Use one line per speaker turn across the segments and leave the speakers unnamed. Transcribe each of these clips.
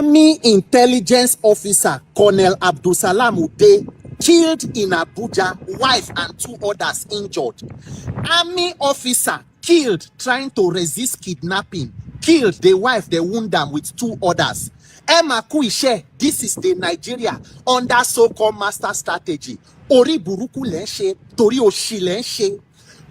Army intelligence officer Colonel Abdulsalam Ude killed in Abuja, wife and 2 others injured. Army officer killed trying to resist kidnapping, killed the wife, they wound them with 2 others. Emma Kuishe, this is the Nigeria under so-called master strategy. Ori buruku lenshe, tori oshi lenshe.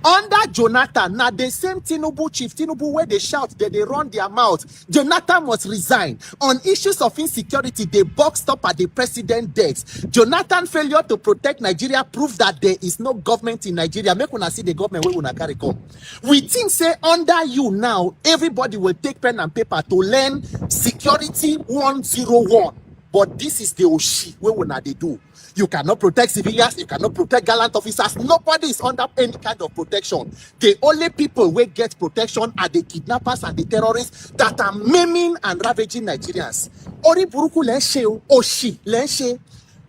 Under Jonathan, now the same Tinubu chief, Tinubu, where they shout, they run their mouth. Jonathan must resign. On issues of insecurity, they boxed up at the president desk. Jonathan failure to protect Nigeria proved that there is no government in Nigeria. Make una see the government where una carry come. We think say under you now, everybody will take pen and paper to learn security 101. But this is the Oshi where una they do. You cannot protect civilians, you cannot protect gallant officers. Nobody is under any kind of protection. The only people who get protection are the kidnappers and the terrorists that are maiming and ravaging Nigerians. Ori buruku lenshe, Oshi lenshe.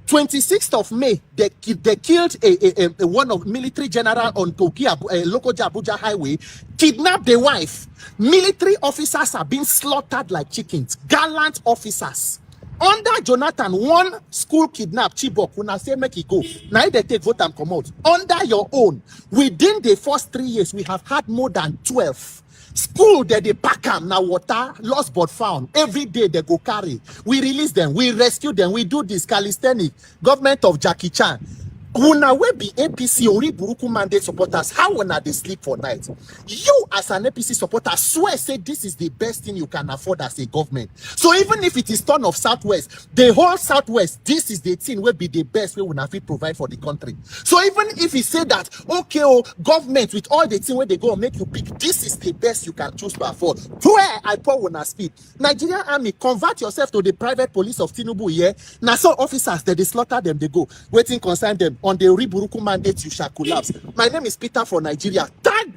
26th of May, they killed a one of military general on Toki, local Abuja highway, kidnapped the wife. Military officers are being slaughtered like chickens. Gallant officers. Under Jonathan, 1 school kidnap Chibok, when I say make it go, now they take vote and come out. Under your own, within the first 3 years, we have had more than 12. School that they pack them, now water, lost but found. Every day they go carry. We release them, we rescue them, we do this calisthenic. Government of Jackie Chan. Una we be APC Ori Buruku mandate supporters. How una they sleep for night? You as an APC supporter swear say this is the best thing you can afford as a government. So even if it is turn of Southwest, the whole Southwest, this is the thing will be the best way una fit provide for the country. So even if he say that, okay, oh, government with all the thing where they go make you pick, this is the best you can choose to afford. Where I pour una speed. Nigerian army, convert yourself to the private police of Tinubu here. Now so officers that they slaughter them, they go. Waiting concern them. On the Riburuku mandate, you shall collapse. My name is Peter for Nigeria. Tag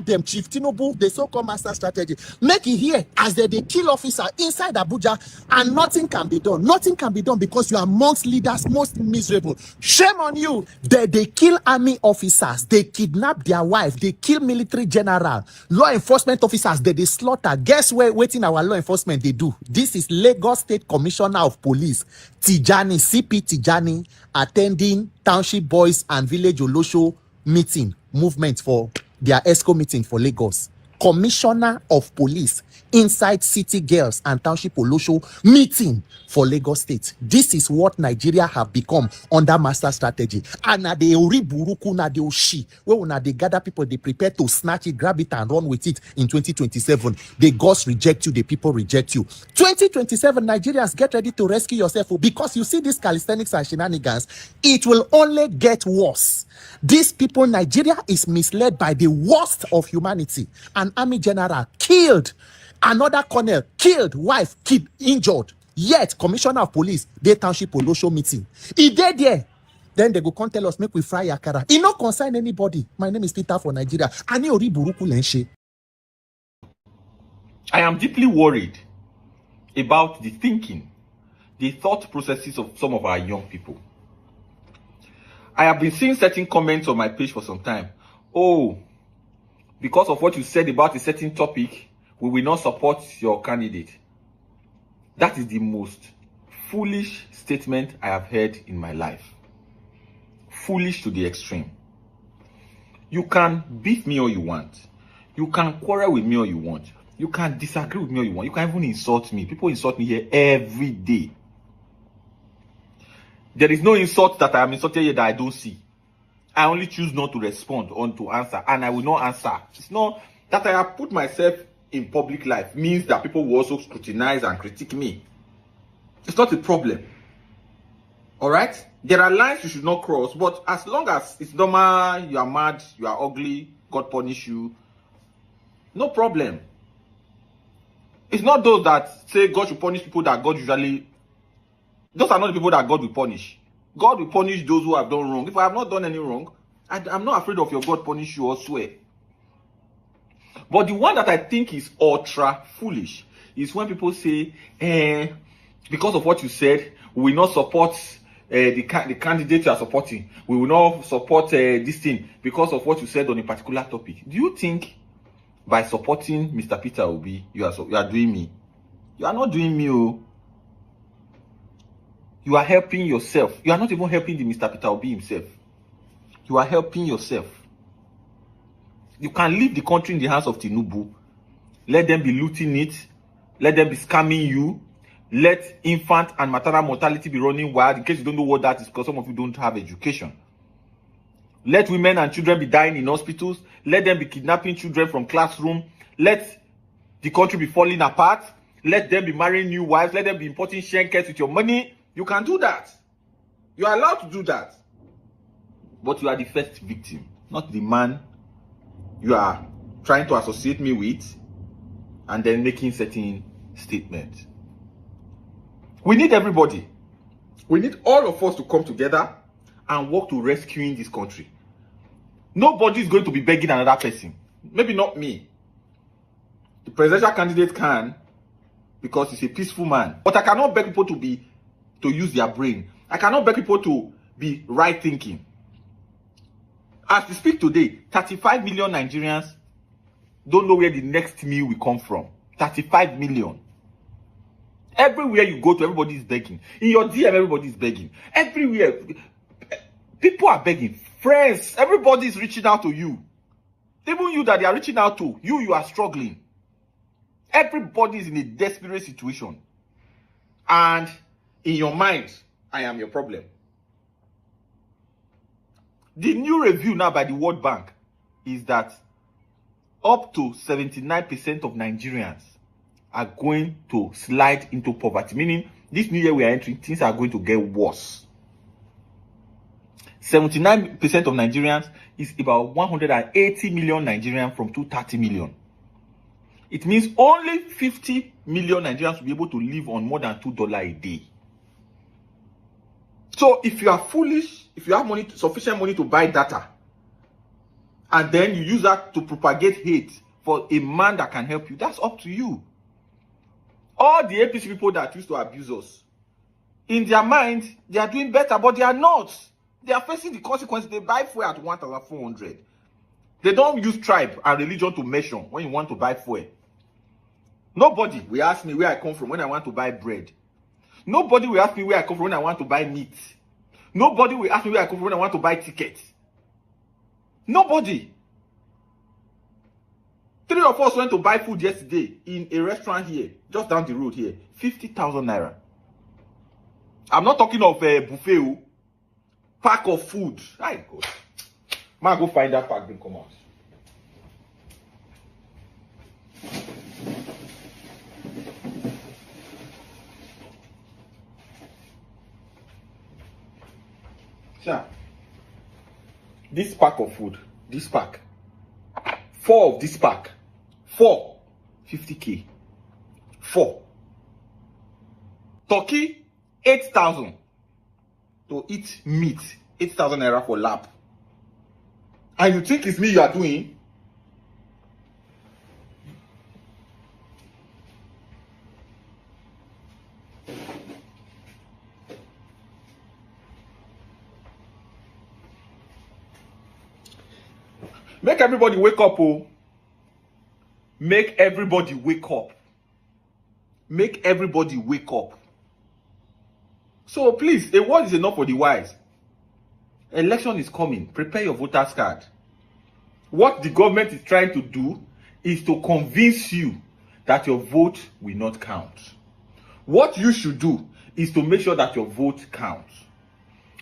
them, Chief Tinubu, the so-called master strategy. Make it here as they kill officer inside Abuja, and nothing can be done. Nothing can be done because you are amongst leaders most miserable. Shame on you. They kill army officers, they kidnap their wife, they kill military general, law enforcement officers, they slaughter. Guess where waiting our law enforcement they do? This is Lagos State Commissioner of Police, Tijani, CP Tijani, attending Township Boys and Village Olosho meeting, movement for their ESCO meeting for Lagos. Commissioner of Police inside City Girls and Township Olosho meeting for Lagos State. This is what Nigeria have become under master strategy. And na the Oriburuku na the Oshi, where when they gather people, they prepare to snatch it, grab it, and run with it in 2027. The gods reject you, the people reject you. 2027, Nigerians, get ready to rescue yourself because you see these calisthenics and shenanigans, it will only get worse. These people, Nigeria is misled by the worst of humanity. An army general killed, another colonel killed, wife killed, injured. Yet, commissioner of police, they township Olosho meeting. He did there. Then they go come tell us, make we fry akara. It not concern anybody. My name is Peter for Nigeria. Ani ori buruku lenshe.
I am deeply worried about the thinking, the thought processes of some of our young people. I have been seeing certain comments on my page for some time. Oh, because of what you said about a certain topic, we will not support your candidate. That is the most foolish statement I have heard in my life. Foolish to the extreme. You can beat me all you want. You can quarrel with me all you want. You can disagree with me all you want. You can even insult me. People insult me here every day. There is no insult that I am insulted here that I don't see. I only choose not to respond or to answer, and I will not answer. It's not that I have put myself in public life means that people will also scrutinize and critique me. It's not a problem. All right? There are lines you should not cross, but as long as it's normal, you are mad, you are ugly, God punish you, no problem. It's not those that say God should punish people that God usually... Those are not the people that God will punish. God will punish those who have done wrong. If I have not done any wrong, I'm not afraid of your God punish you or swear. But the one that I think is ultra foolish is when people say, because of what you said, we will not support the candidate you are supporting. We will not support this thing because of what you said on a particular topic. Do you think by supporting Mr. Peter Obi, you are doing me? You are not doing me, oh. You are helping yourself. You are not even helping the Mr. Peter Obi himself. You are helping yourself. You can leave the country in the hands of Tinubu. Let them be looting it. Let them be scamming you. Let infant and maternal mortality be running wild. In case you don't know what that is, because some of you don't have education. Let women and children be dying in hospitals. Let them be kidnapping children from classroom. Let the country be falling apart. Let them be marrying new wives. Let them be importing shenkets with your money. You can do that. You are allowed to do that. But you are the first victim, not the man you are trying to associate me with and then making certain statements. We need everybody. We need all of us to come together and work to rescuing this country. Nobody is going to be begging another person. Maybe not me. The presidential candidate can, because he's a peaceful man. But I cannot beg people to use their brain. I cannot beg people to be right thinking. As we speak today, 35 million Nigerians don't know where the next meal will come from. 35 million. Everywhere you go to, everybody is begging. In your DM, everybody is begging. Everywhere, people are begging. Friends, everybody is reaching out to you. Even you that they are reaching out to, you are struggling. Everybody is in a desperate situation. And in your mind, I am your problem. The new review now by the World Bank is that up to 79% of Nigerians are going to slide into poverty. Meaning, this new year we are entering, things are going to get worse. 79% of Nigerians is about 180 million Nigerians from 230 million. It means only 50 million Nigerians will be able to live on more than $2 a day. So if you are foolish, if you have money, sufficient money to buy data, and then you use that to propagate hate for a man that can help you, that's up to you. All the APC people that used to abuse us, in their mind, they are doing better, but they are not. They are facing the consequences. They buy fuel at 1,400. They don't use tribe and religion to measure when you want to buy fuel. Nobody will ask me where I come from when I want to buy bread. Nobody will ask me where I come from when I want to buy meat. Nobody will ask me where I come from when I want to buy tickets. Nobody. 3 of us went to buy food yesterday in a restaurant here, just down the road here. 50,000 naira. I'm not talking of a buffet. Pack of food. My God. Man, go find that pack, then come out. Sure. This pack of food, this pack, 4 of this pack, 4, 50K, 4. Turkey, 8,000 to eat meat, 8,000 naira for lap. And you think it's me you are doing? Make everybody wake up, oh. Make everybody wake up. Make everybody wake up. So please, a word is enough for the wise. Election is coming. Prepare your voter's card. What the government is trying to do is to convince you that your vote will not count. What you should do is to make sure that your vote counts.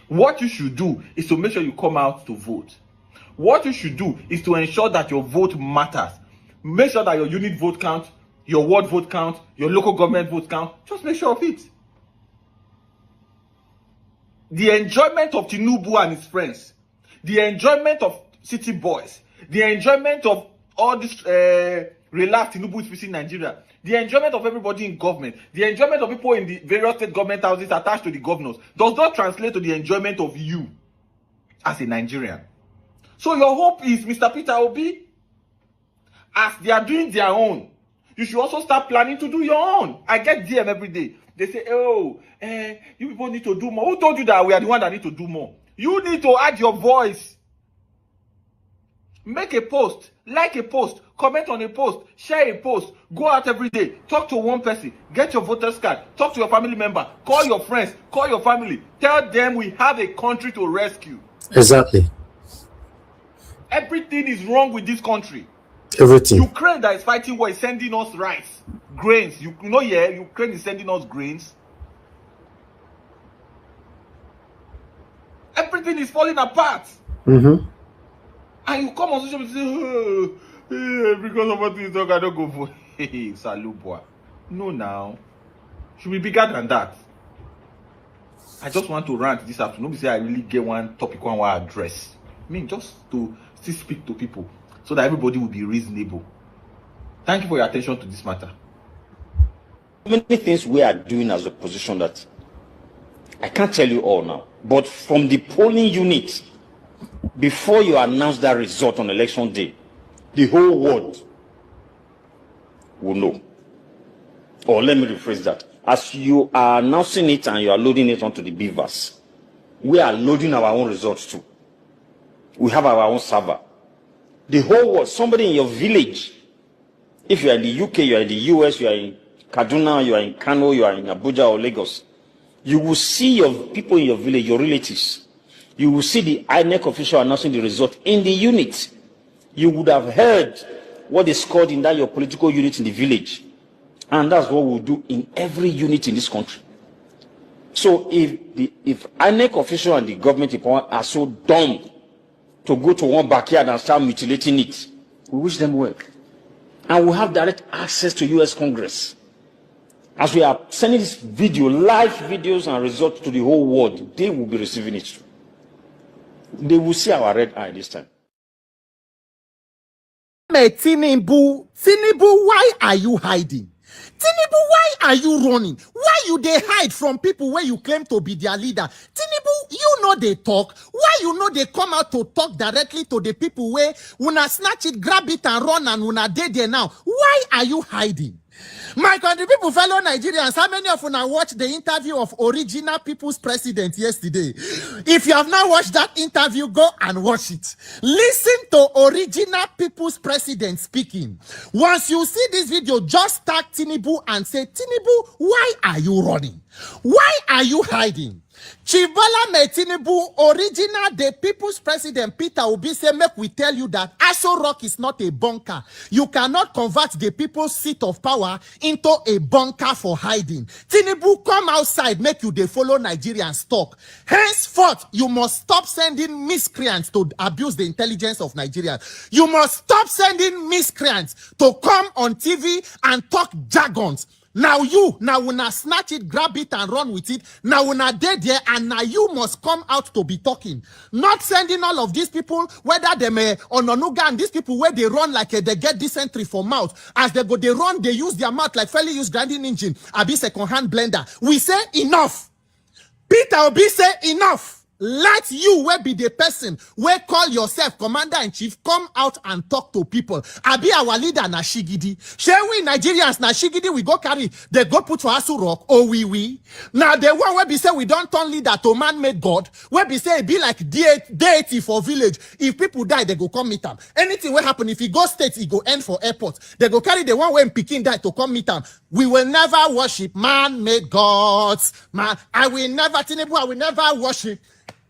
What you should do is to make sure you come out to vote. What you should do is to ensure that your vote matters. Make sure that your unit vote counts, your ward vote counts, your local government vote counts. Just make sure of it. The enjoyment of Tinubu and his friends, the enjoyment of city boys, the enjoyment of all this relaxed Tinubu is facing Nigeria, the enjoyment of everybody in government, the enjoyment of people in the various state government houses attached to the governors does not translate to the enjoyment of you as a Nigerian. So your hope is, Mr. Peter Obi, as they are doing their own, you should also start planning to do your own. I get DM every day. They say, oh, you people need to do more. Who told you that we are the one that need to do more? You need to add your voice. Make a post, like a post, comment on a post, share a post, go out every day, talk to one person, get your voter's card, talk to your family member, call your friends, call your family, tell them we have a country to rescue.
Exactly.
Everything is wrong with this country.
Everything.
Ukraine that is fighting war is sending us rice, grains. You know, yeah, Ukraine is sending us grains. Everything is falling apart.
Mm-hmm.
And you come on social media and say, because of what you talk, I don't go for Salubwa. No, now. Should be bigger than that. I just want to rant this afternoon. Nobody say I really get one topic, one address. I mean, just to still speak to people so that everybody will be reasonable. Thank you for your attention to this matter.
Many things we are doing as a position that I can't tell you all now. But from the polling unit, before you announce that result on election day, the whole world will know. Or let me rephrase that. As you are announcing it and you are loading it onto the beavers, we are loading our own results too. We have our own server. The whole world, somebody in your village, if you are in the UK, you are in the US, you are in Kaduna, you are in Kano, you are in Abuja or Lagos, you will see your people in your village, your relatives. You will see the INEC official announcing the result in the unit. You would have heard what is called in that your political unit in the village. And that's what we'll do in every unit in this country. So if INEC official and the government are so dumb to go to one backyard and start mutilating it, we wish them well. And we have direct access to US Congress. As we are sending this video, live videos and results to the whole world, they will be receiving it. They will see our red eye this time.
Tinubu, why are you hiding? Tinubu, why are you running? Why you they hide from people where you claim to be their leader? Tinubu, you know they talk. Why you know they come out to talk directly to the people where una snatch it, grab it and run and una dead there now? Why are you hiding? My country people, fellow Nigerians, how many of you now watched the interview of original people's president yesterday? If you have not watched that interview, go and watch it. Listen to original people's president speaking. Once you see this video, just tag Tinubu and say, Tinubu, why are you running? Why are you hiding? Chibola Tinubu, original the people's president Peter Obi say, make we tell you that Aso Rock is not a bunker. You cannot convert the people's seat of power into a bunker for hiding. Tinubu, come outside, make you they follow Nigerians talk. Henceforth, you must stop sending miscreants to abuse the intelligence of Nigerians. You must stop sending miscreants to come on TV and talk jargons. Now una snatch it, grab it and run with it. Now una dead there and now you must come out to be talking. Not sending all of these people, whether they may Ononuga and these people where they run like they get dysentery for mouth. As they go, they run, they use their mouth like fairly used grinding engine. Abi second-hand blender. We say enough. Peter Obi say enough. Let you where be the person where call yourself commander-in-chief come out and talk to people. Abi our leader na shigidi. Share we Nigerians na shigidi we go carry. They go put for Asu Rock. Oh we. Now the one where be say we don't turn leader to man-made God. Where be say it be like deity for village. If people die, they go come meet them. Anything will happen. If he go states, he go end for airport. They go carry the one when Peking die to come meet them. We will never worship man-made gods. Man, I will never, Tinubu, I will never worship.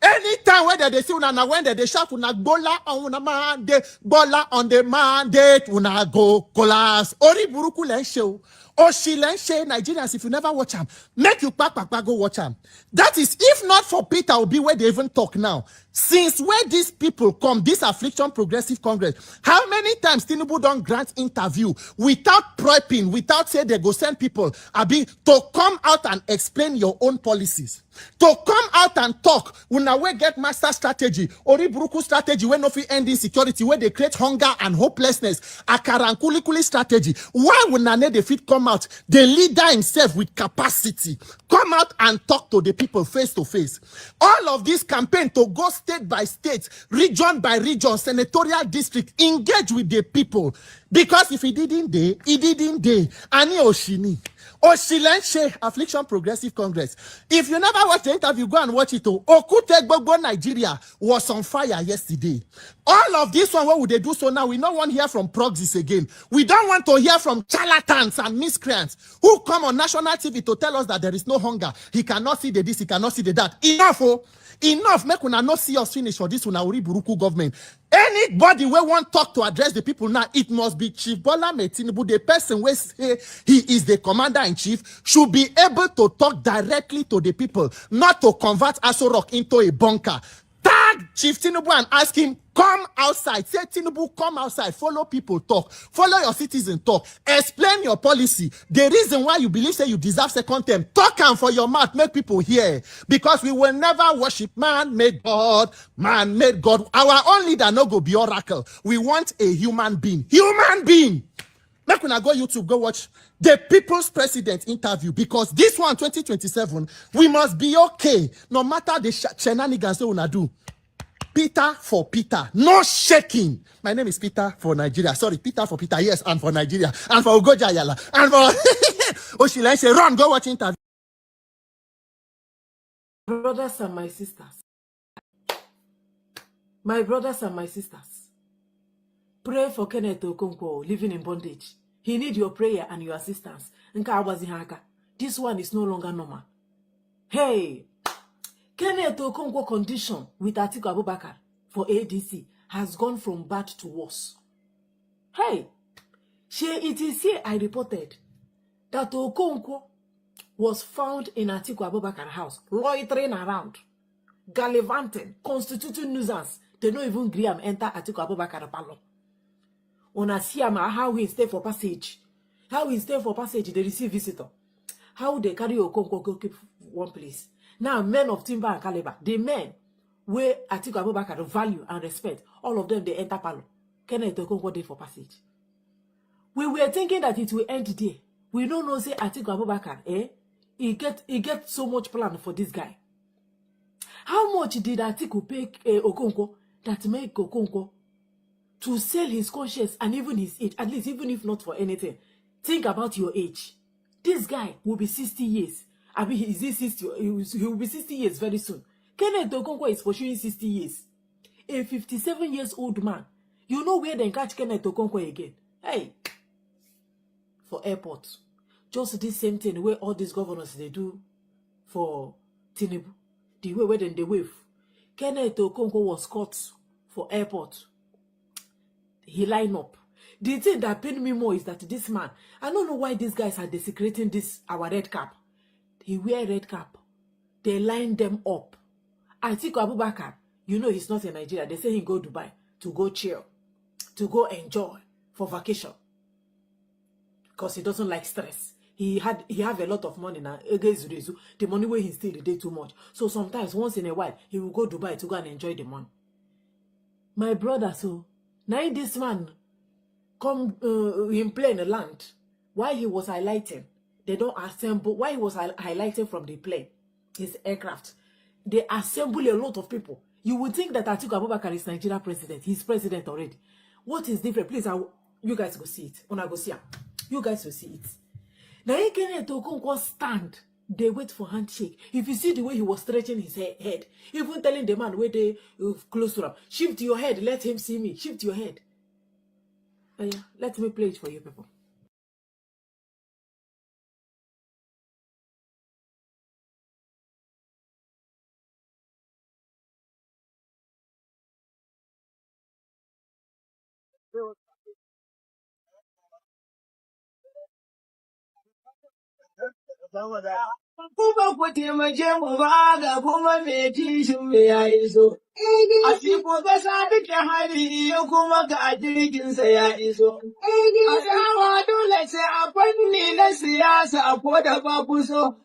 Anytime when they see una when they shout una bola on una mandate, bola on the mandate, una go colas. Ori buruku lenshe. Oshi lenshe Nigerians, if you never watch them, make you pack go watch them. That is if not for Peter Obi where they even talk now. Since where these people come, this Affliction Progressive Congress, how many times Tinubu don't grant interview without prepping, without say they go send people, Abi, to come out and explain your own policies. To come out and talk, when we get master strategy, Ori Buruku strategy, when no end insecurity, where they create hunger and hopelessness, Akaran Kulikuli strategy. Why would Nane the fit come out? The leader himself with capacity, come out and talk to the people face to face. All of this campaign to go state by state, region by region, senatorial district, engage with the people. Because if he didn't, he didn't. Ani Oshini. Oshilense Affliction Progressive Congress. If you never watched the interview, go and watch it. Okute Gbogbo Nigeria was on fire yesterday. All of this one, what would they do so now? We don't want to hear from proxies again. We don't want to hear from charlatans and miscreants who come on national TV to tell us that there is no hunger. He cannot see the this, he cannot see the that. Enough, oh. Enough, make una not see us finish for this una ori buruku government. Anybody we want talk to address the people now, it must be Chief Bola Tinubu, the person who say he is the commander-in-chief, should be able to talk directly to the people, not to convert Aso Rock into a bunker. Tag Chief Tinubu and ask him, come outside. Say, Tinubu, come outside. Follow people talk. Follow your citizens talk. Explain your policy. The reason why you believe say you deserve second term. Talk and for your mouth. Make people hear. Because we will never worship man-made God. Man-made God. Our own leader no go be oracle. We want a human being. Human being. Make una go YouTube, go watch the People's President interview, because this one, 2027, we must be okay, no matter the shenanigans we una do. Peter for Peter, no shaking. My name is Peter for Nigeria. Sorry, Peter for Peter, yes, and for Nigeria, and for Ugoja Yala, and for Oshilense. Run, go watch interview.
Brothers and my sisters, pray for Kenneth Okonkwo living in bondage. He needs your prayer and your assistance. This one is no longer normal. Hey, Kenneth Okonkwo condition with Atiku Abubakar for ADC has gone from bad to worse. Hey, it is here I reported that Okonkwo was found in Atiku Abubakar house, loitering around, gallivanting, constituting nuisance. They don't even agree him enter Atiku Abubakar palo. Una see how he stay for passage. How he stay for passage, they receive visitor. How they carry Okonkwo go keep one place. Now, men of timber and caliber, the men where Atiku Abubakar value and respect, all of them, they enter palo. Kenneth Okonkwo dey for passage. We were thinking that it will end there. We don't know, say Atiku Abubakar, he get so much plan for this guy. How much did Atiku pay Okonkwo that make Okonkwo to sell his conscience and even his age, at least even if not for anything? Think about your age. This guy will be 60 years. I mean, is he 60? He will be 60 years very soon. Kenneth Okonkwo is pursuing 60 years. A 57 years old man. You know where they catch Kenneth Okonkwo again? Hey, for airport. Just this same thing where all these governors they do for Tinubu. The way where then they wave. Kenneth Okonkwo was caught for airport. He line up. The thing that pained me more is that this man, I don't know why these guys are desecrating this, our red cap. He wear red cap. They line them up. Atiku Abubakar, you know he's not in Nigeria. They say he go Dubai to go chill, to go enjoy for vacation. Because he doesn't like stress. He have a lot of money now. The money where he still did too much. So sometimes, once in a while, he will go Dubai to go and enjoy the money. My brother, so now this man come in plane land. While he was highlighting, they don't assemble. While he was highlighting from the plane, his aircraft, they assemble a lot of people. You would think that Atiku Abubakar is Nigeria president. He's president already. What is different? Please, you guys go see it. Una go see it. You guys will see it. Now he can to stand. They wait for handshake. If you see the way he was stretching his head, even telling the man where they close to him, shift your head, let him see me. Shift your head. Yeah, let me play it for you people.
Kuma ku taimake mu ba ga kuma mai kishin me ya iso. A cikin ƙasa duka hari ya kuma ga jirginsa ya iso. A dama dole sai a fanni na siyasa ko da babu so.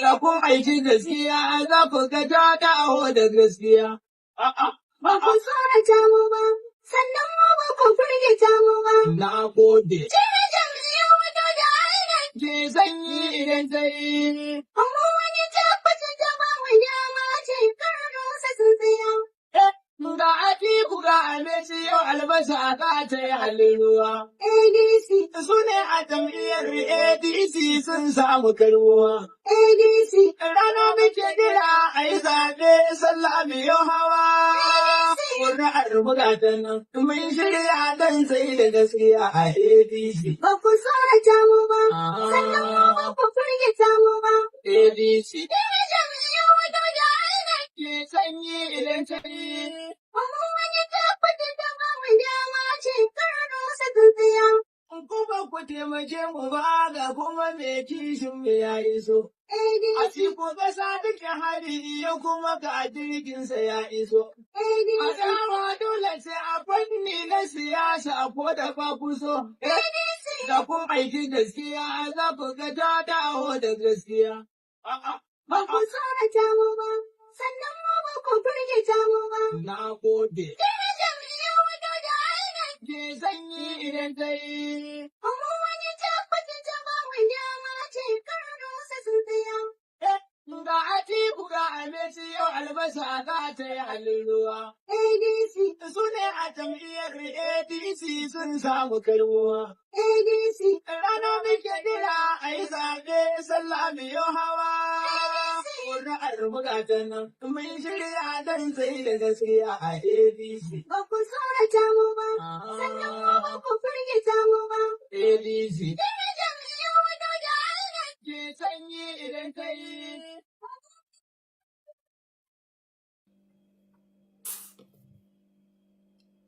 Da kun aiki gaskiya za ku ga ta dawo da gaskiya. Ba ku tsorata mu ba, sannan mu ba ku firgita mu ba. Na gode. Ke sanyi idan sai. Amma wani tabbacin da ba mu dama ce karo sa sun tsaya. Ga Atiku ga Amesi yau albasa za ta yi halin ruwa. ADC su ne a jam'iyyar ADC sun samu karuwa. ADC rana muke jira a yi zaɓe sallah mai yau hawa. Ƙuri'ar bukatan nan mun shirya don sai da gaskiya a ADC. Ba ku tsorata mu ba, sannan ba ku firgita mu ba. ADC. Dai jam'iyyar wato da ainihin ke sanyi idan ta yi. Kuma wani tabbatar da ba mu dama ce karo sa tsintsiya. Kuma ku taimake mu ba ga kuma mai kishin mu ya iso. Atiku ƙasa duka hari ya kuma ga jirginsa ya iso. A dama dole sai a fanni na siyasa ko da ba ku so. Da kun aiki gaskiya za ku ga ta dawo da gaskiya. Ba ku tsorata mu ba, sannan mu ba ku firgita mu ba. Na gode. Dai jam'iyyar wato da ainihin ke sanyi idan ta yi. Kuma wani tabbatin ta ba mu dama ce karo sa tsintsiya. Ga Atiku ga Amesi yau albasa za ta yi halin ruwa. ADC su ne a jam'iyyar ADC sun samu karuwa. ADC rana muke jira a yi zaɓe sallah mai yau hawa. Ƙuri'ar bukatan nan mun shirya don sai da gaskiya a ADC. Ba ku tsorata mu ba, sannan ba ku firgita mu ba. ADC. Dai jam'iyyar wato da ainihin ke sanyi idan ta yi.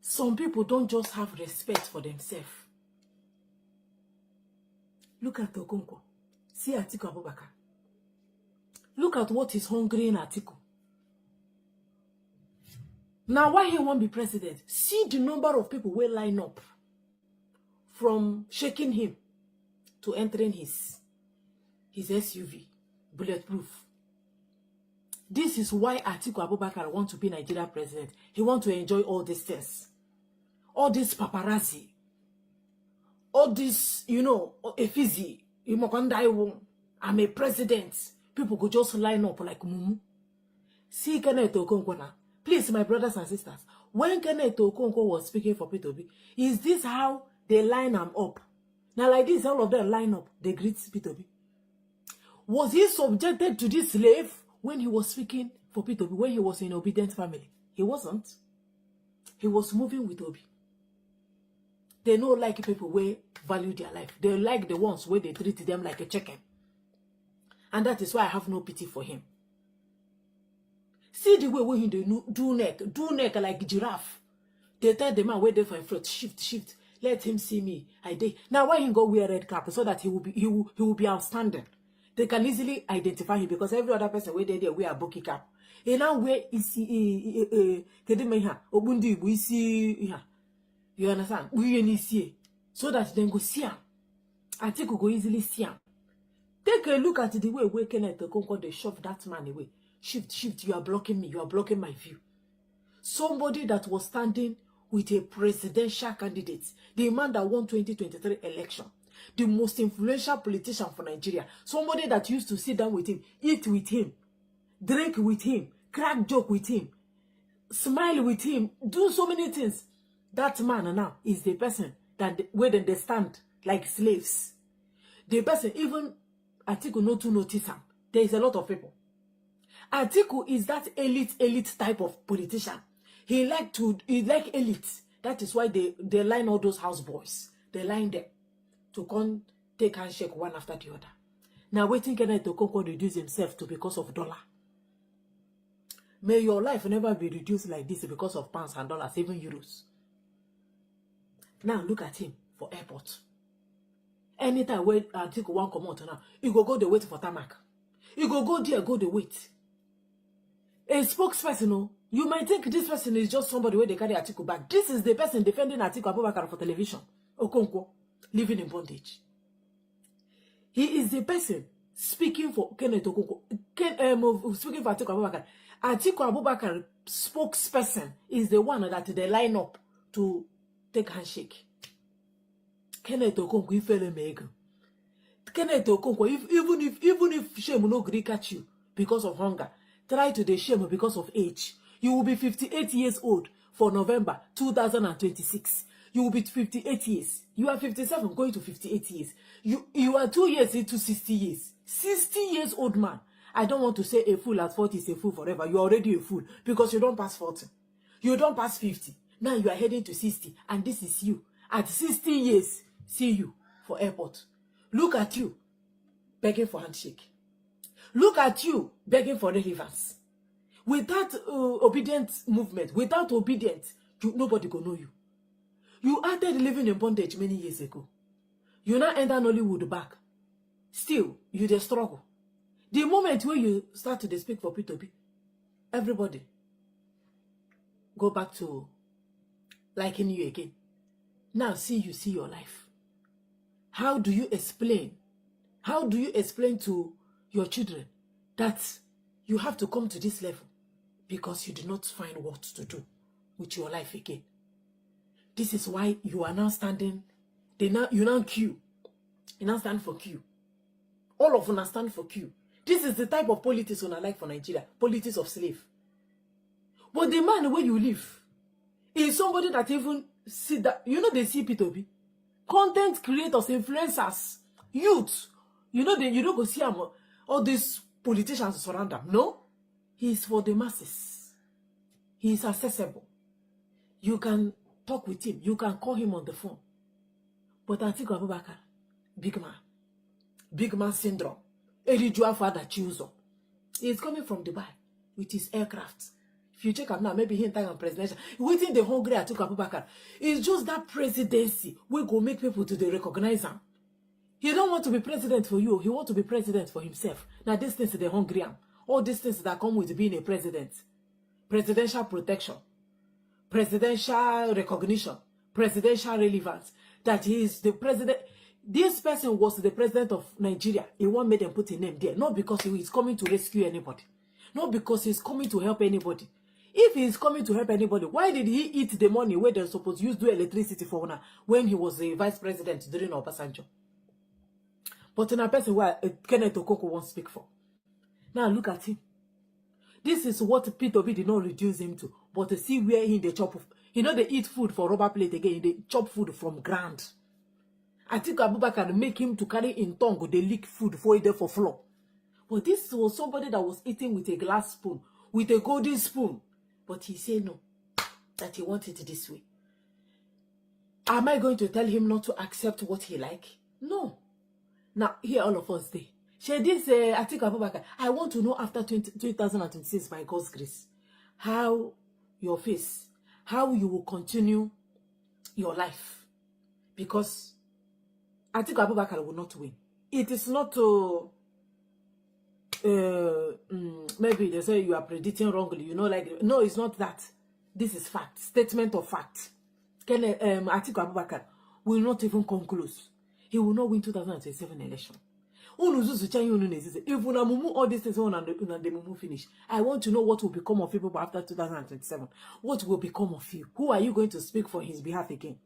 Some people don't just have respect for themselves. Look at Okonkwo. See Atiku Abubakar. Look at what is hungry in Atiku. Now, why he won't be president? See the number of people will line up from shaking him to entering his SUV, bulletproof. This is why Atiku Abubakar wants to be Nigeria president. He wants to enjoy all these things. All this paparazzi. All this, effigy. I'm a president. People could just line up like mumu. See Kenneth Okonkwo now. Please, my brothers and sisters, when Kenneth Okonkwo was speaking for P2B, is this how they line them up? Now like this, all of them line up, they greet P2B. Was he subjected to this slave when he was speaking for P2B, when he was in obedient family? He wasn't. He was moving with Obi. They don't like people where value their life. They like the ones where they treat them like a chicken. And that is why I have no pity for him. See the way when he do neck like giraffe. They tell the man where they for a fruit, shift. Let him see me. I did. Now why he go wear red cap so that he will be outstanding. They can easily identify him because every other person where they wear a bucky cap. And now where is he? You understand? We see so that then go see him. Atiku go easily see him. Take a look at the way Kenneth Okonkwo they shove that man away. Shift. You are blocking me. You are blocking my view. Somebody that was standing with a presidential candidate, the man that won 2023 election, the most influential politician for Nigeria, somebody that used to sit down with him, eat with him, drink with him, crack joke with him, smile with him, do so many things. That man now is the person that where they stand like slaves. The person, even Atiku not to notice him. There is a lot of people. Atiku is that elite type of politician. He like elite. That is why they line all those houseboys. They line them to come take handshake one after the other. Now waiting Kenneth Okonkwo reduce himself to because of dollar. May your life never be reduced like this because of pounds and dollars, even euros. Now look at him for airport. Anytime when Atiku won't come out now, you go the wait for tarmac. You go there, go the wait. A spokesperson, you might think this person is just somebody where they carry Atiku back. This is the person defending Atiku Abubakar for television. Okonkwo, living in bondage. He is the person speaking for Kenneth Okonkwo, speaking for Atiku Abubakar. Atiku Abubakar spokesperson is the one that they line up to take handshake. Kenneth Okonkwo, if you make Kenneth Okonkwo, even if shame no gree catch you because of hunger, try to the shame because of age. You will be 58 years old for November 2026. You will be 58 years. You are 57 going to 58 years. You are 2 years into 60 years. 60 years old man. I don't want to say a fool at 40 is a fool forever. You are already a fool because you don't pass 40. You don't pass 50. Now you are heading to 60 and this is you. At 60 years, see you for airport. Look at you begging for handshake. Look at you begging for relevance. Without obedient movement, without obedience, nobody will know you. You started living in bondage many years ago. You now enter Nollywood back. Still, you just struggle. The moment where you start to speak for P2P, everybody go back to liking you again. Now see your life. How do you explain? How do you explain to your children that you have to come to this level because you do not find what to do with your life again? This is why you are now standing. You now queue. You now stand for queue. All of them stand for queue. This is the type of politics I like for Nigeria. Politics of slave. But the man where you live is somebody that even see that, they see P2P. Content creators, influencers, youth. You don't go see all these politicians surround them. No. He is for the masses. He is accessible. You can talk with him. You can call him on the phone. But Atiku Abubakar, big man syndrome. Elijua father choose. He is coming from Dubai with his aircraft. If you check him now, maybe he entire presidential. Waiting the hungry Atiku Abubakar. It's just that presidency we go make people to recognize him. He don't want to be president for you. He want to be president for himself. Now these things they hungry him. All these things that come with being a president. Presidential protection. Presidential recognition. Presidential relevance. That he is the president. This person was the president of Nigeria. He won't make them put a name there. Not because he is coming to rescue anybody. Not because he's coming to help anybody. If he is coming to help anybody, why did he eat the money where they're supposed to use do electricity for now when he was the vice president during Obasanjo? But in a person where Kenneth Okonkwo won't speak for. Now look at him. This is what P2P did not reduce him to. But to see where he the chop of, they eat food for rubber plate again. They chop food from ground. Atiku Abubakar make him to carry in tongue. They lick food for it for floor. But this was somebody that was eating with a glass spoon, with a golden spoon. But he said no, that he wanted it this way. Am I going to tell him not to accept what he like? No. Now, here all of us there. This Atiku Abubakar, I want to know after 2026 by God's grace, how your face, how you will continue your life. Because Atiku Abubakar will not win. It is not to, maybe they say you are predicting wrongly, no, it's not that. This is fact, statement of fact. Atiku Abubakar will not even come close. He will not win 2027 election. If all these things on finish, I want to know what will become of people after 2027. What will become of you? Who are you going to speak for his behalf again?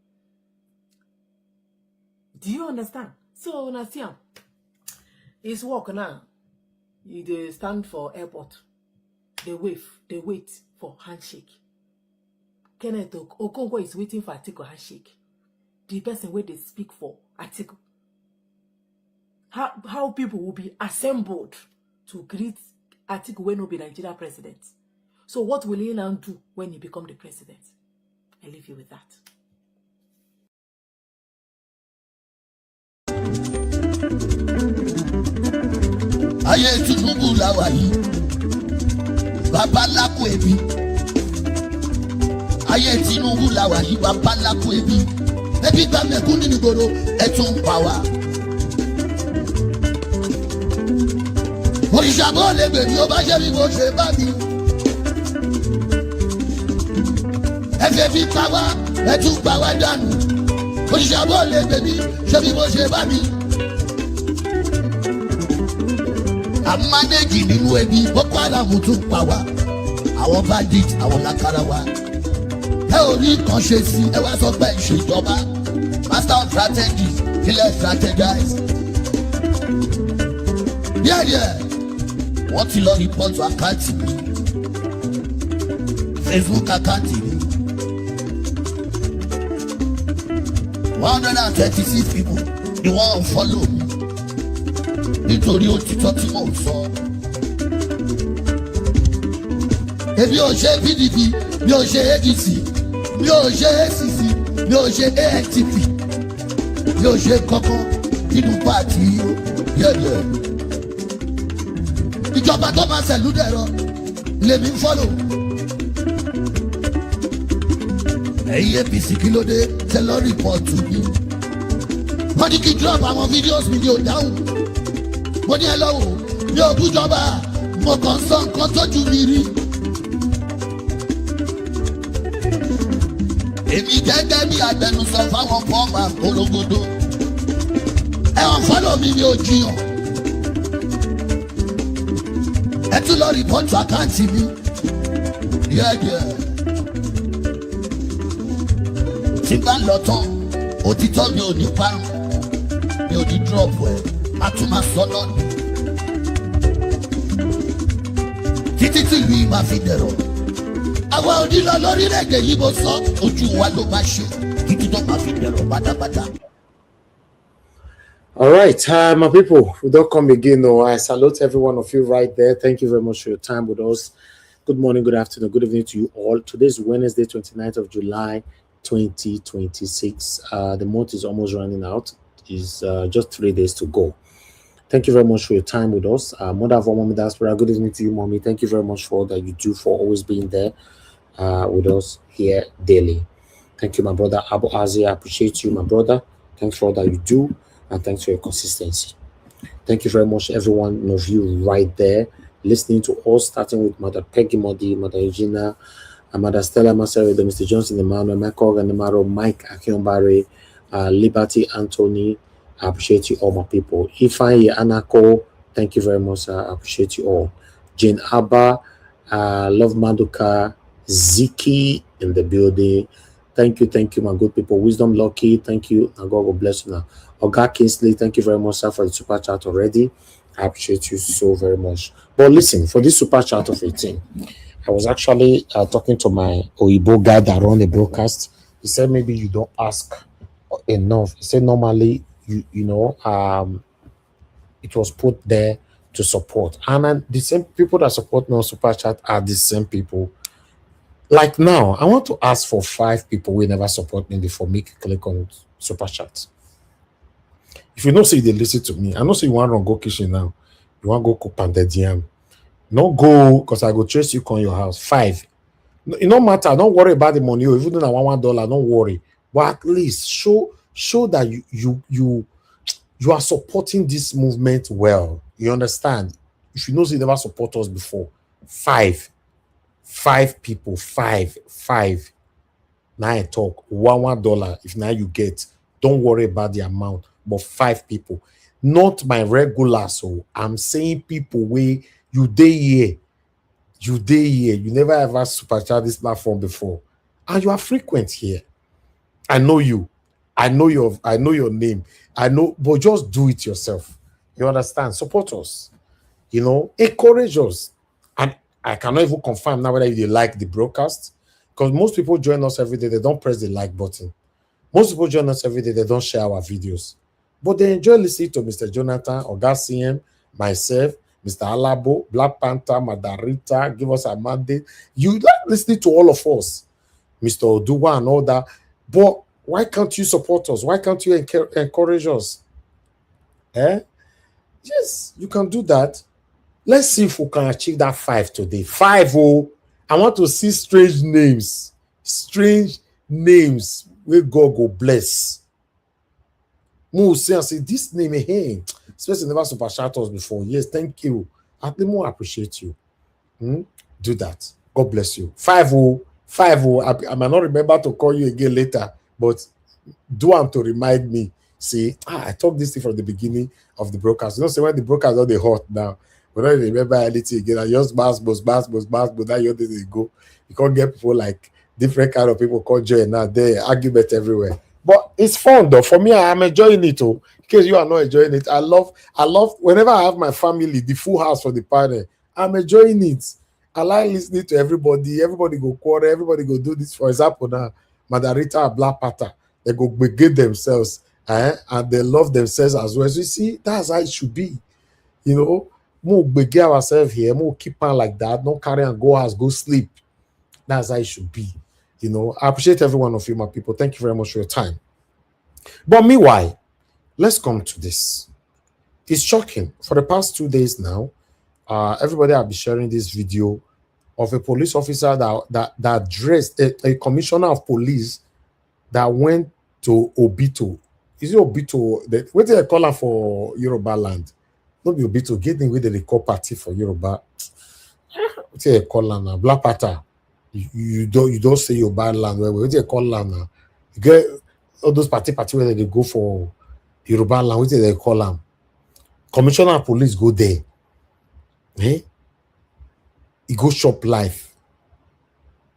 Do you understand? So when I see him, his work now, they stand for airport. They wait for handshake. Kenneth Okonkwo is waiting for Atiku handshake. The person where they speak for Atiku. How people will be assembled to greet Atiku when he will be Nigeria president. So what will he now do when he become the president? I leave you with that.
Ayé Tinubu la wà yìí, bàbá lákò ẹbí. Ayé Tinubu la wà yìí, bàbá lákò ẹbí. Ẹbí gba mẹ̀kún nínú ìgboro, ẹ tún pa wá. Òrìṣàbọ̀ lè bèrè ó bá ṣe bí mo ṣe bá mi. Ẹ fẹ́ fi pa wá, ẹ tún pa wá dànù. Òrìṣàbọ̀ lè bèrè ṣe bí mo ṣe bá mi. Àmánéjì nínú ẹbí Boko Haram tún pa wá. Àwọn bandit, àwọn lákàrà wá. Ẹ ò rí kan ṣe sí, ẹ wá sọ pé ìṣèjọba. Master of strategy, kílẹ̀ strategize. Díẹ̀díẹ̀, wọ́n ti lọ rìpọ́tù àkáǹtì mi. Facebook àkáǹtì mi. 126 people ni wọ́n follow mi nítorí òtítọ́ tí mò ń sọ. Èmi ò ṣe PDP, mi ò ṣe ADC, mi ò ṣe ACC, mi ò ṣe ANTP, mi ò ṣe kankan nínú pàtì yẹ̀yẹ̀. Ìjọba tó máa ṣẹ̀lú dẹ̀rọ lèmi ń follow. Ẹ̀yin APC kí ló dé tẹ lọ rìpọ́ọ̀tù mi? Wọ́n ní kí n drop àwọn fídíòsì mi ní ò dáhùn. Mo ní ẹ lọ́wọ́ mi ò bújọba, mo kàn sọ nǹkan tójú mi rí. Èmi gẹ́gẹ́ bí agbẹnusọ fáwọn fọ́ọ̀mù àpolongodo. Ẹ̀wọ̀n fọ́lọ̀ mi ni ò jiyàn. Ẹ tún lọ rìpọ́ọ̀tù àkáǹtì mi. Yẹ́yẹ́. Tí bá lọ tán, òtítọ́ mi ò ní parun, mi ò ní dúrọ̀pù ẹ̀, má tún máa sọ lọ́nà. Títí tí ìlú yìí máa fi dẹ̀rọ̀. Àwa ò ní lọ lórílẹ̀-èdè yìí mo sọ, ojú wa ló máa ṣe, títí tó máa fi dẹ̀rọ̀ pátápátá.
All right, my people, we don't come again. No, I salute every one of you right there. Thank you very much for your time with us. Good morning, good afternoon, good evening to you all. Today is Wednesday, 29th of July, 2026. The month is almost running out. It's just 3 days to go. Thank you very much for your time with us. Mother of all Mommy Diaspora, good evening to you, Mommy. Thank you very much for all that you do, for always being there with us here daily. Thank you, my brother Abu Azi. I appreciate you, my brother. Thanks for all that you do, and thanks for your consistency. Thank you very much, everyone of you right there listening to us, starting with Mother Peggy Modi, Mother Regina, Mother Stella Masaredo, Mr. Johnson Emmanuel, Michael Ganimaro, Mike Akionbare, Liberty Anthony. I appreciate you all, my people. Ifeanyi Anako, thank you very much. I appreciate you all. Jane Abba, Love Maduka, Ziki in the building. Thank you, my good people. Wisdom Lucky, thank you, and God will bless you now. Oga Kingsley, thank you very much, sir, for the super chat already. I appreciate you so very much. But listen, for this super chat of 18, I was actually talking to my Oibo guy that run the broadcast. He said maybe you don't ask enough. He said normally you know it was put there to support, and the same people that support me on super chat are the same people. Like now, I want to ask for 5 people who never support me before me click on super chat. If you don't say they listen to me, I know say you want to go kitchen now. You want to go cook pounded yam. No go, because I go chase you on your house. 5. It no matter. Don't worry about the money. Even though I want $1, don't worry. But at least show that you are supporting this movement well. You understand? If you know they never support us before, 5 people, 5. Now I talk $1. If now you get, don't worry about the amount. But 5 people, not my regular. So I'm saying people where you day here, you never ever supercharge this platform before, and you are frequent here. I know you, I know your name, I know, but just do it yourself. You understand? Support us, you know, encourage us. And I cannot even confirm now whether you like the broadcast, because most people join us every day, they don't press the like button. Most people join us every day, they don't share our videos. But they enjoy listening to Mr. Jonathan, Oga CM, myself, Mr. Alabo, Black Panther, Madarita, Give Us a Mandate. You like listening to all of us, Mr. Oduwa and all that. But why can't you support us? Why can't you encourage us? Yes, you can do that. Let's see if we can achieve that 5 today. 5. Oh, I want to see strange names where God go bless. More say and say this name, hey, especially never super shout us before. Yes, thank you. I think more appreciate you. Do that. God bless you. 5. I might not remember to call you again later, but do want to remind me. Say, I talked this thing from the beginning of the broadcast. You know, say when the broadcast are they hot now. We don't remember anything again. I just bass, that year they go. You can't get people like different kind of people called join now. They argument everywhere. But it's fun though. For me, I'm enjoying it too. In case you are not enjoying it, I love whenever I have my family, the full house for the party, I'm enjoying it. I like listening to everybody. Everybody go quarter, everybody go do this. For example, now, Madarita Black Panther. they go begin themselves, and they love themselves as well. So you see, that's how it should be. You know, more begin ourselves here, more keep on like that, don't carry and go house, go sleep. That's how it should be. You know, I appreciate every one of you, my people. Thank you very much for your time. But meanwhile, let's come to this. It's shocking. For the past 2 days now, everybody have been sharing this video of a police officer that dressed a commissioner of police that went to Obito. Is it Obito? What do they call her for Yoruba land? Not be Obito, getting with the call party for Yoruba. What do they call her now? Black Pata. You don't say Yoruba land. What do they call her now? You get all those party where they go for Yoruba land. What do they call them? Commissioner of police go there. He go shop life.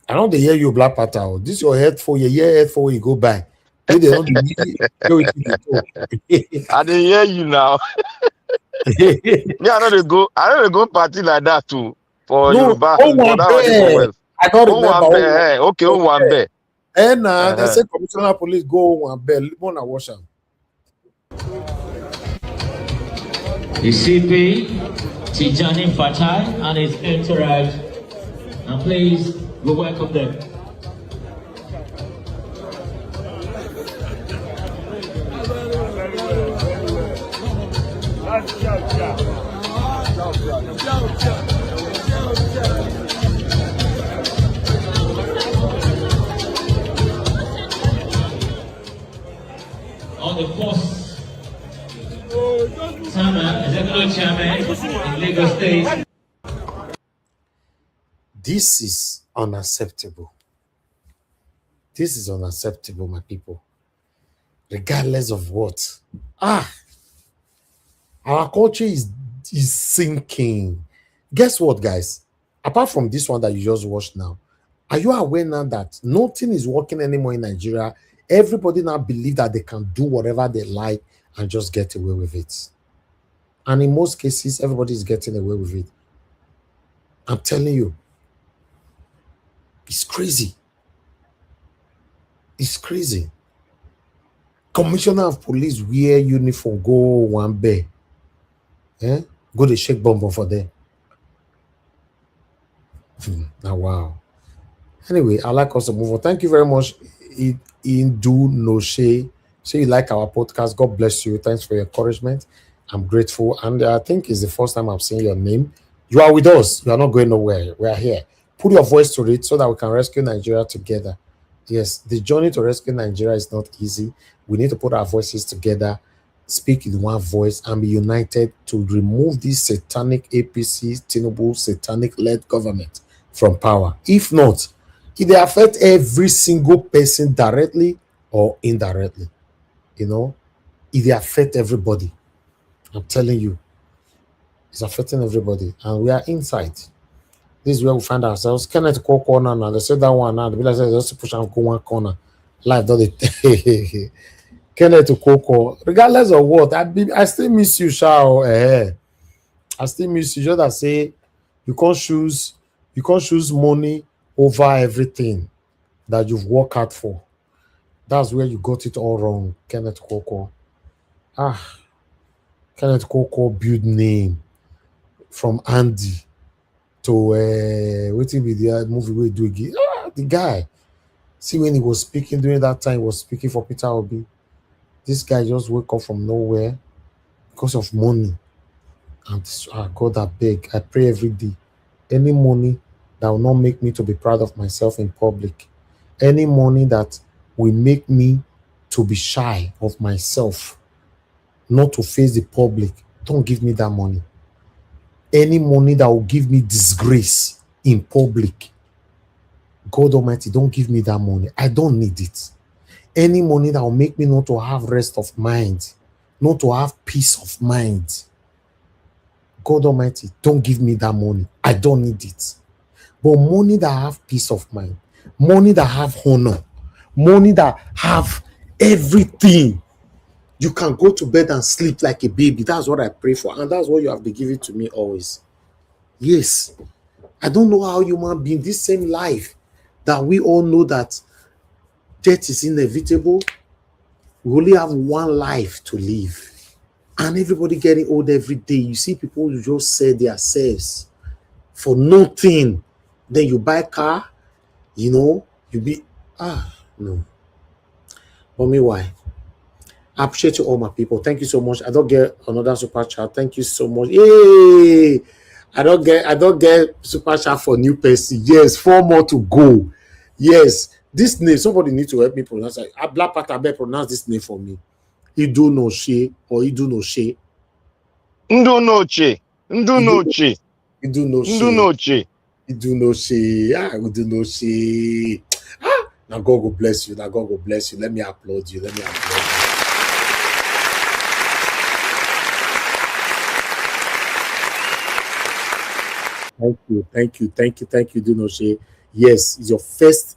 I don't hear you Black Pata. This your head for your head for you go buy. They don't do
I didn't hear you now. Yeah, I don't go party like that too. For
no,
Yoruba.
I don't remember.
Okay, one bed.
And they say commissioner of police go one bell. Wanna wash them.
The CP, Tijani Fatai, and his entourage. And please, we welcome them. On the course, Executive Chairman in Lagos State.
This is unacceptable. This is unacceptable, my people. Regardless of what. Our culture is sinking. Guess what, guys? Apart from this one that you just watched now, are you aware now that nothing is working anymore in Nigeria? Everybody now believe that they can do whatever they like and just get away with it. And in most cases, everybody is getting away with it. I'm telling you. It's crazy. It's crazy. Commissioner of police wear uniform, go one bay. Go to shake bomb for them. Now, wow. Anyway, I like us to move on. Thank you very much, Indu Noshe. Say you like our podcast. God bless you. Thanks for your encouragement. I'm grateful. And I think it's the first time I've seen your name. You are with us. You are not going nowhere. We are here. Put your voice to it so that we can rescue Nigeria together. Yes, the journey to rescue Nigeria is not easy. We need to put our voices together, speak in one voice, and be united to remove this satanic APC, Tinubu, satanic-led government from power. If not, it will affect every single person directly or indirectly. You know, it will affect everybody. I'm telling you, it's affecting everybody, and we are inside. This is where we find ourselves. Kenneth go corner now. They said that one now. The people say just push and go one corner. Life does it. Kenneth Coco. Regardless of what, I still miss you, Shao. I still miss you. Just that say you can't choose money over everything that you've worked hard for. That's where you got it all wrong, Kenneth Coco. Kenneth Coco build name from Andy to waiting with the movie we do again. The guy. See, when he was speaking during that time, he was speaking for Peter Obi. This guy just woke up from nowhere because of money. And God, I beg, I pray every day. Any money that will not make me to be proud of myself in public, any money that will make me to be shy of myself, not to face the public, don't give me that money. Any money that will give me disgrace in public, God Almighty, don't give me that money. I don't need it. Any money that will make me not to have rest of mind, not to have peace of mind, God Almighty, don't give me that money. I don't need it. But money that have peace of mind, money that have honor, money that have everything, you can go to bed and sleep like a baby. That's what I pray for. And that's what you have been giving to me always. Yes. I don't know how human beings, this same life that we all know that death is inevitable, We only have one life to live. And everybody getting old every day. You see people who just sell themselves for nothing. Then you buy a car, you know, you be no. But meanwhile, I appreciate you all my people. Thank you so much. I don't get another super chat. Thank you so much. Yay! I don't get super chat for new person. Yes, 4 more to go. Yes, this name, somebody need to help me pronounce it. Black Patabe pronounce this name for me. Idu no she or Idu no she.
Ndu noche. Ndu noche.
Idu no
Ndu
she.
noche.
Idu no she. Idu no she. Now God will bless you. Now God will bless you. Let me applaud you. Let me applaud you. Thank you, Dunoshe. Yes, it's your first.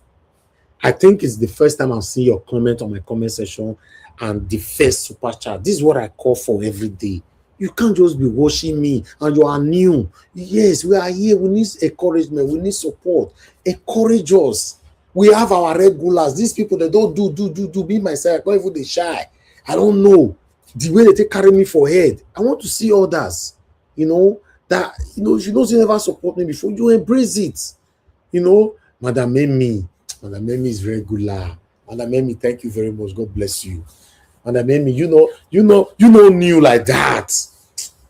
I think it's the first time I've seen your comment on my comment section and the first super chat. This is what I call for every day. You can't just be watching me and you are new. Yes, we are here. We need encouragement. We need support. Encourage us. We have our regulars. These people, they don't do. Me, myself, not even they shy. I don't know the way they take carry me for head. I want to see others, you know, that, you know, if you never support me before, you embrace it. You know, Madam Amy is very good la. Madam Amy, thank you very much. God bless you. Madam Amy, you know new like that.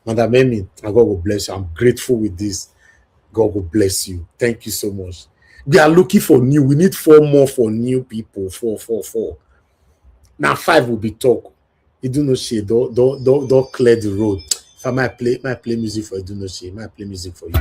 Madam Amy, God will bless you. I'm grateful with this. God will bless you. Thank you so much. We are looking for new. We need 4 more for new people. 4. Now 5 will be talk. You do no shade. Don't clear the road. If I might play music for you, do no shade. Might play music for you.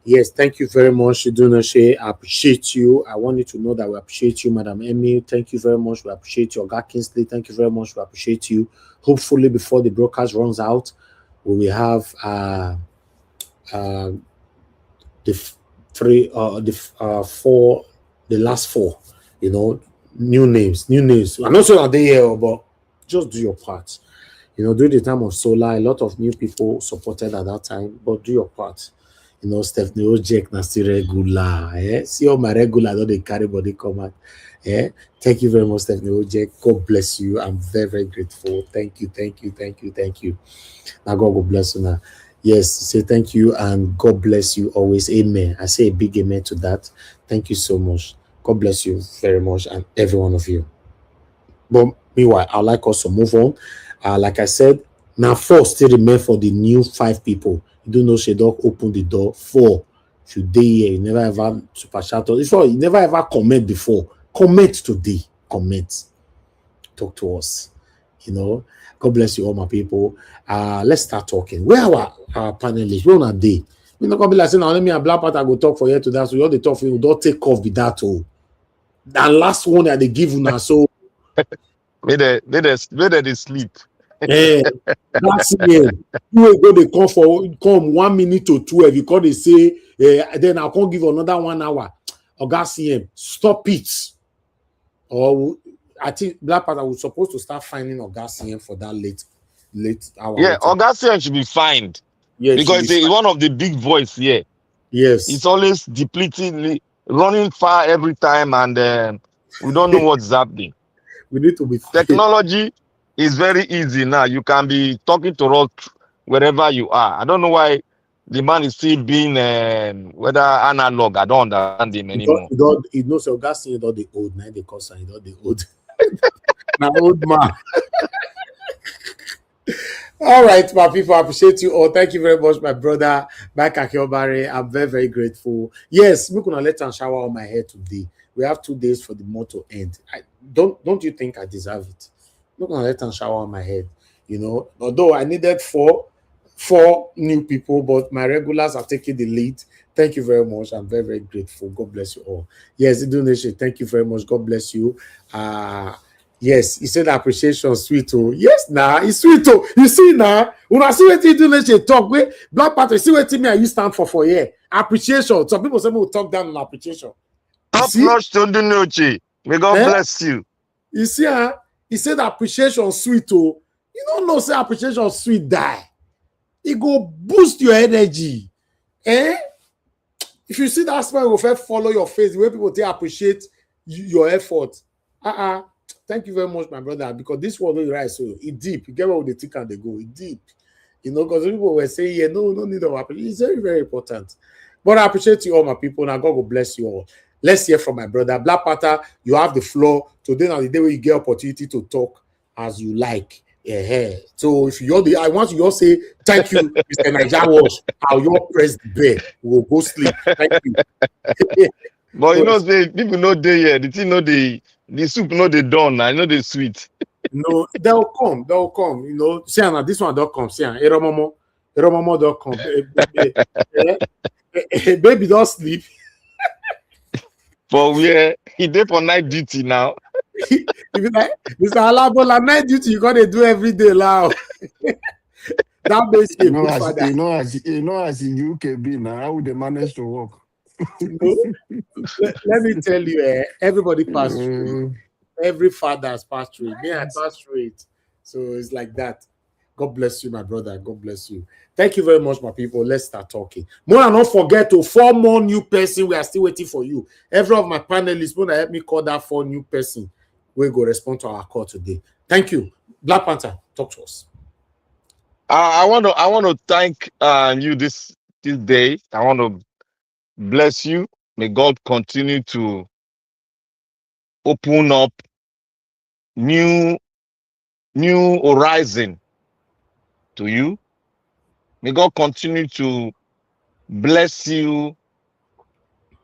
Yes, thank you very much, Idunashe. I appreciate you. I want you to know that we appreciate you, Madam Emmy. Thank you very much. We appreciate you, Oga Kingsley. Thank you very much. We appreciate you. Hopefully, before the broadcast runs out, we will have the last 4, you know, new names. I'm not sure that they here, but just do your part. You know, during the time of Solar, a lot of new people supported at that time, but do your part. You know, Stephanie Ojek na still regular. See all my regular, don't they carry body come out. Thank you very much, Stephanie Ojek. God bless you. I'm very, very grateful. Thank you. Now God will bless you now. Yes, say thank you and God bless you always. Amen. I say a big amen to that. Thank you so much. God bless you very much and every one of you. But meanwhile, I'd like us to move on. Like I said, now 4 still remain for the new 5 people. You don't know she don't open the door. 4 should they here. You never ever super chat. You never ever comment before. Comment today. Comment. Talk to us. You know. God bless you all my people. Let's start talking. Where are our panelists? Where are they? We're not gonna be like saying, now let me a black part I go talk for you to that. So you all the talk for you don't take off with that. That last one that they give you now. So
Where they sleep.
That's it. You go they come 1 minute to 12 because they say then I can't give another 1 hour. Oga CM, stop it. Or I think Black Panther was supposed to start finding Oga CM for that late hour.
Yeah, Oga CM should be fined. Yeah, because he's one of the big boys here.
Yes,
it's always depleting, running far every time, and we don't know what's happening.
We need to be
technology is very easy now. You can be talking to us wherever you are. I don't know why the man is still being whether analog. I don't understand him anymore.
He knows Oga CM not the old man. They call him not the old. Now old man. All right, my people, I appreciate you all. Thank you very much, my brother, Mike Akiobare. I'm very, very grateful. Yes, we're gonna let him shower on my head today. We have 2 days for the month to end. Don't you think I deserve it? I'm not gonna let him shower on my head. You know, although I needed four new people, but my regulars are taking the lead. Thank you very much. I'm very, very grateful. God bless you all. Yes, Indonesia, thank you very much. God bless you. Yes, he said appreciation sweet. Oh, yes, nah, it's sweet. Oh, you see now, when I see what you do, let's talk. Wait, Black Panther, see what me and you stand for yeah. Appreciation. Some people say we talk down on appreciation. You
Top
see?
notch to Udunochi. May God bless you.
You see, he said appreciation sweet. Oh, you don't know, say appreciation sweet die. It go boost your energy. If you see that smile, will first follow your face, the way people they appreciate your effort. Thank you very much, my brother, because this one is right. So it deep. You get what they think and they go. It deep. You know, because people were saying, yeah, no need of appreciation. It's very, very important. But I appreciate you all, my people. Now God will bless you all. Let's hear from my brother. Black Panther, you have the floor. Today now the day where you get opportunity to talk as you like. Yeah. So if you're I want you to all say thank you, Mr. Nigerians. I'll your press the bell. We'll go sleep. Thank you.
But you know, say people know they here. The thing know the soup know they done. I know they sweet.
No, they'll come. You know, see, now this one don't come. See, Eromomo don't come. Baby don't sleep.
For where he did for night duty now.
If you like, Mr. Alabola, night duty you gotta do every day now. That makes you a good father.
You know, as in UK be now, how would they manage to work?
Let me tell you, everybody passed through. Every father has passed through it. Me, I passed through it. So it's like that. God bless you, my brother. God bless you. Thank you very much, my people. Let's start talking. More and not forget to 4 more new person. We are still waiting for you. Every of my panelists want to help me call that 4 new person. We go respond to our call today. Thank you. Black Panther, talk to us.
I want to thank you this day. I want to bless you. May God continue to open up new horizon to you. May God continue to bless you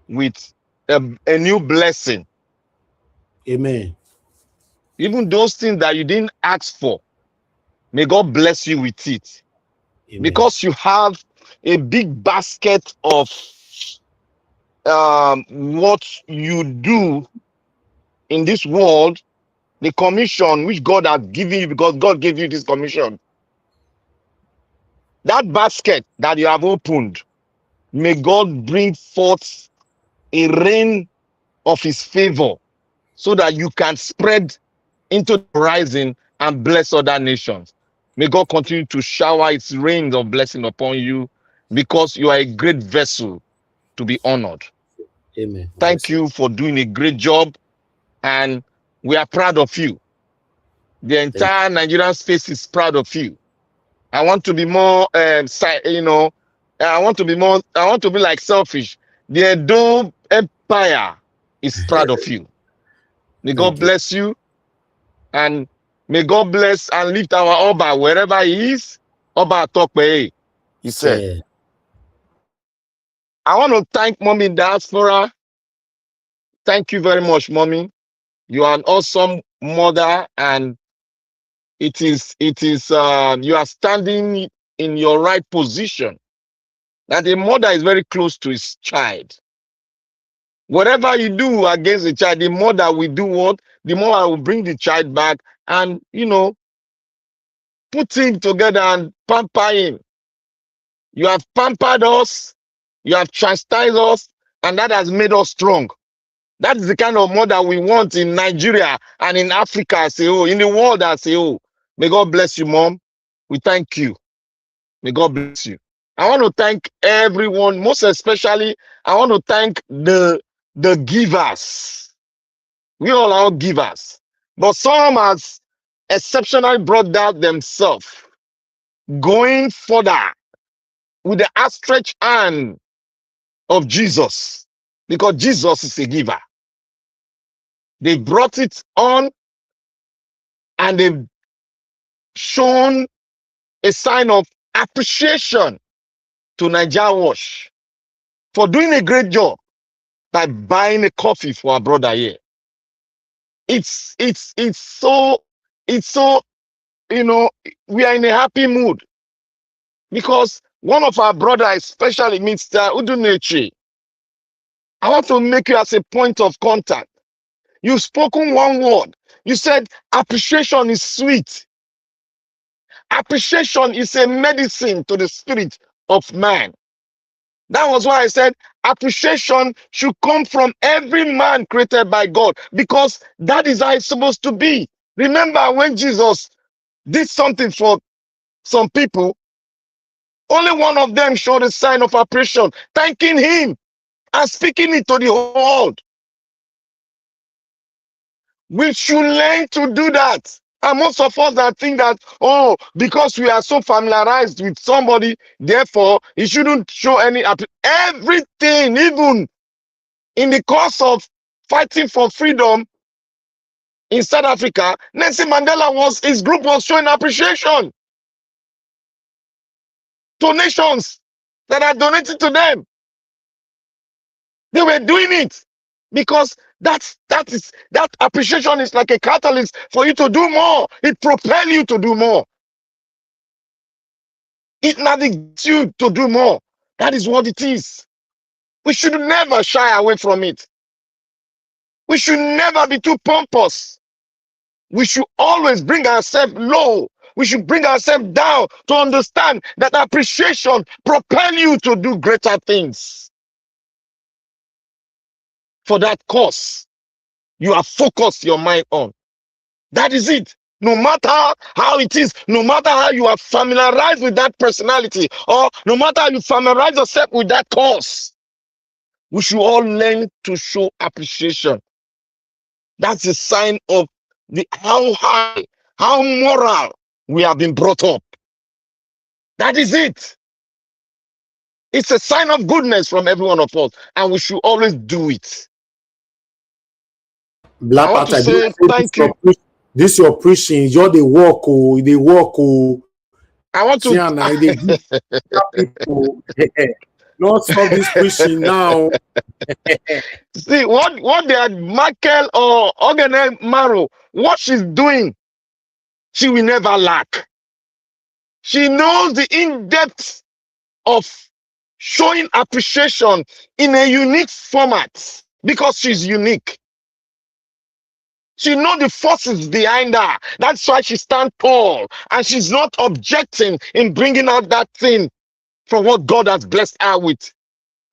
with a new blessing.
Amen.
Even those things that you didn't ask for, may God bless you with it. Amen. Because you have a big basket of what you do in this world, the commission which God has given you, because God gave you this commission. That basket that you have opened, may God bring forth a rain of his favor so that you can spread into the horizon and bless other nations. May God continue to shower its rain of blessing upon you because you are a great vessel to be honored.
Amen.
Thank you for doing a great job, and we are proud of you. The entire Nigerian space is proud of you. I want to be more, I want to be like Selfish. The Edo Empire is proud of you. May God bless you, and may God bless and lift our Oba wherever he is. Oba Tokpe, he said. I want to thank Mommy Diaspora. Thank you very much, Mommy. You are an awesome mother, and it is you are standing in your right position. That a mother is very close to his child. Whatever you do against the child, the mother will do what? The mother will bring the child back and, put him together and pamper him. You have pampered us, you have chastised us, and that has made us strong. That is the kind of mother we want in Nigeria and in Africa as a whole, in the world as a whole. May God bless you, Mom. We thank you. May God bless you. I want to thank everyone, most especially, I want to thank the givers. We all are givers. But some has exceptionally brought down themselves, going further with the outstretched hand of Jesus, because Jesus is a giver. They brought it on and they've shown a sign of appreciation to Nigeria Wash for doing a great job by buying a coffee for our brother here. It's so, we are in a happy mood because one of our brothers, especially Mr. Udunechi, I want to make you as a point of contact. You've spoken one word You said appreciation is sweet. Appreciation is a medicine to the spirit of man. That was why I said appreciation should come from every man created by God, because that is how it's supposed to be. Remember when Jesus did something for some people, only one of them showed a sign of appreciation, thanking him and speaking it to the world. We should learn to do that. And most of us that think that, oh, because we are so familiarized with somebody, therefore, he shouldn't show any everything, even in the course of fighting for freedom in South Africa, Nelson Mandela his group was showing appreciation to nations that are donating to them. They were doing it because that appreciation is like a catalyst for you to do more. It propels you to do more. It navigates you to do more. That is what it is. We should never shy away from it. We should never be too pompous. We should always bring ourselves low. We should bring ourselves down to understand that appreciation propels you to do greater things. For that cause, you have focused your mind on. That is it. No matter how it is, no matter how you are familiarized with that personality, or no matter how you familiarize yourself with that cause, we should all learn to show appreciation. That's a sign of how high, how moral we have been brought up. That is it. It's a sign of goodness from every one of us, and we should always do it.
Black
I want to
Panther,
say thank you.
This your preaching. You're the walk. They walk.
I want to.
They give people. Not stop this preaching now.
See what they had Michael or Ogene Maro, what she's doing, she will never lack. She knows the in-depth of showing appreciation in a unique format because she's unique. She knows the forces behind her. That's why she stands tall and she's not objecting in bringing out that thing from what God has blessed her with.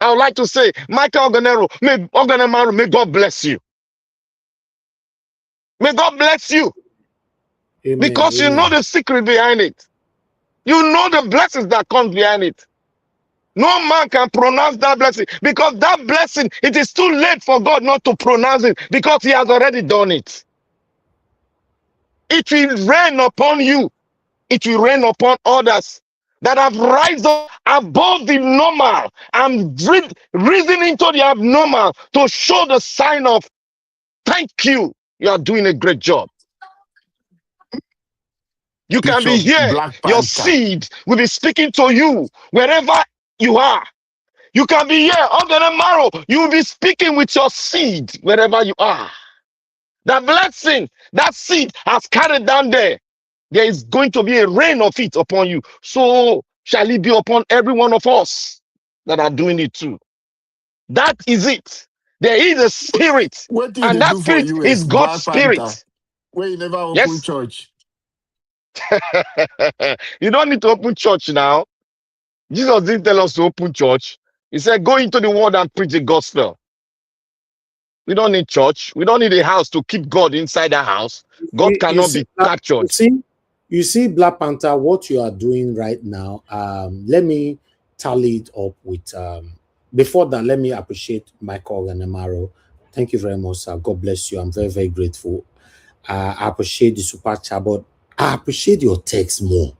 I would like to say, Michael Oganemaru, may God bless you. May God bless you.
Amen,
because
amen.
You know the secret behind it. You know the blessings that come behind it. No man can pronounce that blessing because that blessing, it is too late for God not to pronounce it because he has already done it. It will rain upon you. It will rain upon others that have risen up above the normal and risen into the abnormal to show the sign of thank you. You are doing a great job. You can be here. Your seed will be speaking to you wherever you are. You can be here under the marrow. You will be speaking with your seed wherever you are. That blessing, that seed has carried down there. There is going to be a rain of it upon you. So shall it be upon every one of us that are doing it too. That is it. There is a spirit. And that spirit is God's spirit.
Where you never open church.
You don't need to open church now. Jesus didn't tell us to open church. He said, go into the world and preach the gospel. We don't need church. We don't need a house to keep God inside the house. God cannot be captured.
You see, Black Panther, what you are doing right now, let me tally it up with, before that, let me appreciate Michael Oganemaru. Thank you very much, sir. God bless you. I'm very, very grateful. I appreciate the super chat, but I appreciate your text more.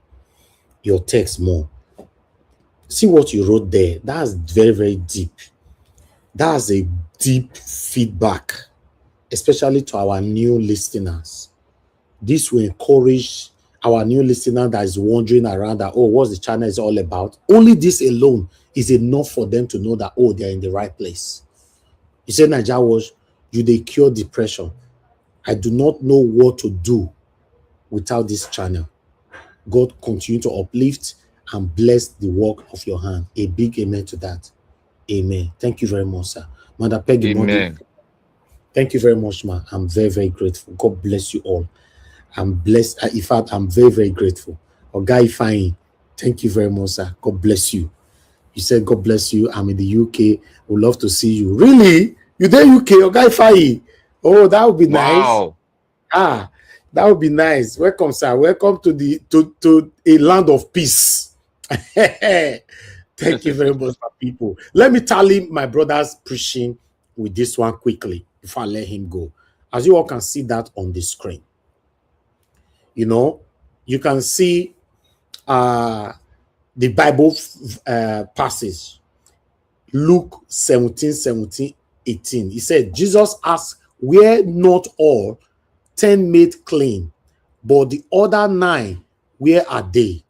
Your text more. See what you wrote there. That's very, very deep. That's a deep feedback, especially to our new listeners. This will encourage our new listener that is wandering around that, oh, what's the channel is all about. Only this alone is enough for them to know that, oh, they're in the right place. You said, Nigeria was, they cure depression. I do not know what to do without this channel. God continue to uplift and bless the work of your hand. A big amen to that. Amen. Thank you very much, sir. Mother Peggy,
amen.
Thank you very much, ma. I'm very, very grateful. God bless you all. I'm blessed. In fact, I'm very, very grateful. Oga Ifeanyi, thank you very much, sir. God bless you. You said, God bless you. I'm in the UK. Would love to see you. Really? You there, UK? Oga Ifeanyi? Oh, that would be nice.
Wow.
Ah, that would be nice. Welcome, sir. Welcome to the to a land of peace. Thank you very much, my people. Let me tally my brother's preaching with this one quickly before I let him go. As you all can see that on the screen, you know, you can see the Bible passage, Luke 17:18. He said, Jesus asked, were not all 10 made clean, but the other 9, where are they?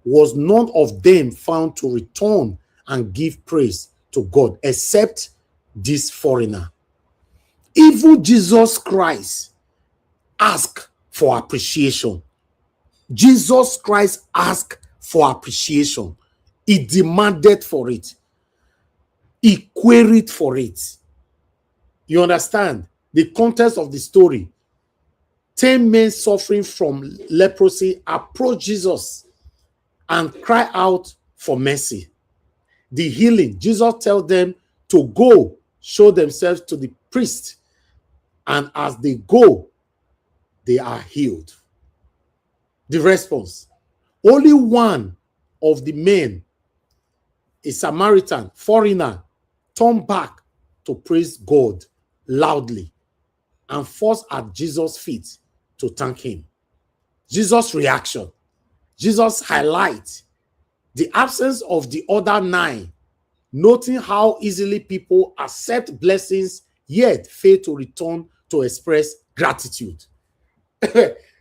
Was none of them found to return and give praise to God except this foreigner? Even Jesus Christ asked for appreciation. Jesus Christ asked for appreciation. He demanded for it. He queried for it. You understand? The context of the story. 10 men suffering from leprosy approached Jesus and cry out for mercy. The healing, Jesus tells them to go show themselves to the priest, and as they go, they are healed. The response, only one of the men, a Samaritan, foreigner, turned back to praise God loudly and falls at Jesus' feet to thank him. Jesus' reaction, Jesus highlights the absence of the other 9, noting how easily people accept blessings yet fail to return to express gratitude.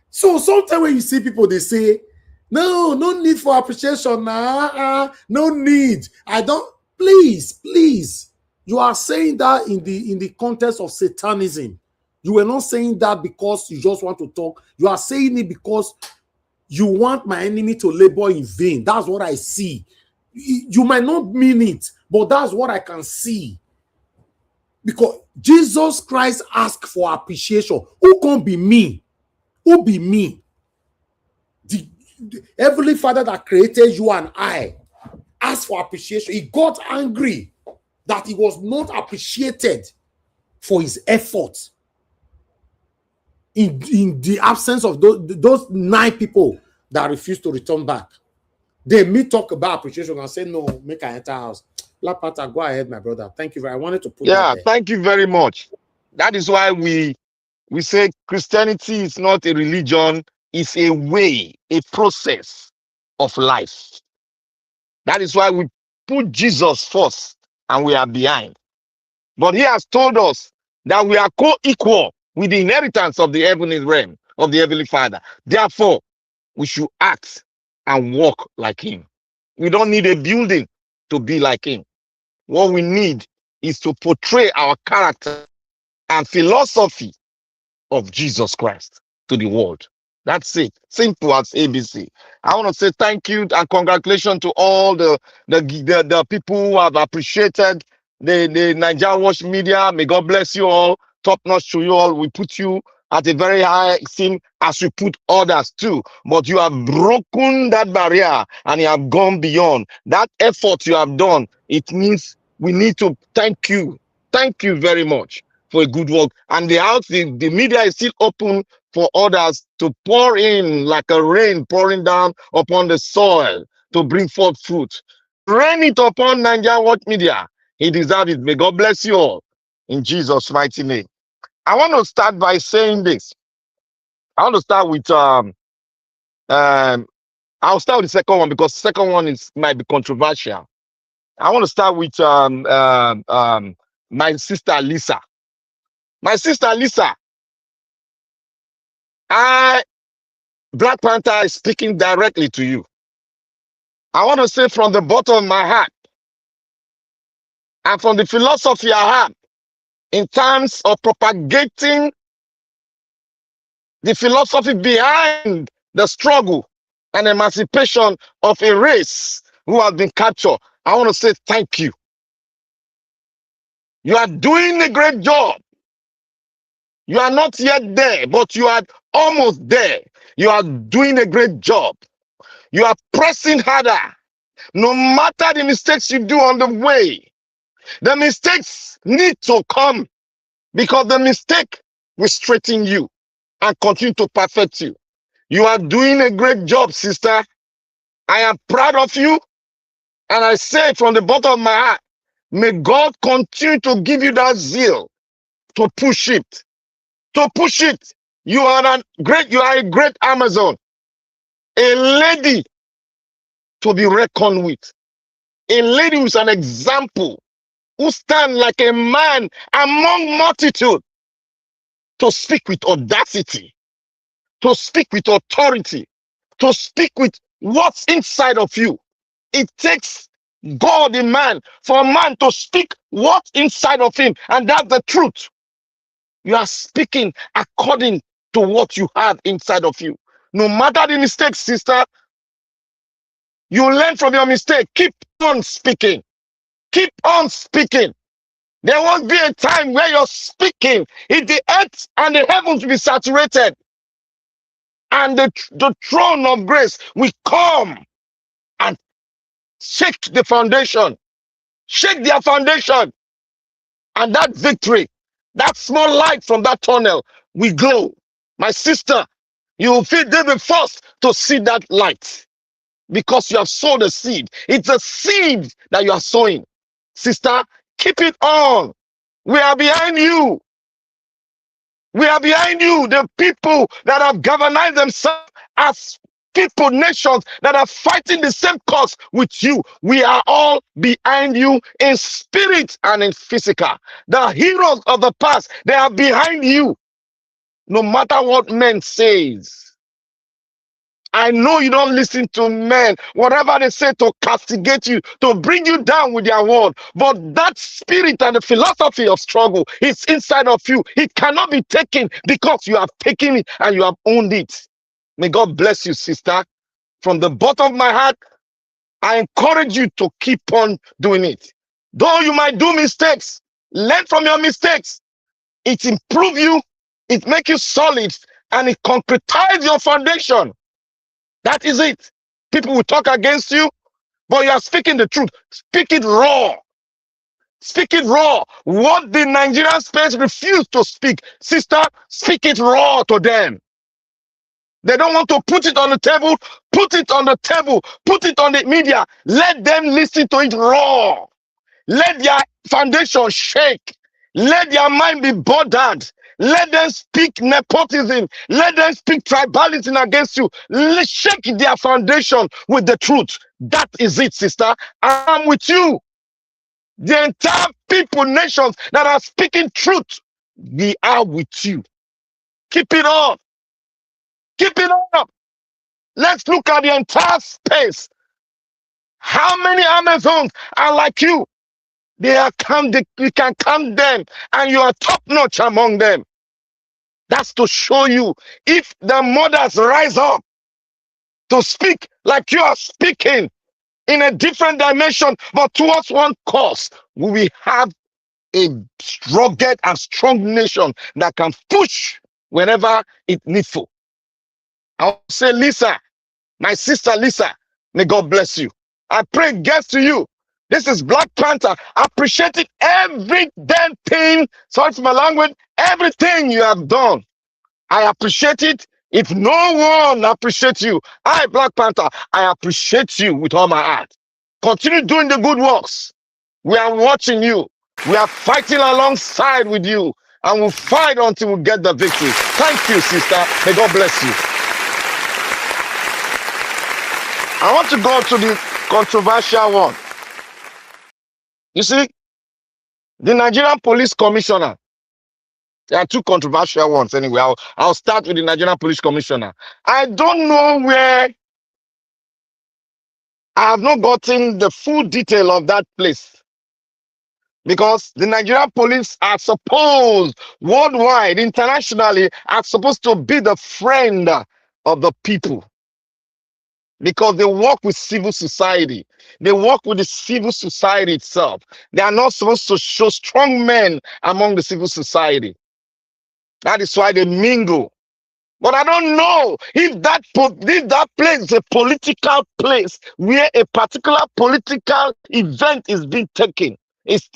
So sometimes when you see people, they say, no need for appreciation. No need. I don't. Please. You are saying that in the context of Satanism. You were not saying that because you just want to talk. You are saying it because you want my enemy to labor in vain. That's what I see. You might not mean it, but that's what I can see. Because Jesus Christ asked for appreciation. Who can be me? Who be me? The Heavenly Father that created you and I asked for appreciation. He got angry that he was not appreciated for his effort in the absence of those 9 people that refused to return back. They may talk about appreciation and say, no, make I enter house. Black Panther, go ahead, my brother. Thank you. I wanted to put that there.
Thank you very much. That is why we say Christianity is not a religion, it's a way, a process of life. That is why we put Jesus first and we are behind. But he has told us that we are co-equal with the inheritance of the heavenly realm, of the heavenly Father. Therefore, we should act and walk like him. We don't need a building to be like him. What we need is to portray our character and philosophy of Jesus Christ to the world. That's it. Simple as ABC. I want to say thank you and congratulations to all the people who have appreciated the Nigerian Watch Media. May God bless you all. Top notch to you all. We put you at a very high esteem as we put others too. But you have broken that barrier and you have gone beyond. That effort you have done, it means we need to thank you. Thank you very much for a good work. And the media is still open for others to pour in like a rain pouring down upon the soil to bring forth fruit. Rain it upon Nigerian Watch Media. He deserves it. May God bless you all in Jesus' mighty name. I want to start by saying this. I want to start with I'll start with the second one because the second one might be controversial. I want to start with my sister Lisa. My sister Lisa, Black Panther is speaking directly to you. I want to say from the bottom of my heart and from the philosophy I have in terms of propagating the philosophy behind the struggle and emancipation of a race who has been captured. I want to say thank you. You are doing a great job. You are not yet there, but you are almost there. You are doing a great job. You are pressing harder. No matter the mistakes you do on the way, the mistakes need to come because the mistake will straighten you and continue to perfect you. You are doing a great job, sister. I am proud of you. And I say from the bottom of my heart, may God continue to give you that zeal to push it. To push it. You are a great Amazon. A lady to be reckoned with. A lady who's an example, who stand like a man among multitude to speak with audacity, to speak with authority, to speak with what's inside of you. It takes God in man for a man to speak what's inside of him, and that's the truth. You are speaking according to what you have inside of you. No matter the mistakes, sister, you learn from your mistake. Keep on speaking. Keep on speaking. There won't be a time where you're speaking, if the earth and the heavens will be saturated, and the throne of grace will come and shake the foundation, shake their foundation, and that victory, that small light from that tunnel will glow. My sister, you will be the first to see that light because you have sown a seed. It's a seed that you are sowing. Sister, keep it on. We are behind you. We are behind you. The people that have galvanized themselves as people, nations that are fighting the same cause with you. We are all behind you in spirit and in physical. The heroes of the past, they are behind you. No matter what men says. I know you don't listen to men, whatever they say to castigate you, to bring you down with their word. But that spirit and the philosophy of struggle is inside of you. It cannot be taken because you have taken it and you have owned it. May God bless you, sister. From the bottom of my heart, I encourage you to keep on doing it. Though you might do mistakes, learn from your mistakes. It improves you, it makes you solid, and it concretizes your foundation. That is it. People will talk against you, but you are speaking the truth. Speak it raw. Speak it raw. What the Nigerian space refuse to speak, sister, speak it raw to them. They don't want to put it on the table. Put it on the table. Put it on the media. Let them listen to it raw. Let their foundation shake. Let their mind be bothered. Let them speak nepotism. Let them speak tribalism against you. Let's shake their foundation with the truth. That is it, sister. I'm with you. The entire people, nations that are speaking truth, we are with you. Keep it up. Keep it up. Let's look at the entire space. How many Amazons are like you? They are you can count them, and you are top notch among them. That's to show you if the mothers rise up to speak like you are speaking in a different dimension, but towards one cause, we will have a rugged and strong nation that can push whenever it's needful. I'll say, Lisa, my sister Lisa, may God bless you. I pray gets to you. This is Black Panther appreciating every damn thing, sorry for my language, everything you have done. I appreciate it. If no one appreciates you, I, Black Panther, I appreciate you with all my heart. Continue doing the good works. We are watching you. We are fighting alongside with you. And we'll fight until we get the victory. Thank you, sister. May God bless you. I want to go to the controversial one. You see, the Nigerian Police Commissioner, there are two controversial ones anyway. I'll start with the Nigerian Police Commissioner. I don't know where, I have not gotten the full detail of that place. Because the Nigerian police are supposed, worldwide, internationally, are supposed to be the friend of the people. Because they work with civil society. They work with the civil society itself. They are not supposed to show strong men among the civil society. That is why they mingle. But I don't know if that place is a political place where a particular political event is being taken, is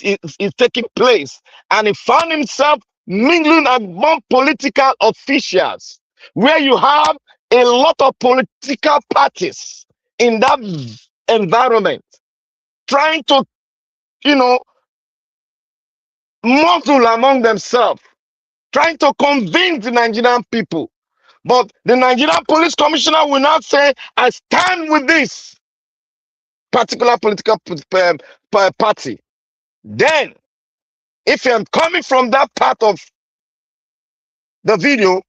taking place. And he found himself mingling among political officials, where you have a lot of political parties in that environment, trying to, you know, muddle among themselves, trying to convince the Nigerian people. But the Nigerian Police Commissioner will not say, I stand with this particular political party. Then, if I'm coming from that part of the video,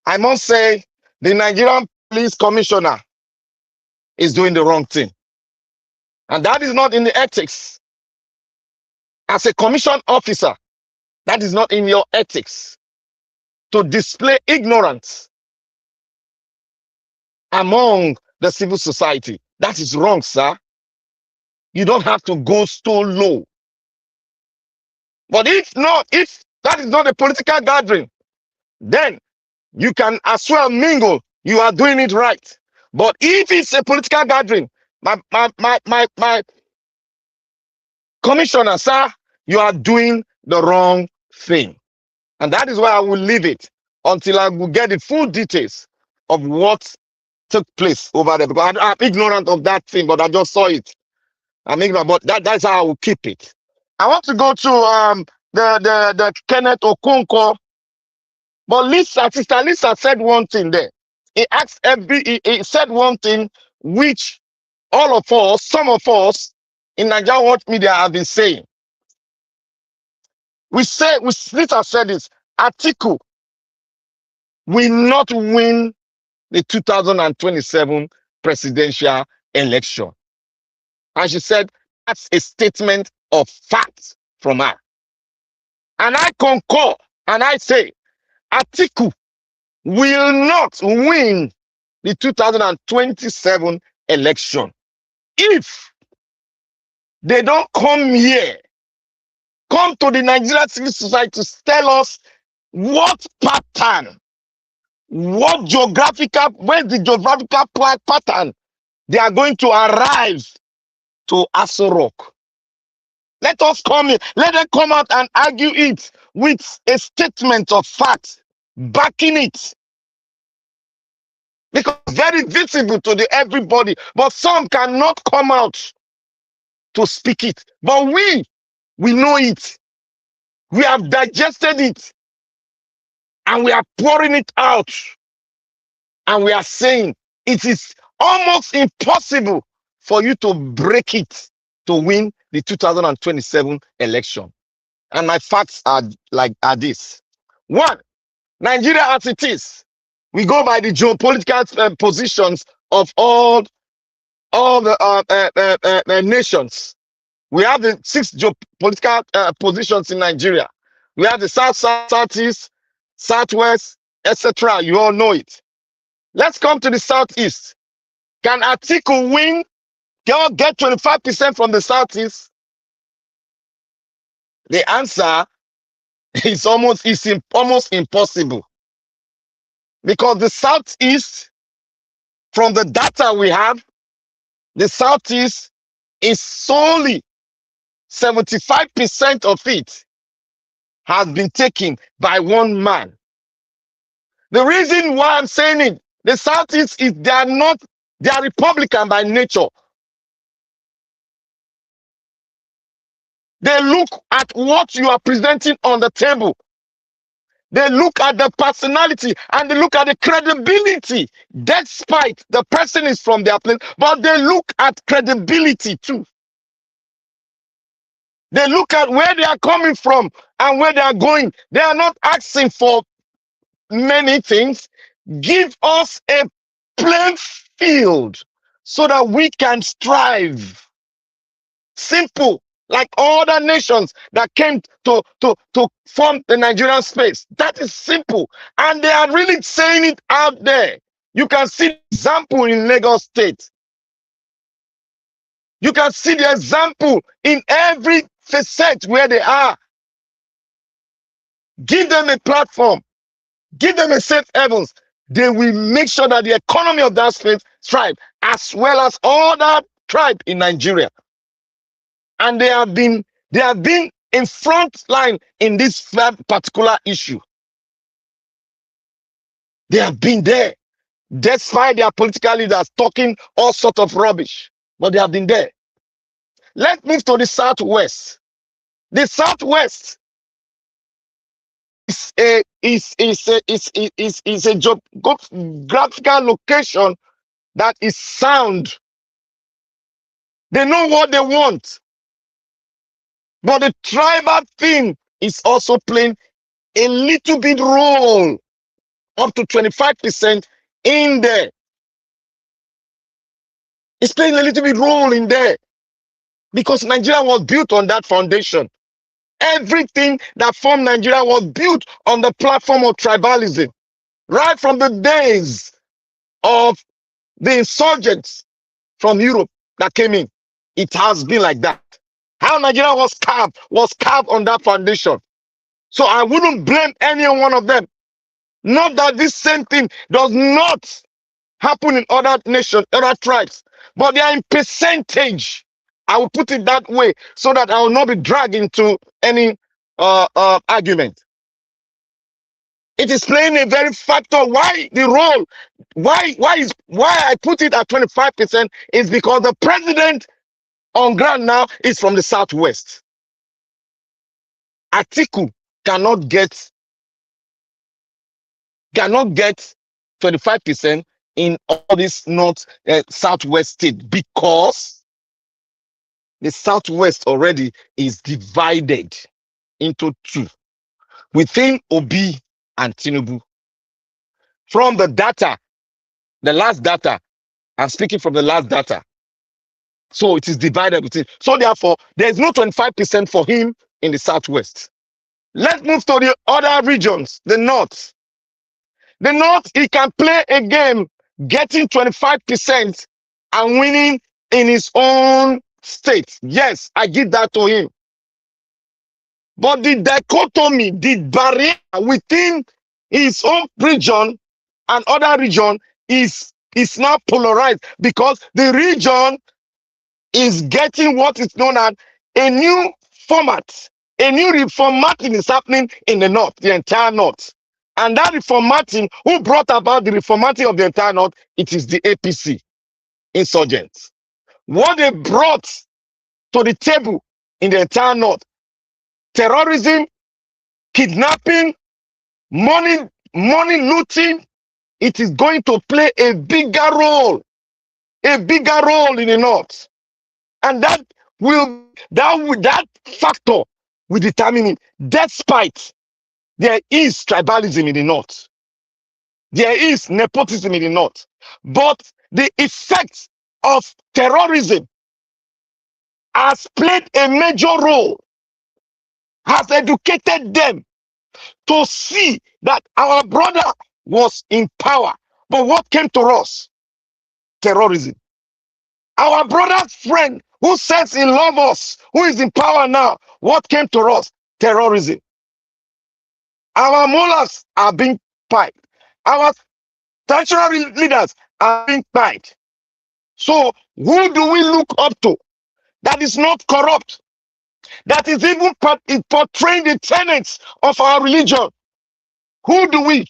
I must say the Nigerian Police Commissioner is doing the wrong thing. And that is not in the ethics. As a commission officer, that is not in your ethics to display ignorance among the civil society. That is wrong, sir. You don't have to go so low. But if that is not a political gathering, then you can as well mingle. You are doing it right. But if it's a political gathering, my commissioner, sir, you are doing the wrong thing. And that is why I will leave it until I will get the full details of what took place over there. Because I'm ignorant of that thing, but I just saw it. I'm ignorant, but that's how I will keep it. I want to go to the Kenneth Okonkwo, but Sister Lisa said one thing there. He said one thing which all of us, some of us in Nigerian World Media have been saying. Lisa said this: Atiku will not win the 2027 presidential election. And she said that's a statement of fact from her. And I concur, and I say Atiku will not win the 2027 election if they don't come here, come to the Nigerian civil society to tell us what pattern, where's the geographical pattern they are going to arrive to Aso Rock. Let us come in. Let them come out and argue it with a statement of fact, backing it. Because very visible to everybody, but some cannot come out to speak it. But we know it. We have digested it. And we are pouring it out. And we are saying it is almost impossible for you to break it to win the 2027 election. And my facts are this. One, Nigeria as it is, we go by the geopolitical positions of all the nations. We have the 6 geopolitical positions in Nigeria. We have the South, Southeast, Southwest, etc. You all know it. Let's come to the Southeast. Can Atiku win? Can get 25% from the Southeast? The answer is almost impossible. Because the Southeast, from the data we have, the Southeast is solely 75% of it has been taken by one man. The reason why I'm saying it, the Southeast is they are Republican by nature. They look at what you are presenting on the table. They look at the personality and they look at the credibility, despite the person is from their place, but they look at credibility too. They look at where they are coming from and where they are going. They are not asking for many things. Give us a playing field so that we can strive. Simple. Like all the nations that came to form the Nigerian space. That is simple. And they are really saying it out there. You can see the example in Lagos State. You can see the example in every facet where they are. Give them a platform. give them a safe havens. They will make sure that the economy of that state thrive, as well as all that tribe in Nigeria. And they have been in front line in this particular issue. They have been there, despite their political leaders talking all sort of rubbish, but they have been there. Let's move to the Southwest. The Southwest is a geographical location that is sound. They know what they want, but the tribal thing is also playing a little bit role, up to 25% in there. It's playing a little bit role in there because Nigeria was built on that foundation. Everything that formed Nigeria was built on the platform of tribalism, right from the days of the insurgents from Europe that came in. It has been like that. How Nigeria was carved on that foundation. So I wouldn't blame any one of them. Not that this same thing does not happen in other nations, other tribes, but they are in percentage. I will put it that way so that I will not be dragged into any argument. It is playing a very factor. Why the role? Why I put it at 25% is because the president on ground now is from the Southwest. Atiku cannot get 25% in all this Southwest state because the Southwest already is divided into two within Obi and Tinubu. From the data, the last data, I'm speaking from the last data. So it is divided between. So therefore, there's no 25% for him in the Southwest. Let's move to the other regions, the North. The North, he can play a game getting 25% and winning in his own state. Yes, I give that to him. But the dichotomy, the barrier within his own region and other region is now polarized because the region is getting what is known as a new format. A new reformatting is happening in the North, the entire North. And that reformatting, who brought about the reformatting of the entire North? It is the APC insurgents. What they brought to the table in the entire North: terrorism, kidnapping, money looting. It is going to play a bigger role in the North. And that factor will determine it, despite there is tribalism in the North. There is nepotism in the North. But the effects of terrorism has played a major role, has educated them to see that our brother was in power. But what came to us? Terrorism. Our brother's friend who says he loves us, who is in power now, what came to us? Terrorism. Our mullahs are being piped. Our traditional leaders are being piped. So who do we look up to that is not corrupt, that is even portraying the tenets of our religion? Who do we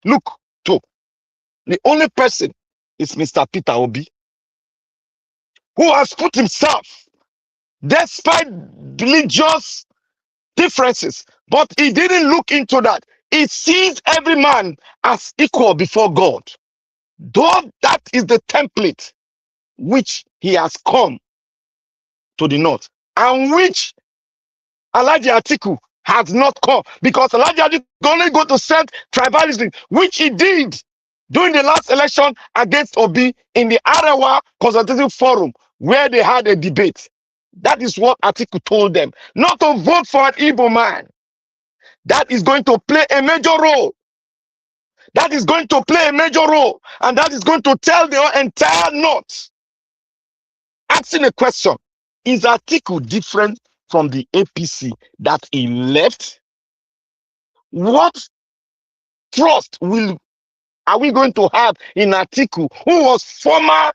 look to? The only person is Mr. Peter Obi, who has put himself, despite religious differences, but he didn't look into that. He sees every man as equal before God. Though that is the template which he has come to the North, and which Alhaji Atiku has not come, because Alhaji Atiku only go to set tribalism, which he did during the last election against Obi in the Arewa Consultative Forum, where they had a debate. That is what Atiku told them, not to vote for an Igbo man. That is going to play a major role. That is going to play a major role, and that is going to tell the entire North. Asking a question: is Atiku different from the APC that he left? What trust are we going to have in Atiku, who was former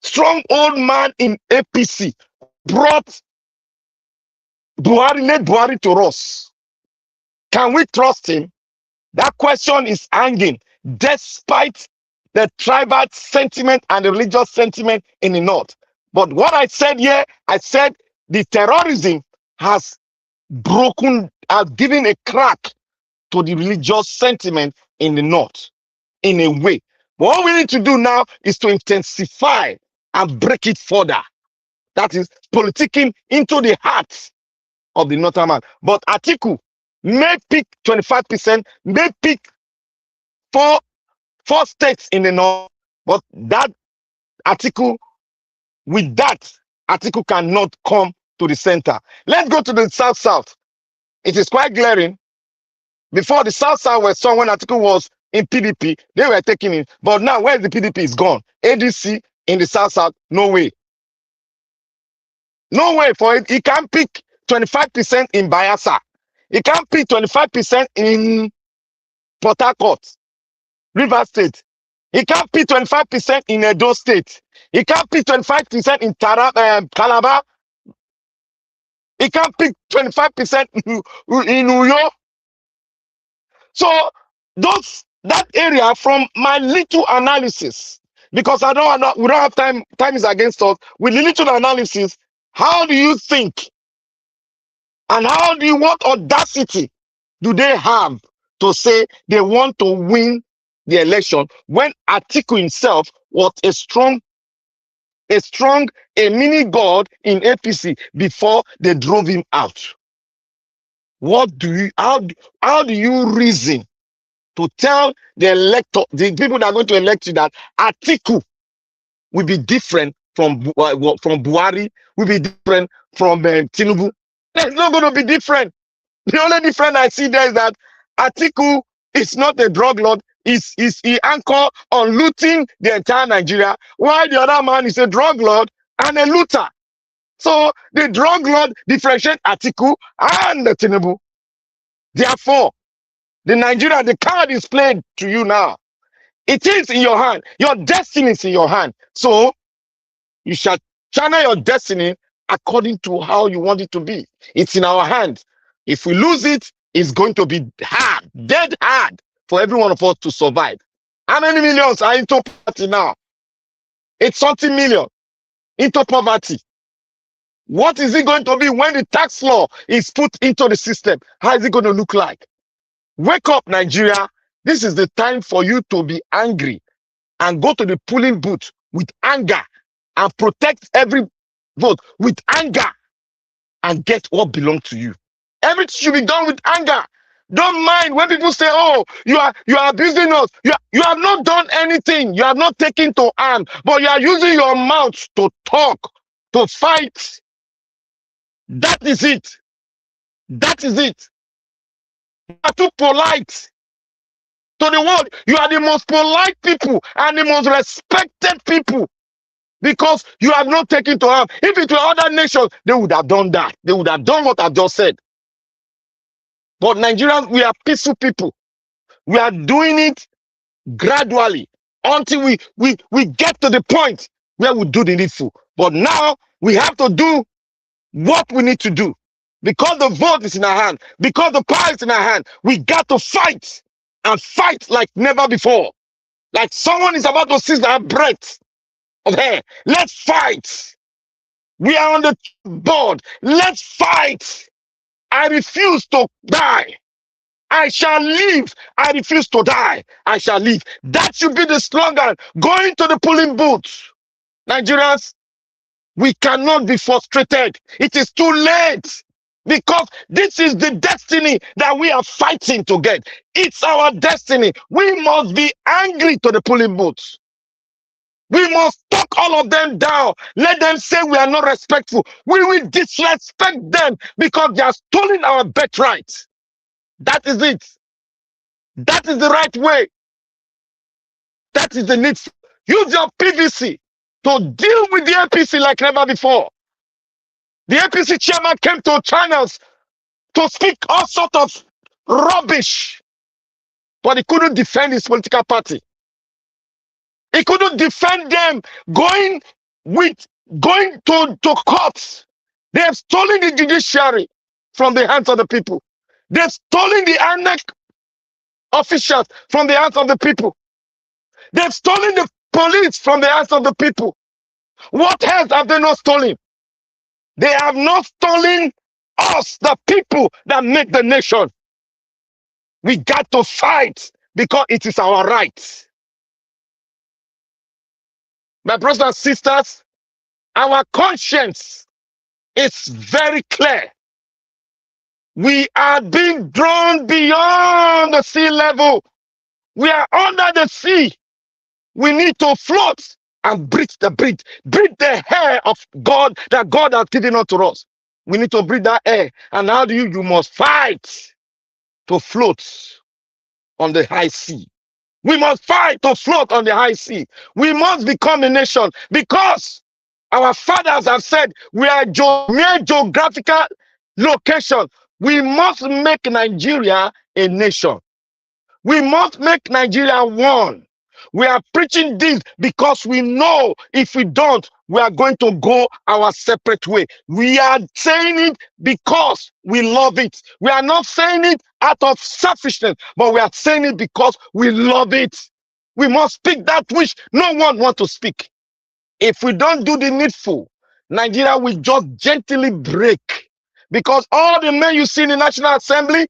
stronghold man in APC, brought led Buhari to us? Can we trust him? That question is hanging, despite the tribal sentiment and the religious sentiment in the north. But what I said here, I said the terrorism has given a crack to the religious sentiment in the north in a way. But what we need to do now is to intensify and break it further. That is politicking into the hearts of the northern man. But Atiku may pick 25%, may pick four states in the north, but that Atiku, with that, Atiku cannot come to the center. Let's go to the south. It is quite glaring. Before, the south was strong when Atiku was in PDP, they were taking it. But now, where the PDP is gone, ADC in the south, no way. No way for it. He can pick 25% in Bayelsa. He can pick 25% in Port Harcourt, River State. He can pick 25% in Edo State. He can pick 25% in Calabar. He can pick 25% in Uyo. So that area, from my little analysis, because we don't have time is against us. With little analysis, how do you think and what audacity do they have to say they want to win the election when Atiku himself was a mini god in APC before they drove him out? How do you reason to tell the elector, the people that are going to elect you, that Atiku will be different from Buhari, will be different from Tinubu? It's not going to be different. The only difference I see there is that Atiku is not a drug lord. He anchor on looting the entire Nigeria, while the other man is a drug lord and a looter. So the drug lord differentiates Atiku and the Tinubu. Therefore, the card is played to you now. It is in your hand. Your destiny is in your hand. So you shall channel your destiny according to how you want it to be. It's in our hands. If we lose it, it's going to be hard, dead hard for every one of us to survive. How many millions are into poverty now? It's something million into poverty. What is it going to be when the tax law is put into the system? How is it going to look like? Wake up, Nigeria. This is the time for you to be angry and go to the polling booth with anger and protect every vote with anger and get what belongs to you. Everything should be done with anger. Don't mind when people say, oh, you are abusing us. You have not done anything. You have not taken to arm, but you are using your mouth to talk, to fight. That is it. That is it. You are too polite to the world. You are the most polite people and the most respected people because you have not taken to arm. If it were other nations, they would have done that. They would have done what I've just said. But Nigerians, we are peaceful people. We are doing it gradually until we get to the point where we do the needful. But now we have to do what we need to do. Because the vote is in our hand, because the power is in our hand, we got to fight and fight like never before. Like someone is about to seize our breath of air. Let's fight. We are on the board. Let's fight. I refuse to die. I shall live. I refuse to die. I shall live. That should be the slogan. Going to the polling booth. Nigerians, we cannot be frustrated. It is too late. Because this is the destiny that we are fighting to get. It's our destiny. We must be angry to the polling booths. We must talk all of them down. Let them say we are not respectful. We will disrespect them because they are stealing our birthright. That is it. That is the right way. That is the need. Use your PVC to deal with the APC like never before. The APC chairman came to channels to speak all sorts of rubbish but he couldn't defend his political party. He couldn't defend them going to courts. They have stolen the judiciary from the hands of the people. They've stolen the INEC officials from the hands of the people. They've stolen the police from the hands of the people. What else have they not stolen? They have not stolen us, the people that make the nation. We got to fight because it is our right. My brothers and sisters, our conscience is very clear. We are being drawn beyond the sea level. We are under the sea. We need to float and breathe the air of God that God has given unto us. We need to breathe that air. And how do you? You must fight to float on the high sea. We must fight to float on the high sea. We must become a nation because our fathers have said we are mere geographical location. We must make Nigeria a nation. We must make Nigeria one. We are preaching this because we know if we don't, we are going to go our separate way. We are saying it because we love it. We are not saying it out of selfishness, but we are saying it because we love it. We must speak that which no one wants to speak. If we don't do the needful, Nigeria will just gently break. Because all the men you see in the National Assembly,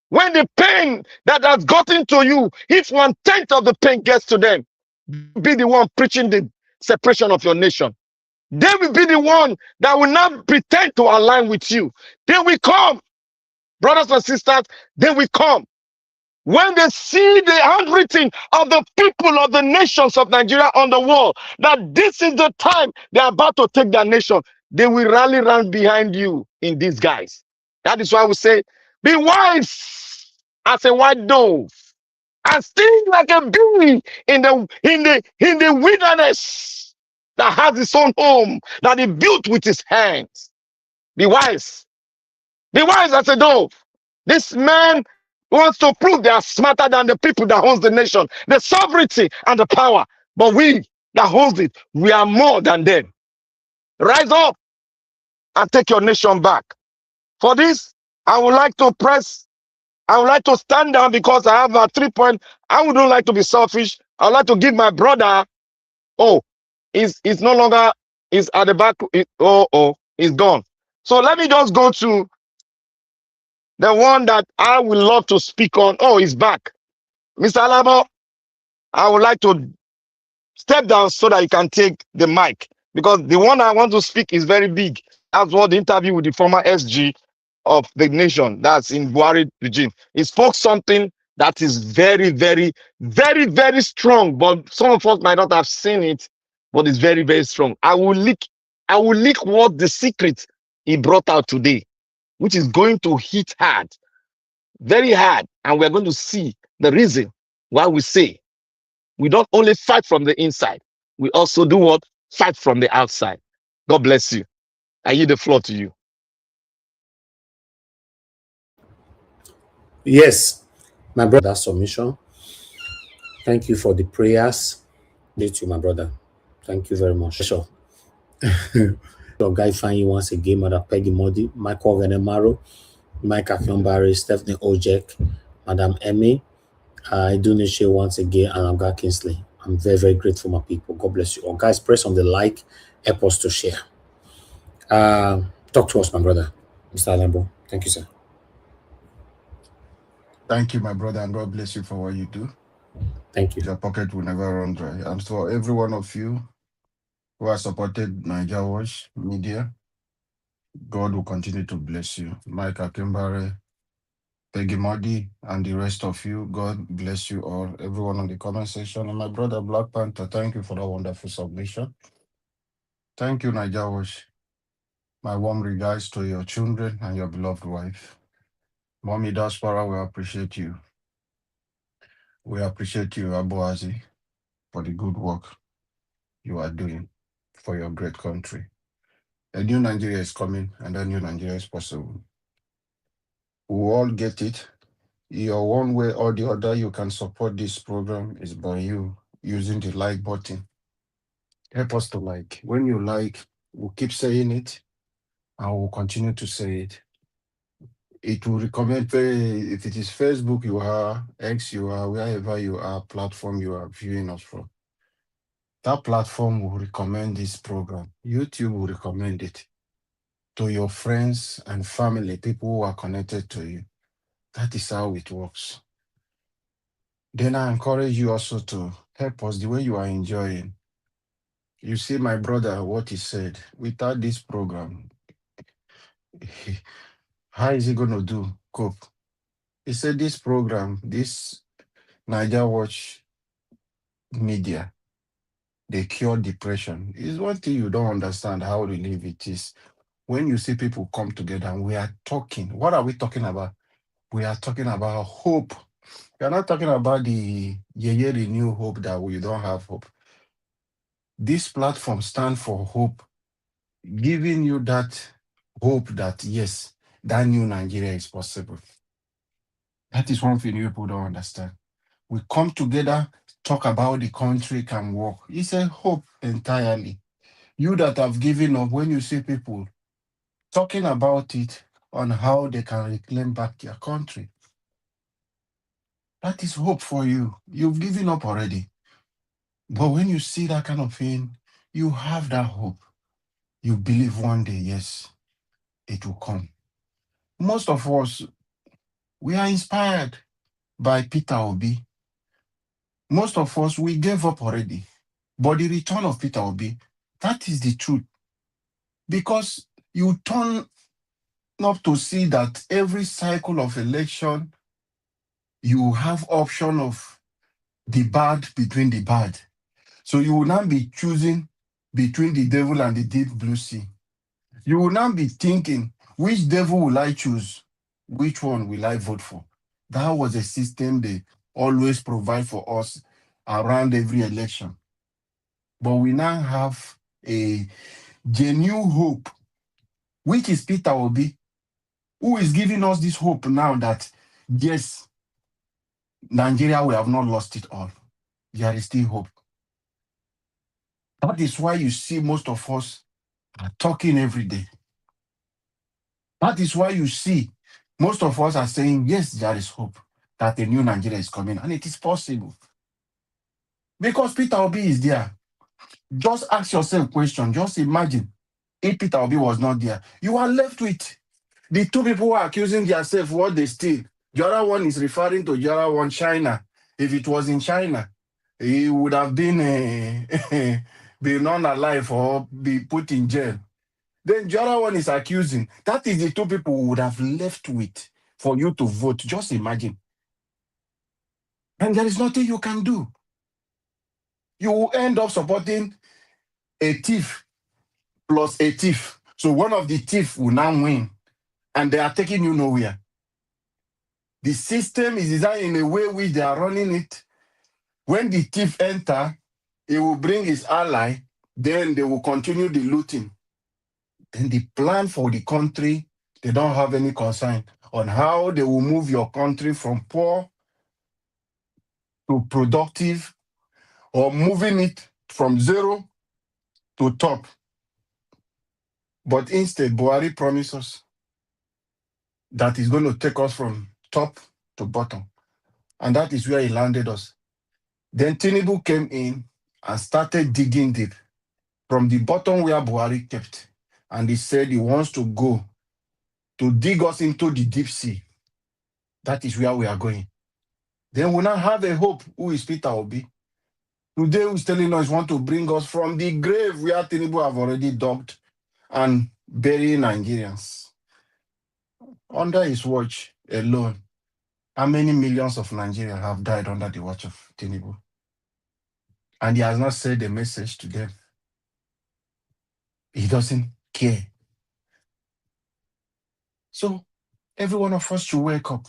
when the pain that has gotten to you, if 1/10 of the pain gets to them, be the one preaching the separation of your nation. They will be the one that will not pretend to align with you. They will come, brothers and sisters, they will come. When they see the handwriting of the people of the nations of Nigeria on the wall, that this is the time they are about to take their nation, they will rally around behind you in disguise. That is why we say, be wise as a white dove and sting like a bee in the wilderness that has its own home that he built with his hands. Be wise. Be wise as a dove. This man wants to prove they are smarter than the people that owns the nation, the sovereignty and the power. But we that holds it, we are more than them. Rise up and take your nation back. For this, I would like to stand down because I have a 3 point. I wouldn't like to be selfish. I would like to give my brother, he's no longer, he's at the back, he's gone. So let me just go to the one that I would love to speak on. Oh, he's back. Mr. Alabo, I would like to step down so that you can take the mic because the one I want to speak is very big. That's what the interview with the former SG of the nation, that's in Buhari regime. He spoke something that is very, very, very, very strong, but some of us might not have seen it, but it's very, very strong. I will leak what the secret he brought out today, which is going to hit hard, very hard, and we're going to see the reason why we say we don't only fight from the inside, we also do what? Fight from the outside. God bless you. I yield the floor to you.
Yes, my brother, submission. Thank you for the prayers. To my brother. Thank you very much. Sure. Your guy find you once again, Mother Peggy Modi, Michael Venemaro, Mike Afiambari, Stephanie Ojek, Madam Emmy, Idunishe once again, and Amga Kingsley. I'm very, very grateful, my people. God bless you all. Guys, press on the like, help us to share. Talk to us, my brother. Mr. Alambo. Thank you, sir.
Thank you, my brother, and God bless you for what you do.
Thank you.
Your pocket will never run dry. And for every one of you who has supported Niger Watch Media, God will continue to bless you. Mike Akimbare, Peggy Modi, and the rest of you, God bless you all. Everyone on the comment section. And my brother Black Panther, thank you for that wonderful submission. Thank you, Niger Watch. My warm regards to your children and your beloved wife. Mommy Diaspora, we appreciate you. We appreciate you, Abuazi, for the good work you are doing for your great country. A new Nigeria is coming, and a new Nigeria is possible. We will all get it Your one way or the other you can support this program is by you using the like button. Help us to like. When you like, we'll keep saying it and we'll continue to say it. It will recommend, if it is Facebook you are, X you are, wherever you are, platform you are viewing us from. That platform will recommend this program. YouTube will recommend it to your friends and family, people who are connected to you. That is how it works. Then I encourage you also to help us the way you are enjoying. You see, my brother, what he said, without this program, how is he going to do? Cope. He said this program, this Niger Watch media, they cure depression. It's one thing you don't understand how relief it is. When you see people come together and we are talking, what are we talking about? We are talking about hope. We are not talking about the renew hope that we don't have hope. This platform stands for hope, giving you that hope that yes, that new Nigeria is possible. That is one thing people don't understand. We come together, talk about the country can work. It's a hope entirely. You that have given up, when you see people talking about it on how they can reclaim back their country, that is hope for you. You've given up already. But when you see that kind of thing, you have that hope. You believe one day, yes, it will come. Most of us, we are inspired by Peter Obi. Most of us, we gave up already. But the return of Peter Obi, that is the truth. Because you turn up to see that every cycle of election, you have option of the bad between the bad. So you will now be choosing between the devil and the deep blue sea. You will now be thinking, which devil will I choose? Which one will I vote for? That was a system they always provide for us around every election. But we now have a genuine hope, which is Peter Obi, who is giving us this hope now that, yes, Nigeria, we have not lost it all. There is still hope. That is why you see most of us are talking every day. That is why you see most of us are saying, yes, there is hope that a new Nigeria is coming, and it is possible. Because Peter Obi is there. Just ask yourself a question. Just imagine if Peter Obi was not there. You are left with the two people who are accusing themselves what they steal. The other one is referring to the other one, China. If it was in China, he would have been been unalive or be put in jail. Then the other one is accusing. That is the two people who would have left with for you to vote. Just imagine. And there is nothing you can do. You will end up supporting a thief plus a thief. So one of the thieves will now win. And they are taking you nowhere. The system is designed in a way which they are running it. When the thief enter, he will bring his ally. Then they will continue the looting. Then the plan for the country, they don't have any concern on how they will move your country from poor to productive or moving it from zero to top. But instead, Buhari promises that he's going to take us from top to bottom. And that is where he landed us. Then Tinubu came in and started digging deep from the bottom where Buhari kept. And he said he wants to go to dig us into the deep sea. That is where we are going. Then we now have a hope, who is Peter Obi. Today, who's telling us want to bring us from the grave where Tinubu have already dug and bury Nigerians. Under his watch alone, how many millions of Nigerians have died under the watch of Tinubu? And he has not said a message to them. He doesn't care. So every one of us should wake up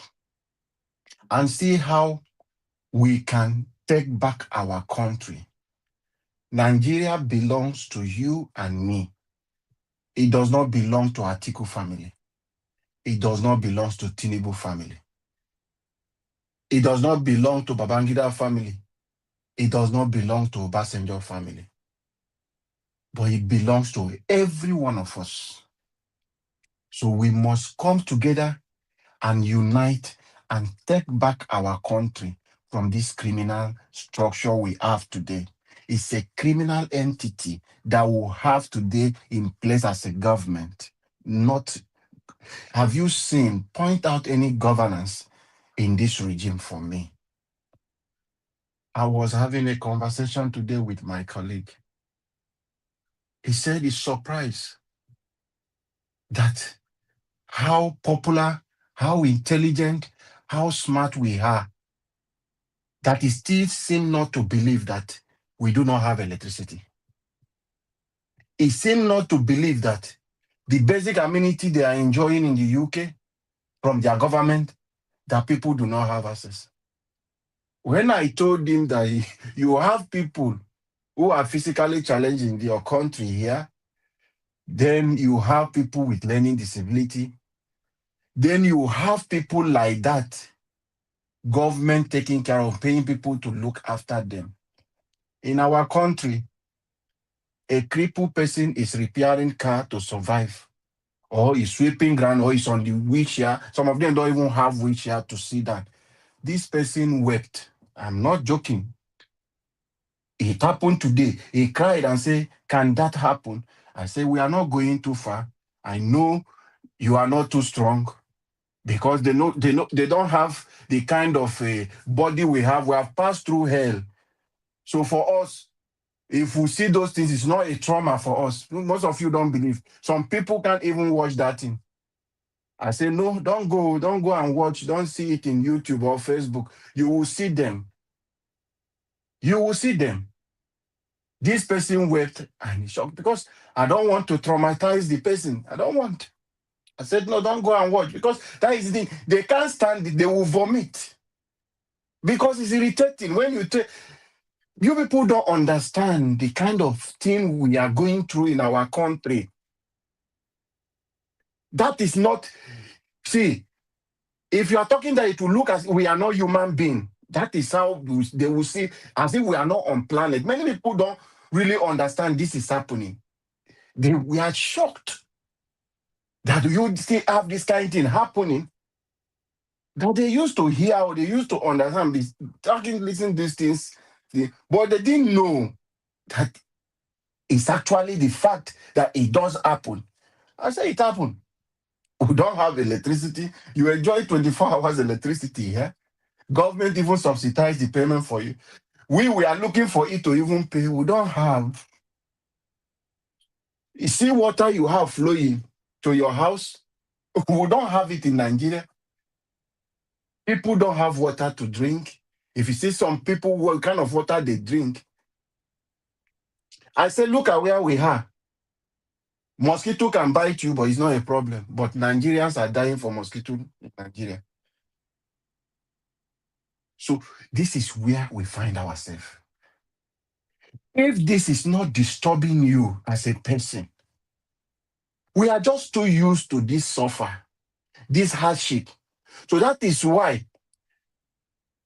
and see how we can take back our country. Nigeria belongs to you and me. It does not belong to Atiku family. It does not belong to Tinubu family. It does not belong to Babangida family. It does not belong to Obasanjo family. But it belongs to every one of us. So we must come together and unite and take back our country from this criminal structure we have today. It's a criminal entity that we have today in place as a government. Not, have you seen, point out any governance in this regime for me? I was having a conversation today with my colleague. He said he's surprised that how popular, how intelligent, how smart we are, that he still seem not to believe that we do not have electricity. He seem not to believe that the basic amenity they are enjoying in the UK from their government, that people do not have access. When I told him that you have people who are physically challenged in your country here, then you have people with learning disability, then you have people like that, government taking care of, paying people to look after them. In our country, a crippled person is repairing car to survive, or is sweeping ground, or is on the wheelchair. Some of them don't even have wheelchair to sit down. This person wept. I'm not joking. It happened today. He cried and said, "Can that happen?" I said, "We are not going too far. I know you are not too strong, because they don't have the kind of body we have. We have passed through hell. So for us, if we see those things, it's not a trauma for us." Most of you don't believe. Some people can't even watch that thing. I say, no, don't go and watch. Don't see it in YouTube or Facebook. You will see them. You will see them. This person wept and he shocked, because I don't want to traumatize the person. I don't want. I said, no, don't go and watch, because that is the thing. They can't stand it. They will vomit, because it's irritating when you people don't understand the kind of thing we are going through in our country. That is not, see, if you are talking that it will look as we are not human beings, that is how they will see, as if we are not on planet. Many people don't really understand this is happening. We are shocked that you still have this kind of thing happening, that they used to hear or they used to understand this, talking, listen to these things, but they didn't know that it's actually the fact that it does happen. I say it happened. We don't have electricity. You enjoy 24 hours electricity here. Yeah? Government even subsidize the payment for you. We are looking for it to even pay. We don't have. You see water you have flowing to your house? We don't have it in Nigeria. People don't have water to drink. If you see some people, what kind of water they drink? I say, look at where we are. Mosquito can bite you, but it's not a problem. But Nigerians are dying for mosquito in Nigeria. So this is where we find ourselves. If this is not disturbing you as a person, we are just too used to this suffer, this hardship. So that is why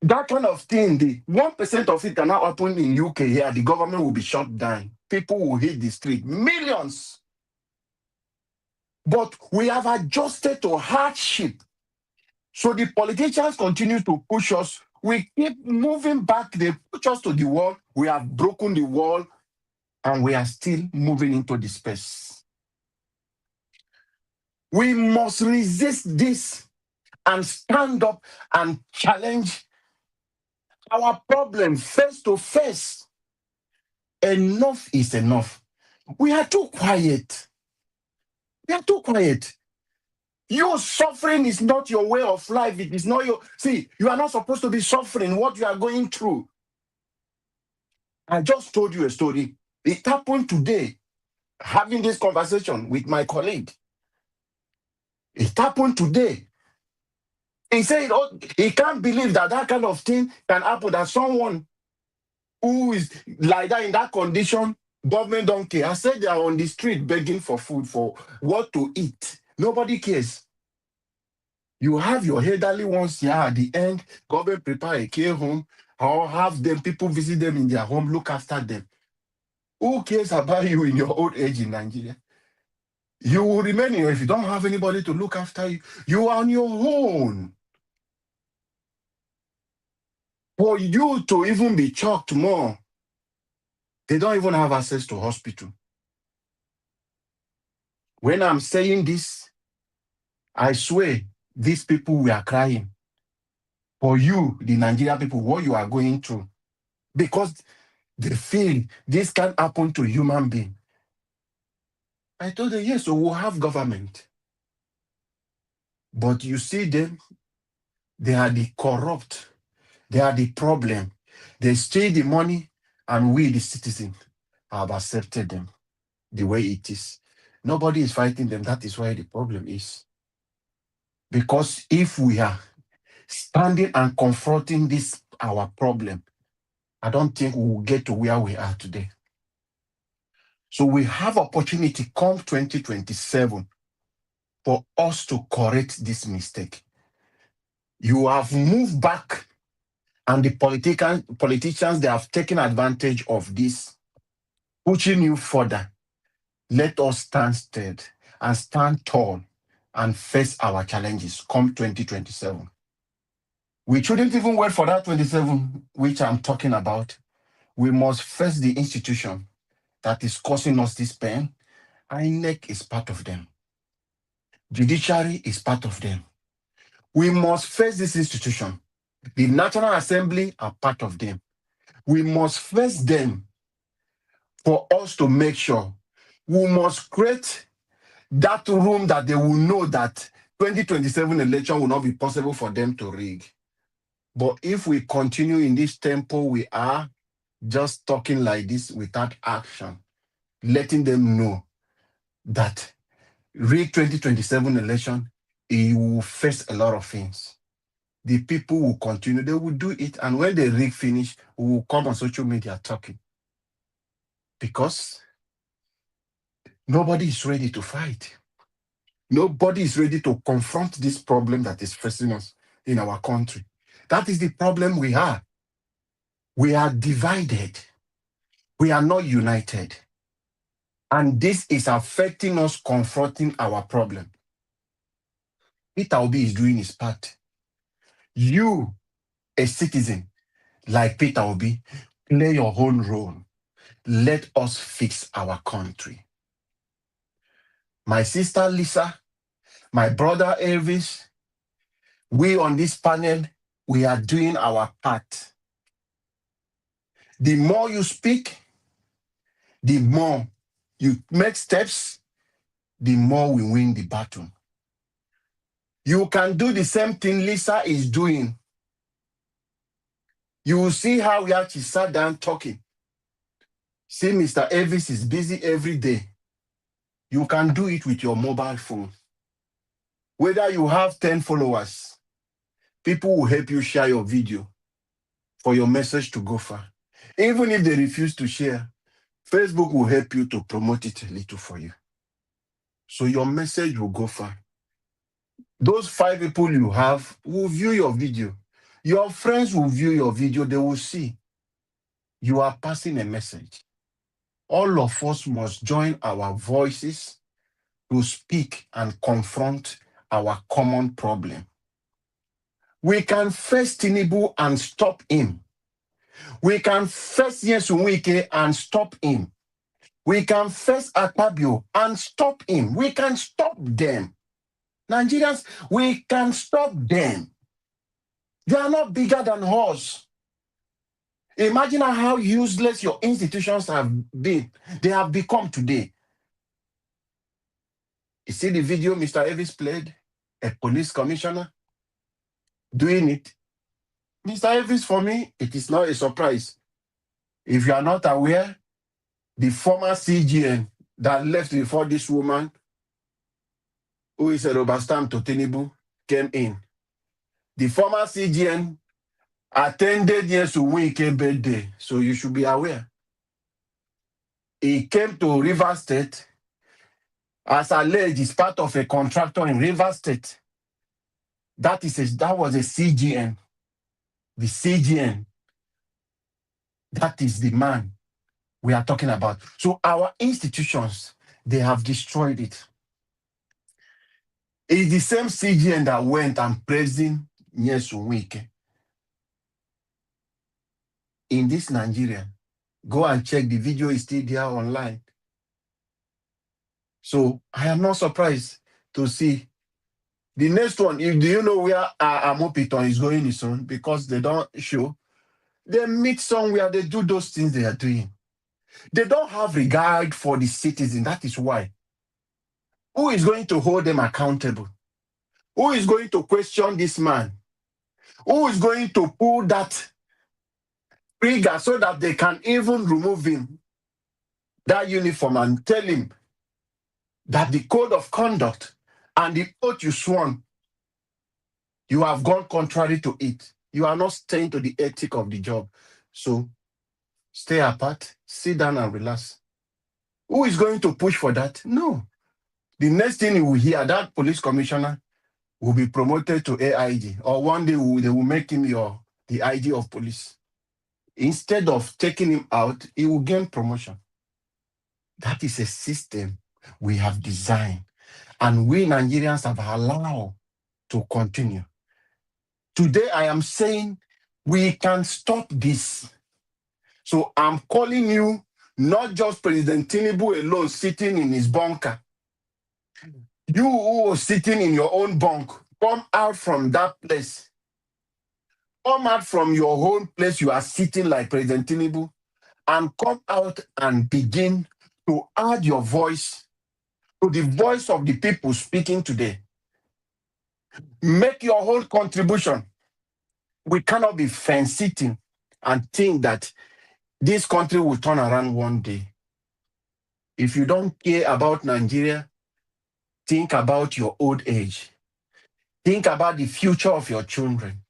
that kind of thing, the 1% of it cannot happen in UK here. The government will be shut down. People will hit the street, millions. But we have adjusted to hardship. So the politicians continue to push us. We keep moving back. They push us to the wall. We have broken the wall, and we are still moving into the space. We must resist this and stand up and challenge our problem face to face. Enough is enough. We are too quiet. We are too quiet. Your suffering is not your way of life. It is not your... See, you are not supposed to be suffering what you are going through. I just told you a story. It happened today, having this conversation with my colleague. It happened today. He said he can't believe that kind of thing can happen, that someone who is like that in that condition, government don't care. I said they are on the street begging for food, for what to eat. Nobody cares. You have your elderly ones here at the end, government prepare a care home, or have them, people visit them in their home, look after them. Who cares about you in your old age in Nigeria? You will remain here if you don't have anybody to look after you. You are on your own. For you to even be shocked more, they don't even have access to hospital. When I'm saying this, I swear these people were crying. For you, the Nigerian people, what you are going through. Because they feel this can happen to human being. I told them, yes, so we'll have government. But you see them, they are the corrupt. They are the problem. They steal the money, and we, the citizens, have accepted them the way it is. Nobody is fighting them. That is why the problem is. Because if we are standing and confronting this, our problem, I don't think we will get to where we are today. So we have opportunity come 2027 for us to correct this mistake. You have moved back, and the politicians, they have taken advantage of this, pushing you further. Let us stand steady and stand tall and face our challenges come 2027. We shouldn't even wait for that 27, which I'm talking about. We must face the institution that is causing us this pain. INEC is part of them. Judiciary is part of them. We must face this institution. The National Assembly are part of them. We must face them for us to make sure. We must create that room that they will know that 2027 election will not be possible for them to rig. But if we continue in this tempo we are, just talking like this without action, letting them know that rig 2027 election, it will face a lot of things. The people will continue, they will do it, and when the rig finish, we will come on social media talking. Because nobody is ready to fight. Nobody is ready to confront this problem that is facing us in our country. That is the problem we are. We are divided. We are not united. And this is affecting us confronting our problem. Peter Obi is doing his part. You, a citizen like Peter Obi, play your own role. Let us fix our country. My sister Lisa, my brother Elvis, we on this panel, we are doing our part. The more you speak, the more you make steps, the more we win the battle. You can do the same thing Lisa is doing. You will see how she sat down talking. See, Mr. Elvis is busy every day. You can do it with your mobile phone. Whether you have 10 followers, people will help you share your video for your message to go far. Even if they refuse to share, Facebook will help you to promote it a little for you. So your message will go far. Those 5 people you have will view your video. Your friends will view your video. They will see you are passing a message. All of us must join our voices to speak and confront our common problem. We can face Tinubu and stop him. We can face Yesunwike and stop him. We can face Akpabio and stop him. We can stop them. Nigerians, we can stop them. They are not bigger than us. Imagine how useless your institutions have been. They have become today. You see the video Mr. Elvis played? A police commissioner doing it. Mr. Elvis, for me, it is not a surprise. If you are not aware, the former CGN that left before this woman, who is a rubber stamp to Tinubu, came in. The former CGN attended Yesunwike's birthday, so you should be aware. He came to Rivers State as alleged is part of a contractor in Rivers State. That was a CGN. The CGN. That is the man we are talking about. So our institutions, they have destroyed it. It's the same CGN that went and praising Nyesom Wike. In this Nigeria, go and check, the video is still there online. So I am not surprised to see the next one. Do you know where Amopiton is going soon? Because they don't show. They meet somewhere, they do those things they are doing. They don't have regard for the citizen. That is why. Who is going to hold them accountable? Who is going to question this man? Who is going to pull that trigger so that they can even remove him, that uniform, and tell him that the code of conduct and the oath you sworn, you have gone contrary to it. You are not staying to the ethic of the job. So stay apart, sit down and relax. Who is going to push for that? No. The next thing you will hear, that police commissioner will be promoted to AIG, or one day they will make him the IG of police. Instead of taking him out, he will gain promotion. That is a system we have designed, and we Nigerians have allowed to continue. Today, I am saying we can stop this. So I'm calling you, not just President Tinubu alone sitting in his bunker. You who are sitting in your own bunk, come out from that place. Come out from your own place you are sitting like President Tinubu, and come out and begin to add your voice to the voice of the people speaking today. Make your whole contribution. We cannot be fence-sitting and think that this country will turn around one day. If you don't care about Nigeria, think about your old age. Think about the future of your children.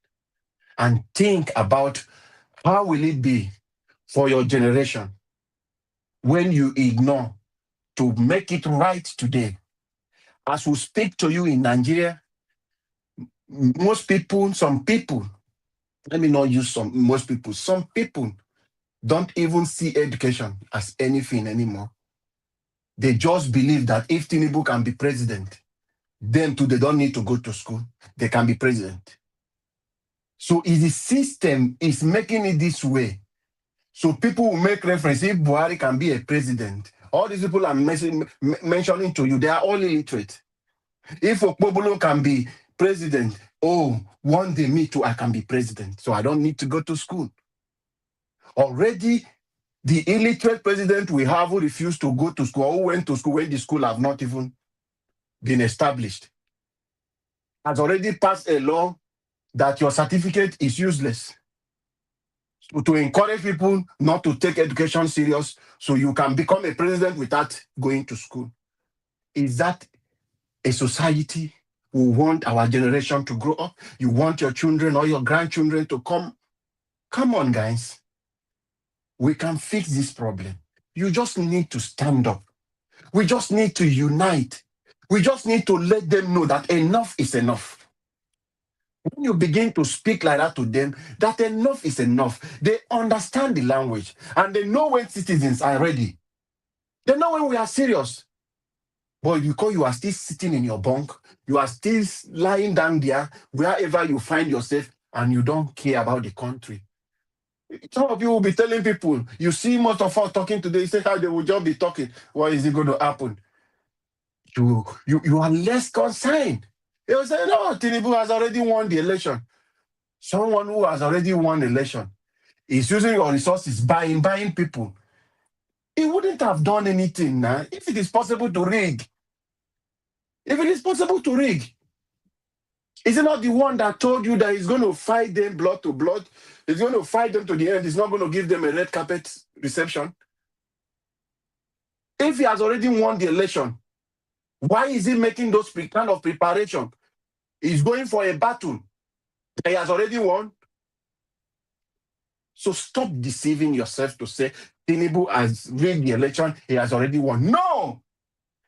And think about how will it be for your generation when you ignore to make it right today. As we speak to you in Nigeria, some people, let me not use most people, some people don't even see education as anything anymore. They just believe that if Tinubu can be president, them too, they don't need to go to school. They can be president. So if the system is making it this way, so people will make reference, if Buhari can be a president, all these people I'm mentioning to you, they are all illiterate. If Okpobolo can be president, oh, one day me too, I can be president. So I don't need to go to school. Already, the illiterate president we have who refused to go to school, or who went to school when the school have not even been established, has already passed a law that your certificate is useless. So to encourage people not to take education serious, so you can become a president without going to school. Is that a society we want our generation to grow up? You want your children or your grandchildren to come? Come on, guys. We can fix this problem. You just need to stand up. We just need to unite. We just need to let them know that enough is enough. When you begin to speak like that to them, that enough is enough, they understand the language and they know when citizens are ready. They know when we are serious. But because you are still sitting in your bunk, you are still lying down there, wherever you find yourself, and you don't care about the country. Some of you will be telling people, you see most of us talking today, you say how they will just be talking. What is it going to happen? You are less concerned. They will say, no, Tinubu has already won the election. Someone who has already won the election is using your resources, buying people. He wouldn't have done anything now if it is possible to rig. If it is possible to rig, is it not the one that told you that he's going to fight them blood to blood? He's going to fight them to the end. He's not going to give them a red carpet reception. If he has already won the election, why is he making those kind of preparation? He's going for a battle that he has already won. So stop deceiving yourself to say Tinubu has rigged the election, he has already won. No!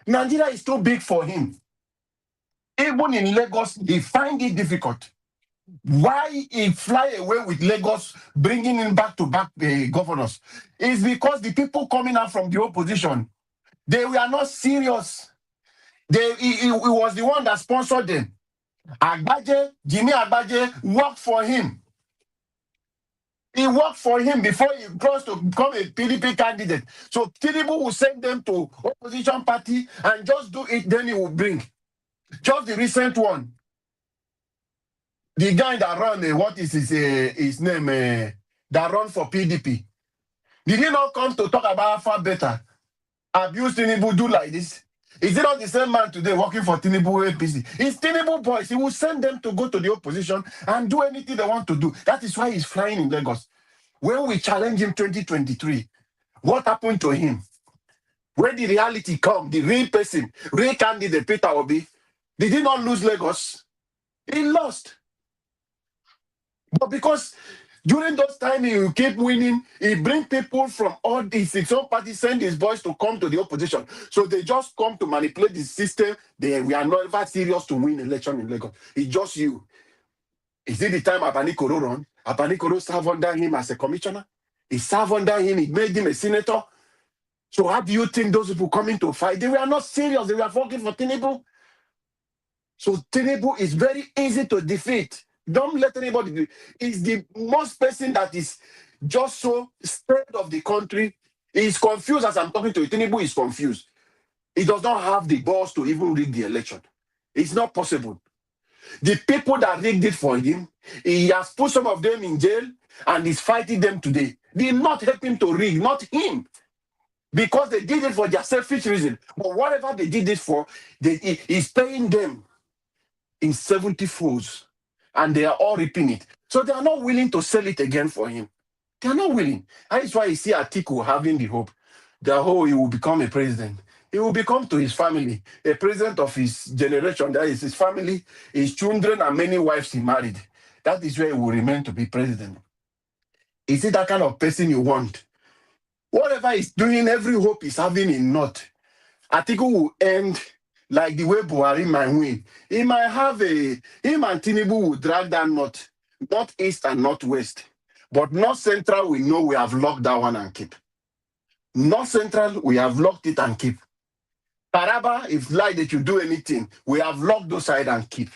Nigeria is too big for him. Even in Lagos, he find it difficult. Why he fly away with Lagos, bringing in back-to-back governors, is because the people coming out from the opposition, they were not serious. He was the one that sponsored them. Jimmy Agbaje worked for him. He worked for him before he crossed to become a PDP candidate. So Tinubu will send them to opposition party and just do it, then he will bring. Just the recent one. The guy that run, what is his name, that run for PDP. Did he not come to talk about far better? Abuse Tinubu, do like this? Is it not the same man today working for Tinubu APC? It's Tinubu boys. He will send them to go to the opposition and do anything they want to do. That is why he's flying in Lagos. When we challenge him 2023, what happened to him? When the reality come, the real person, real candidate, Peter Obi, did he not lose Lagos? He lost. But because during those times he keep winning, he bring people from all these six own parties, send his boys to come to the opposition. So they just come to manipulate the system. We are not ever serious to win election in Lagos. It's just you. Is it the time Abanikoro run? Abanikoro served under him as a commissioner. He served under him. He made him a senator. So how do you think those people coming to fight? They were not serious. They were working for Tinubu. So Tinubu is very easy to defeat. Don't let anybody do it. He's the most person that is just so scared of the country. He's confused as I'm talking to you. Tinubu is confused. He does not have the balls to even rig the election. It's not possible. The people that rigged it for him, he has put some of them in jail and is fighting them today. They not help him to rig, not him. Because they did it for their selfish reason. But whatever they did it for, he's paying them in 70 folds. And they are all reaping it. So they are not willing to sell it again for him. They are not willing. And that's why you see Atiku having the hope that, he will become a president. He will become to his family a president of his generation. That is his family, his children, and many wives he married. That is where he will remain to be president. Is it that kind of person you want? Whatever he's doing, every hope he's having in North, Atiku will end like the way Buhari might win. He might have him and Tinubu will drag down Northeast and Northwest. But North Central, we know we have locked that one and keep. North Central, we have locked it and keep. Taraba, if like that you do anything, we have locked those side and keep.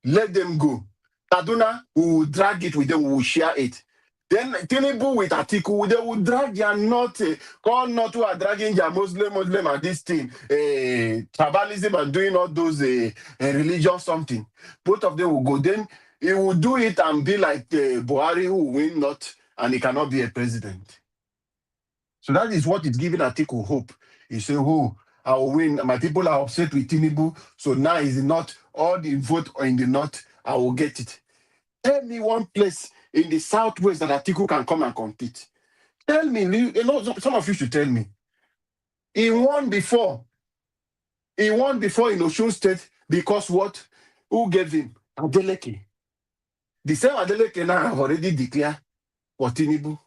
Let them go. Kaduna, we will drag it with them, we will share it. Then Tinubu with Atiku, they will drag their North, call North who are dragging their Muslim and this thing, tribalism and doing all those religion something. Both of them will go. Then he will do it and be like Buhari who will win North and he cannot be a president. So that is what is giving Atiku hope. He say, I will win. My people are upset with Tinubu, so now is not all the vote in the North, I will get it. Tell me one place in the Southwest that Atiku can come and compete. Tell me, some of you should tell me. He won before. He won before in Osun State because what? Who gave him? Adeleke. The same Adeleke now have already declared for Tinubu.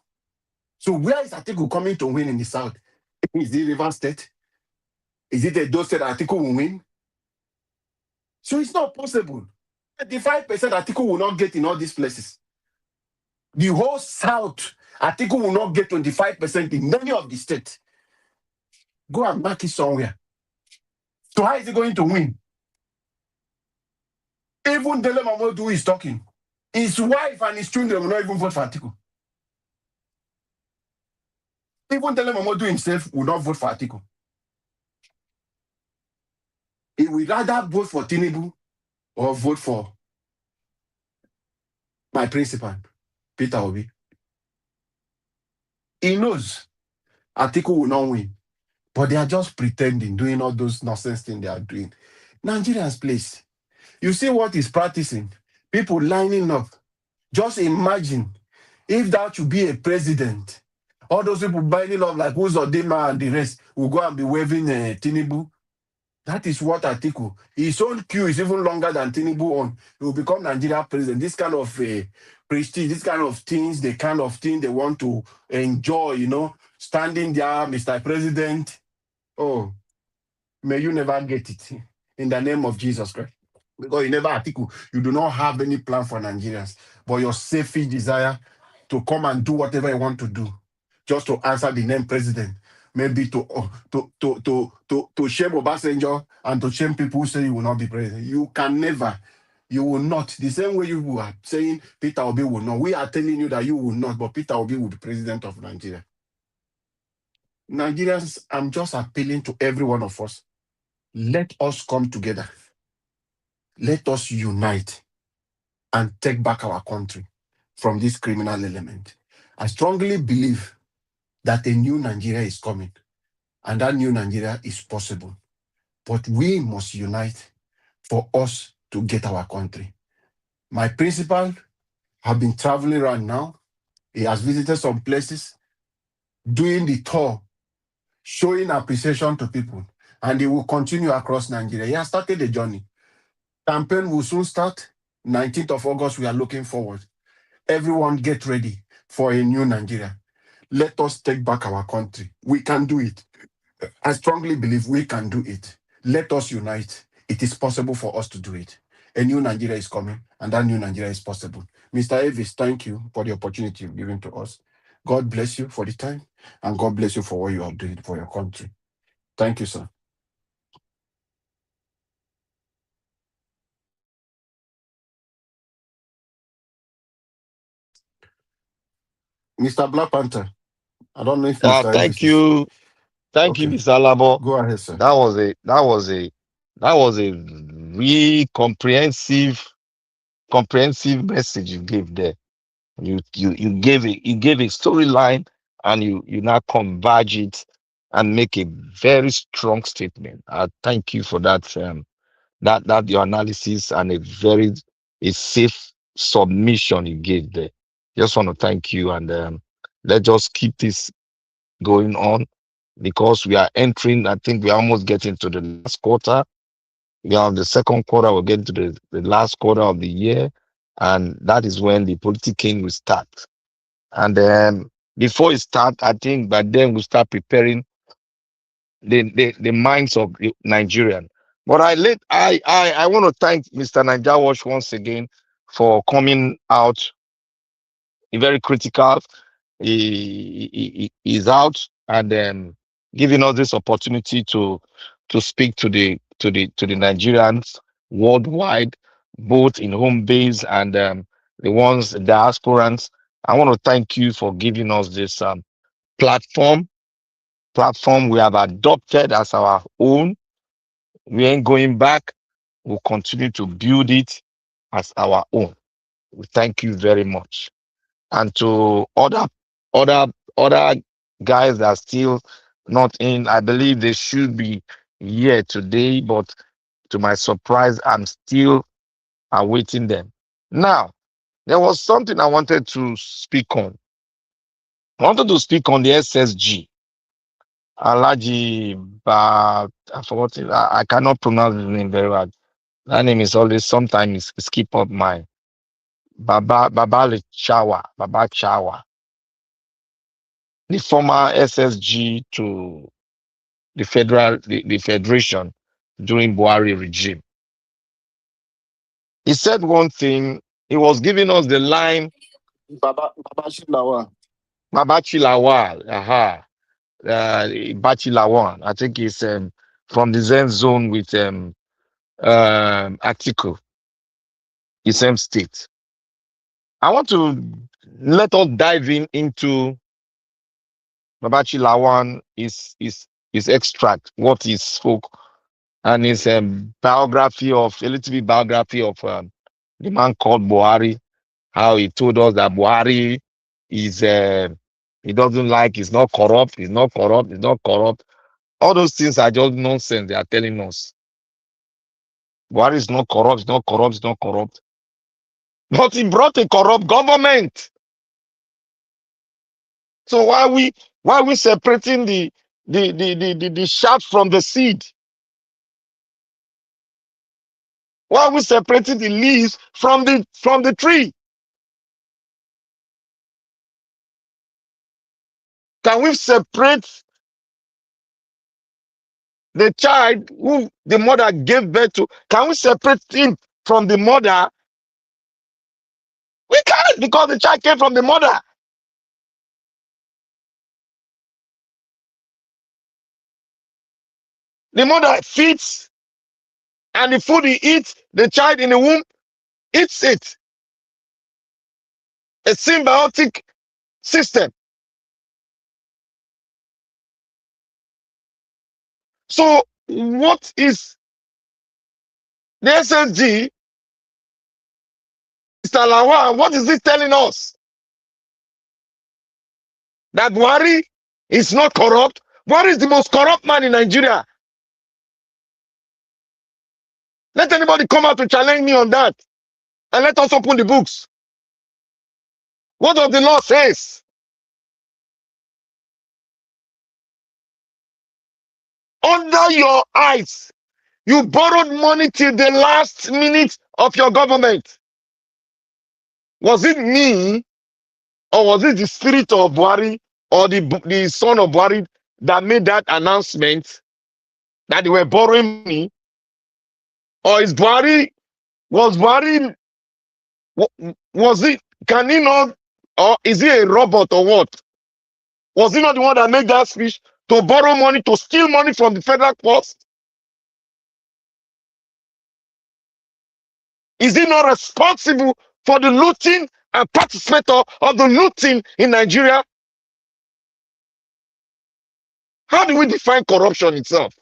So where is Atiku coming to win in the South? Is it Rivers State? Is it Edo State that Atiku will win? So it's not possible. 35% Atiku will not get in all these places. The whole South, Atiku will not get 25% in many of the states. Go and mark it somewhere. So how is he going to win? Even Dele Momodu is talking. His wife and his children will not even vote for Atiku. Even Dele Momodu himself will not vote for Atiku. He will rather vote for Tinubu or vote for my principal, Peter Obi. He knows Atiku will not win, but they are just pretending, doing all those nonsense things they are doing. Nigerians, please. You see what he's practicing? People lining up. Just imagine if that should be a president. All those people lining up like Uzodinma and the rest will go and be waving Tinubu. That is what Atiku. His own queue is even longer than Tinubu on. He will become Nigeria president. This kind of prestige, this kind of things, the kind of thing they want to enjoy, standing there, Mr. President. Oh, may you never get it in the name of Jesus Christ. because you never Atiku, you do not have any plan for Nigerians, but your selfish desire to come and do whatever you want to do, just to answer the name president, maybe to shame Obasanjo and to shame people who say you will not be president. You can never, you will not. The same way you are saying Peter Obi will not. We are telling you that you will not, but Peter Obi will be president of Nigeria. Nigerians, I'm just appealing to every one of us. Let us come together. Let us unite and take back our country from this criminal element. I strongly believe that a new Nigeria is coming, and that new Nigeria is possible. But we must unite for us to get our country. My principal have been traveling around now. He has visited some places, doing the tour, showing appreciation to people, and he will continue across Nigeria. He has started the journey. Campaign will soon start. 19th of August, we are looking forward. Everyone get ready for a new Nigeria. Let us take back our country. We can do it. I strongly believe we can do it. Let us unite. It is possible for us to do it. A new Nigeria is coming, and that new Nigeria is possible. Mr. Avis, thank you for the opportunity you've given to us. God bless you for the time, and God bless you for what you are doing for your country. Thank you, sir. Mr. Black Panther, I don't know if Mr. Avis
Thank
is
you. Thank you,
okay.
Mr. Labo.
Go ahead, sir.
That was a really comprehensive message you gave there. You gave a storyline, and you now converge it and make a very strong statement. Thank you for that. That your analysis and a safe submission you gave there. Just want to thank you, and let's just keep this going on, because we are entering. I think we are almost getting to the last quarter. We are on the second quarter. We're getting to the last quarter of the year, and that is when the politicking will start. And before it start, I think by then we start preparing the minds of the Nigerian. But I want to thank Mr. Naija Wash once again for coming out very critical. He's out, and giving us this opportunity to speak to the Nigerians worldwide, both in home base and the ones diasporans. I want to thank you for giving us this platform we have adopted as our own. We ain't going back. We'll continue to build it as our own. We thank you very much. And to other guys that are still not in, I believe they should be here today, but to my surprise, I'm still awaiting them. Now, there was something I wanted to speak on. I wanted to speak on the SSG. Alaji I forgot it. I cannot pronounce his name very well. That name is always sometimes skip up my Baba Chawa, the former SSG to the federation during Buhari regime. He said one thing. He was giving us the line
Baba Shilawa.
Babachi Lawal. Bachi Lawan. I think he's from the Zen zone with Atiku, the same state. I want to let us dive into Babachi Lawan, his extract, what he spoke, and his biography of a little bit biography of the man called Buhari, how he told us that Buhari is he doesn't like, he's not corrupt, he's not corrupt, he's not corrupt. All those things are just nonsense they are telling us. Buhari is not corrupt, he's not corrupt, he's not corrupt. But he brought a corrupt government. So why are we separating the shaft from the seed? Why are we separating the leaves from the tree? Can we separate the child who the mother gave birth to? Can we separate him from the mother. We can't, because the child came from the mother. The mother feeds, and the food he eats, the child in the womb eats it. A symbiotic system. So what is the SSG, Mr. Lawal, what is this telling us? That Buhari is not corrupt? Buhari is the most corrupt man in Nigeria. Let anybody come out to challenge me on that. And let us open the books. What does the law says? Under your eyes, you borrowed money till the last minute of your government. Was it me, or was it the spirit of Buhari, or the son of Buhari that made that announcement that they were borrowing money? Or is Buhari, was Buhari, was it, can he not, or is he a robot or what? Was he not the one that made that speech to borrow money, to steal money from the federal courts? Is he not responsible for the looting and participator of the looting in Nigeria? How do we define corruption itself?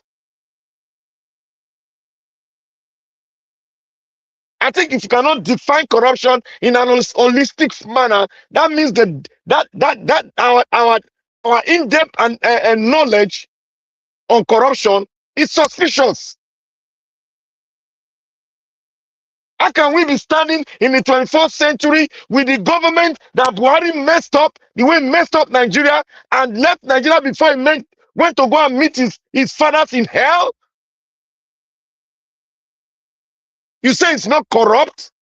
I think if you cannot define corruption in an holistic manner, that means that our in-depth and knowledge on corruption is suspicious. How can we be standing in the 21st century with the government that Buhari messed up, the way he messed up Nigeria, and left Nigeria before he went to go and meet his fathers in hell? You say it's not corrupt?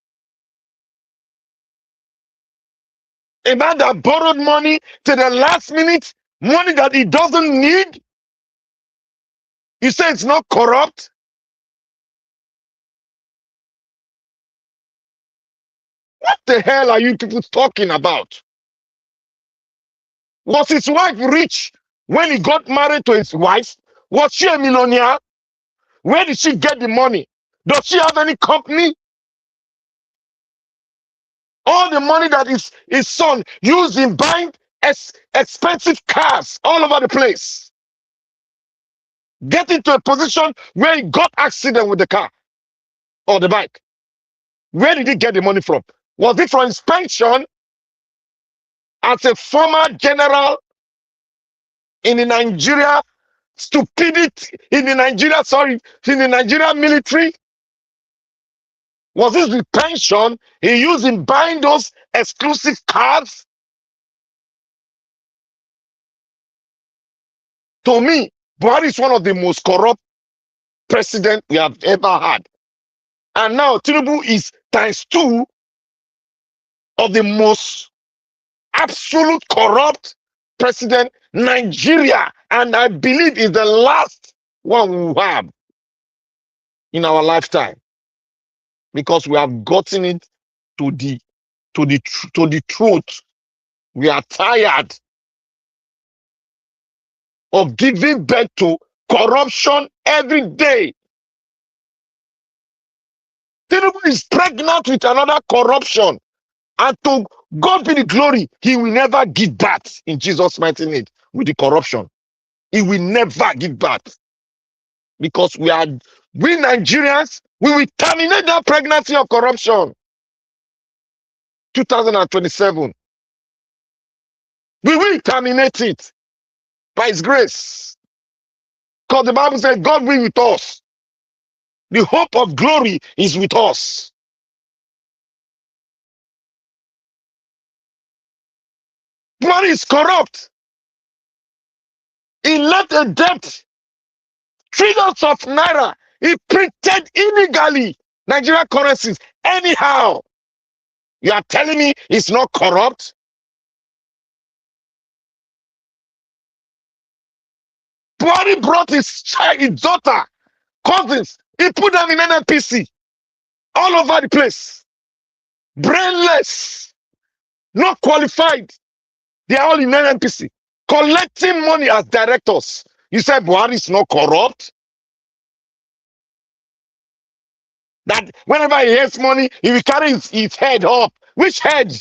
A man that borrowed money to the last minute, money that he doesn't need? You say it's not corrupt? What the hell are you people talking about? Was his wife rich when he got married to his wife? Was she a millionaire? Where did she get the money? Does she have any company? All the money that his son used in buying expensive cars all over the place. Get into a position where he got accident with the car or the bike. Where did he get the money from? Was it from his pension as a former general in the Nigeria stupidity, in the Nigeria military? Was this the pension he used in buying those exclusive cars? To me, Buhari is one of the most corrupt presidents we have ever had. And now Tinubu is ×2 of the most absolute corrupt president Nigeria. And I believe is the last one we will have in our lifetime. Because we have gotten it to the truth. We are tired of giving birth to corruption every day. Tinubu is pregnant with another corruption. And to God be the glory, he will never give birth in Jesus' mighty name with the corruption. He will never give birth. Because we Nigerians, we will terminate that pregnancy of corruption. 2027. We will terminate it by his grace. Because the Bible says God will be with us. The hope of glory is with us. Money is corrupt. He left a debt, trillions of naira. He printed illegally Nigerian currencies anyhow. You are telling me it's not corrupt? Buhari brought his child, his daughter, cousins. He put them in NNPC. all over the place, brainless, not qualified. They are all in NNPC, collecting money as directors. You said Buhari is not corrupt? That whenever he has money, he will carry his head up. Which head?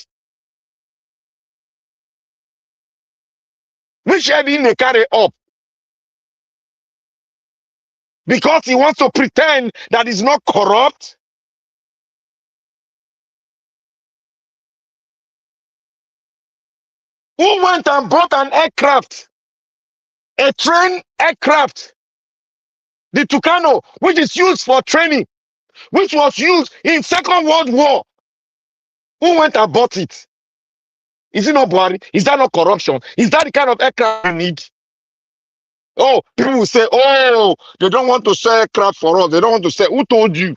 Which head he may carry up? Because he wants to pretend that he's not corrupt? Who went and bought an aircraft, a train aircraft, the Tucano, which is used for training, which was used in Second World War? Who went and bought it? Is it not Buhari? Is that not corruption? Is that the kind of aircraft we need? Oh, people will say, oh, they don't want to sell aircraft for us. They don't want to sell. Who told you?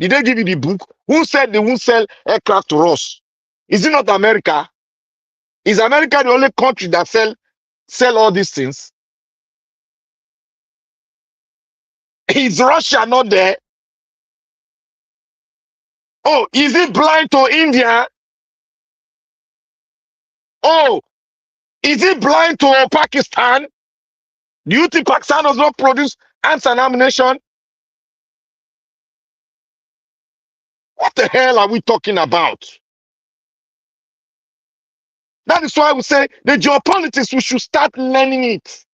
Did they give you the book? Who said they won't sell aircraft to us? Is it not America? Is America the only country that sell all these things? Is Russia not there? Oh, is it blind to India? Oh, is it blind to Pakistan? Do you think Pakistan does not produce arms and ammunition? What the hell are we talking about? That is why we say the geopolitics, we should start learning it.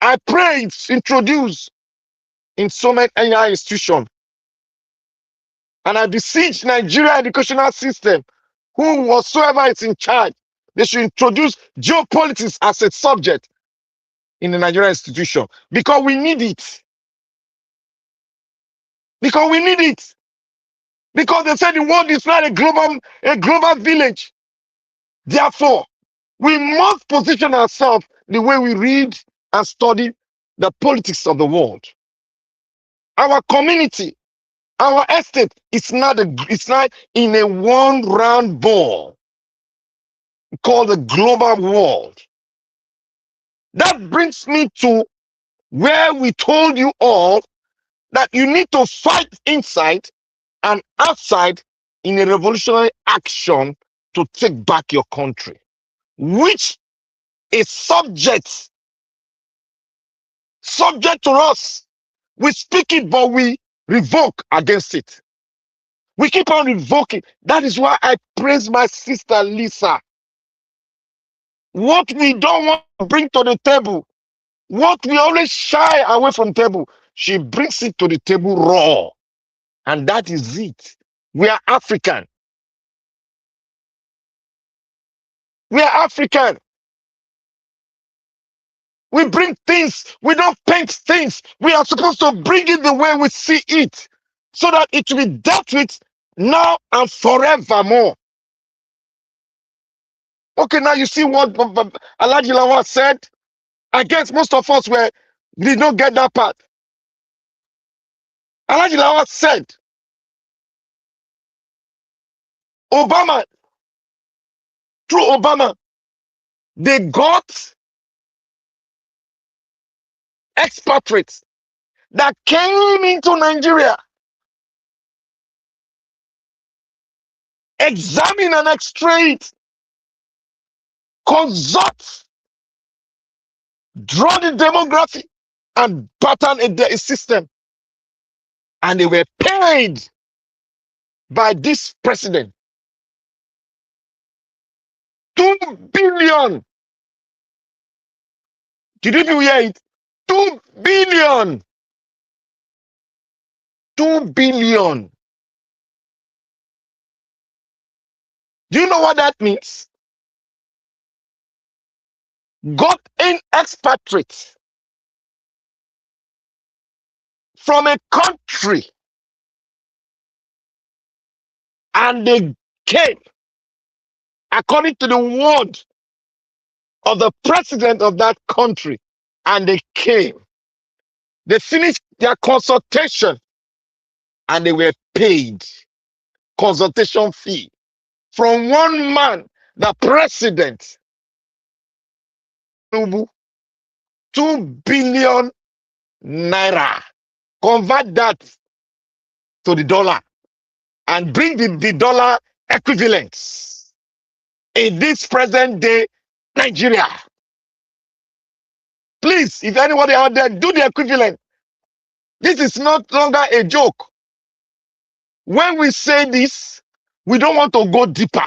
I pray it's introduced in so many institutions. And I beseech Nigeria educational system, who whatsoever is in charge, they should introduce geopolitics as a subject in the Nigerian institution. Because we need it. Because we need it. Because they said the world is not a global village. Therefore, we must position ourselves the way we read and study the politics of the world. Our community, our estate, it's not in a one round ball called the global world. That brings me to where we told you all that you need to fight inside and outside in a revolutionary action to take back your country, which is subject to us. We speak it, but we revoke against it. We keep on revoking. That is why I praise my sister Lisa. What we don't want to bring to the table, what we always shy away from table, she brings it to the table raw. And that is it. We are African. We are African. We bring things. We don't paint things. We are supposed to bring it the way we see it, so that it will be dealt with now and forevermore. Okay, now you see what Alhaji Lawal said. I guess most of us did not get that part. Alhaji Lawal said, Obama, through Obama, they got expatriates that came into Nigeria, examine and extract, consult, draw the demography, and pattern a system. And they were paid by this president 2 billion. Did you hear it? 2 billion. 2 billion. Do you know what that means? Got in expatriates from a country, and they came according to the word of the president of that country, and they came. They finished their consultation and they were paid consultation fee from one man, the president, Tinubu, 2 billion naira. Convert that to the dollar. and bring the dollar equivalents in this present day Nigeria. Please, if anybody out there, do the equivalent. This is not longer a joke. When we say this, we don't want to go deeper.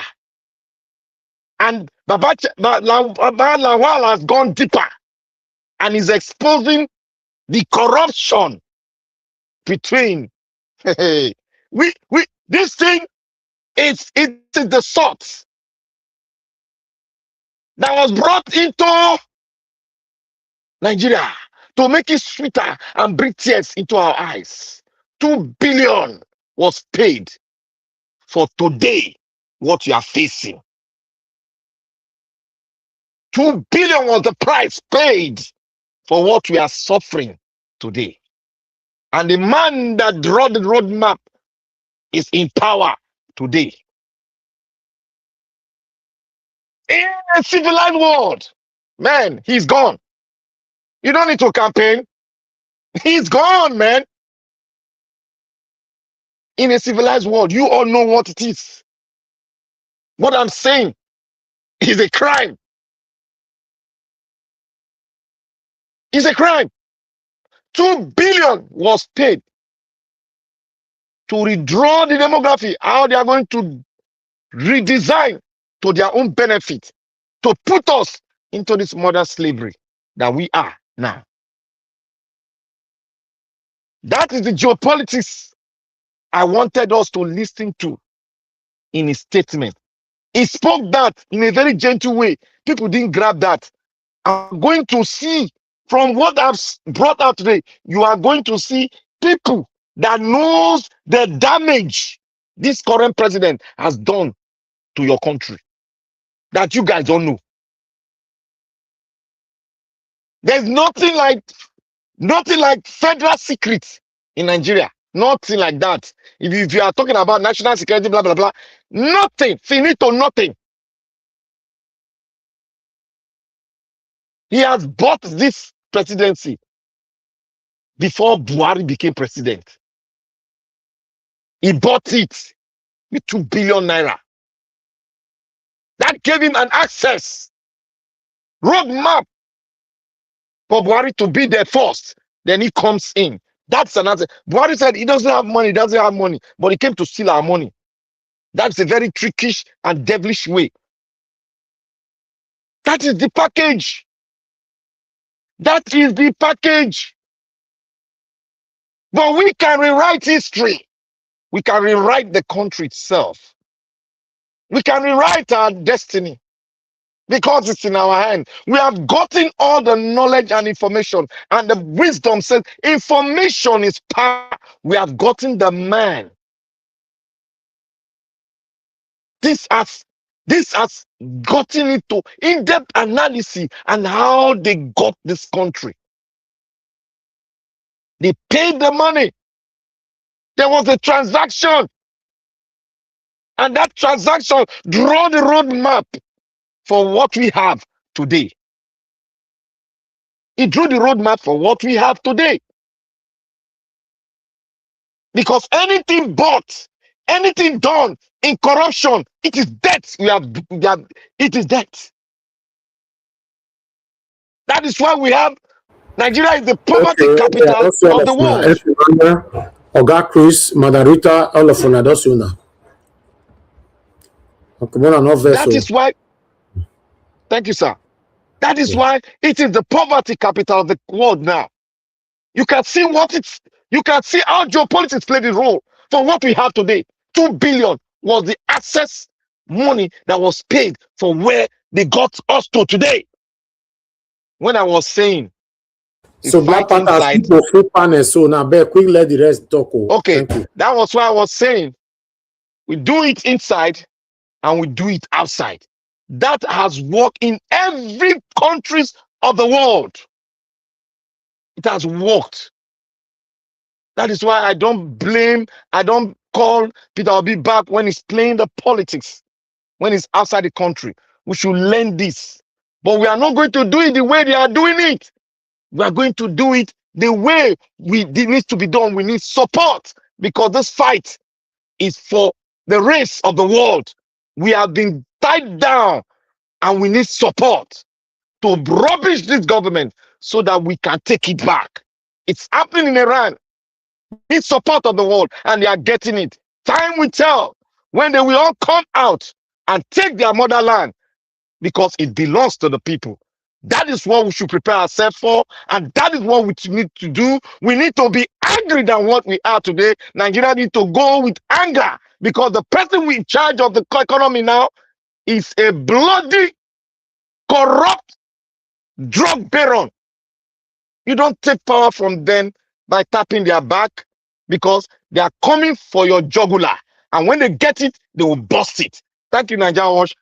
And Baba Lawal has gone deeper and is exposing the corruption between this thing is the salt that was brought into Nigeria to make it sweeter and bring tears into our eyes. 2 billion was paid for today what you are facing. 2 billion was the price paid for what we are suffering today. And the man that drew the roadmap is in power today. In a civilized world, man, he's gone. You don't need to campaign. He's gone, man. In a civilized world, you all know what it is. What I'm saying is a crime. It's a crime. 2 billion was paid to redraw the demography, how they are going to redesign to their own benefit, to put us into this modern slavery that we are now. That is the geopolitics I wanted us to listen to in his statement. He spoke that in a very gentle way. People didn't grab that. I'm going to see from what I've brought out today, you are going to see people that knows the damage this current president has done to your country that you guys don't know. There's nothing like federal secrets in Nigeria. Nothing like that. If you are talking about national security, blah, blah, blah, nothing. Finito, nothing. He has bought this presidency before Buhari became president. He bought it with 2 billion naira. That gave him an access roadmap for Buhari to be there first. Then he comes in. That's another. Buhari said he doesn't have money, but he came to steal our money. That's a very trickish and devilish way. That is the package. That is the package. But we can rewrite history. We can rewrite the country itself. We can rewrite our destiny because it's in our hand. We have gotten all the knowledge and information, and the wisdom says information is power. We have gotten the man. This has gotten into in-depth analysis and how they got this country. They paid the money. There was a transaction. And that transaction drew the roadmap for what we have today. It drew the roadmap for what we have today. Because anything bought, anything done in corruption, it is debt. It is debt. That is why we have Nigeria is the poverty capital of the world.
Oga Chris, Madarita, all of una dos una.
That is why. Thank you, sir. That is why it is the poverty capital of the world now. You can see you can see how geopolitics played a role for what we have today. 2 billion was the access money that was paid for where they got us to today. When I was saying,
so Black Panther people full panel, so now quick let the rest talk.
Okay, that was why I was saying we do it inside and we do it outside. That has worked in every countries of the world. It has worked. That is why I don't call Peter Obi back when he's playing the politics, when he's outside the country. We should learn this. But we are not going to do it the way they are doing it. We are going to do it the way it needs to be done. We need support because this fight is for the race of the world. We have been tied down and we need support to rubbish this government so that we can take it back. It's happening in Iran. Need support of the world and they are getting it. Time will tell when they will all come out and take their motherland because it belongs to the people. That is what we should prepare ourselves for, and that is what we need to do. We need to be angry than what we are today. Nigeria need to go with anger because the person in charge of the economy now is a bloody, corrupt drug baron. You don't take power from them by tapping their back because they are coming for your jugular. And when they get it, they will bust it. Thank you, Nigeria Watch.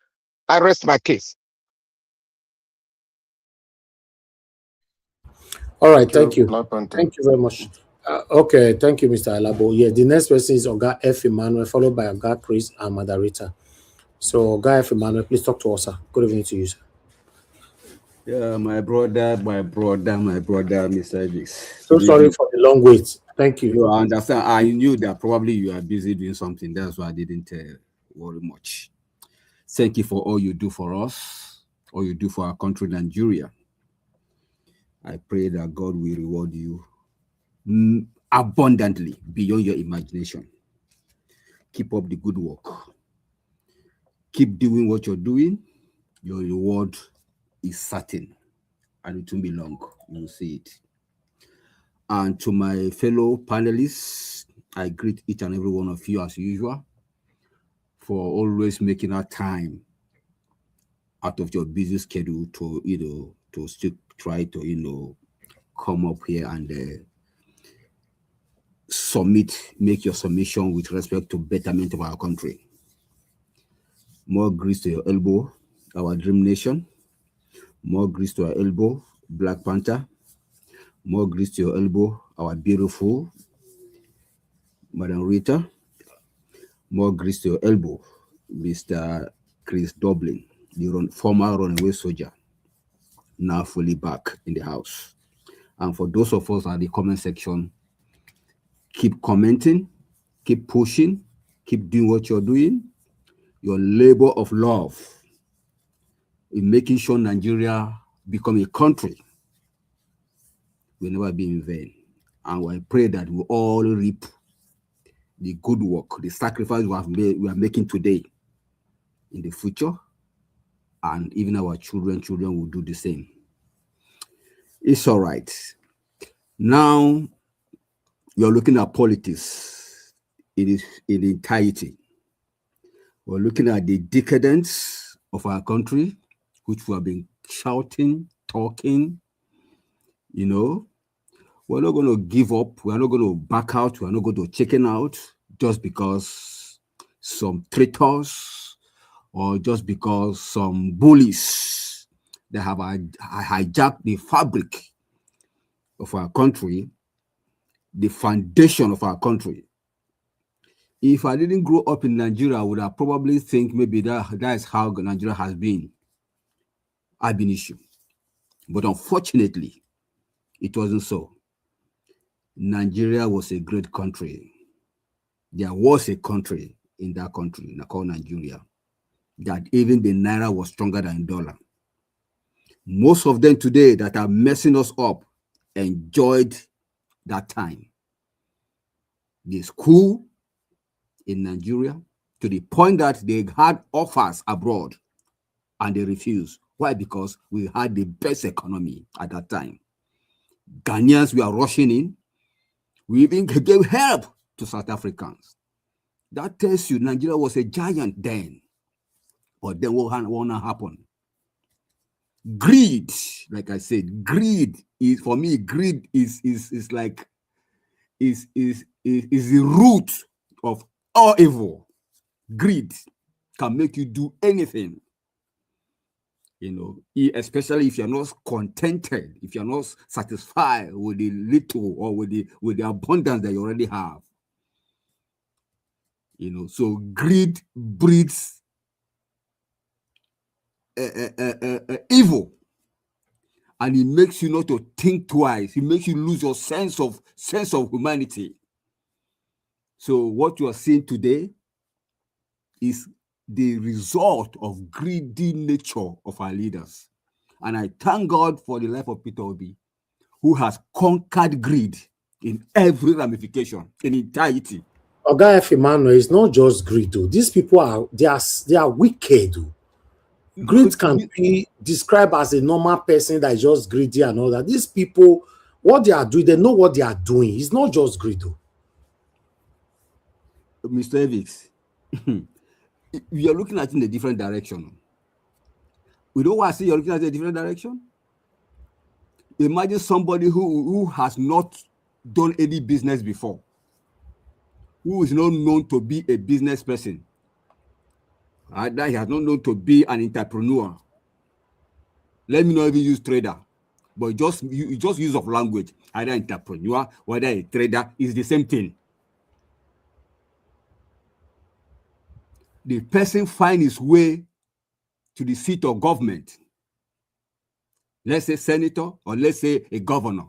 I rest my case.
All right, thank you.
Black Panther.
Thank you very much. Okay, thank you, Mr. Alabo. Yeah, the next person is Oga F. Emmanuel, followed by Oga Chris and Madarita. So, Oga F. Emmanuel, please talk to us, sir. Good evening to you, sir.
Yeah, my brother, Mr. Edix.
So sorry for the long wait. Thank you.
You understand? I knew that probably you are busy doing something. That's why I didn't worry much. Thank you for all you do for us, all you do for our country, Nigeria. I pray that God will reward you abundantly beyond your imagination. Keep up the good work. Keep doing what you're doing. Your reward is certain, and it won't be long. You will see it. And to my fellow panelists, I greet each and every one of you as usual for always making our time out of your busy schedule to to still try to come up here and make your submission with respect to betterment of our country. More grease to your elbow, our dream nation. More grease to our elbow, Black Panther. More grease to your elbow, our beautiful Madam Rita. More grease to your elbow, Mr. Chris Dublin, the former runaway soldier, now fully back in the house. And for those of us at the comment section, keep commenting, keep pushing, keep doing what you're doing. Your labor of love in making sure Nigeria become a country will never be in vain. And I pray that we all reap the good work, the sacrifice we are making today in the future, and even our children will do the same. It's all right. Now you're looking at politics in entirety. We're looking at the decadence of our country, which we have been shouting, talking. We're not going to give up. We're not going to back out. We're not going to chicken out just because some traitors or just because some bullies that have hijacked the fabric of our country, the foundation of our country. If I didn't grow up in Nigeria, I would have probably think maybe that is how Nigeria has been ab initio. But unfortunately, it wasn't so. Nigeria was a great country. There was a country in that country called Nigeria that even the naira was stronger than dollar. Most of them today that are messing us up enjoyed that time. The school in Nigeria to the point that they had offers abroad and they refused. Why? Because we had the best economy at that time. Ghanaians were rushing in. We even gave help to South Africans. That tells you Nigeria was a giant then. But then what happened? Greed, like I said, greed is, for me, greed is the root of all evil. Greed can make you do anything. Especially if you're not contented, if you're not satisfied with the little or with the abundance that you already have. So greed breeds evil, and it makes you not to think twice. It makes you lose your sense of humanity. So what you are seeing today is the result of greedy nature of our leaders. And I thank God for the life of Peter Obi, who has conquered greed in every ramification, in entirety.
Oga F. Emmanuel, is not just greed, though. These people are wicked, though. Greed can be described as a normal person that is just greedy and all that. These people, what they are doing, they know what they are doing. It's not just greed, though.
Mr. Evix, we are looking at it in a different direction. We don't want to see you're looking at a different direction. Imagine somebody who has not done any business before, who is not known to be a business person. Either he has not known to be an entrepreneur. Let me not even use trader, but just use of language. Either entrepreneur, whether a trader, is the same thing. The person finds his way to the seat of government. Let's say senator, or let's say a governor.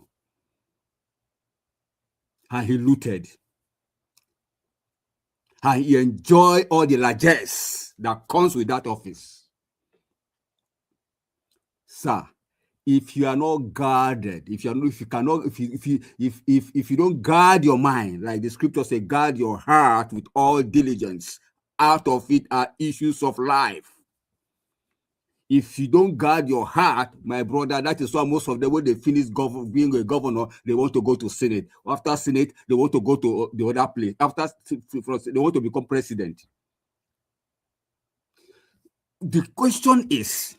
And he looted. And he enjoy all the largesse that comes with that office. Sir, if you are not guarded, if you don't guard your mind, like the scripture says, guard your heart with all diligence. Out of it are issues of life. If you don't guard your heart, my brother, that is why most of them, when they finish being a governor, they want to go to Senate. After Senate, they want to go to the other place. After they want to become president. The question is,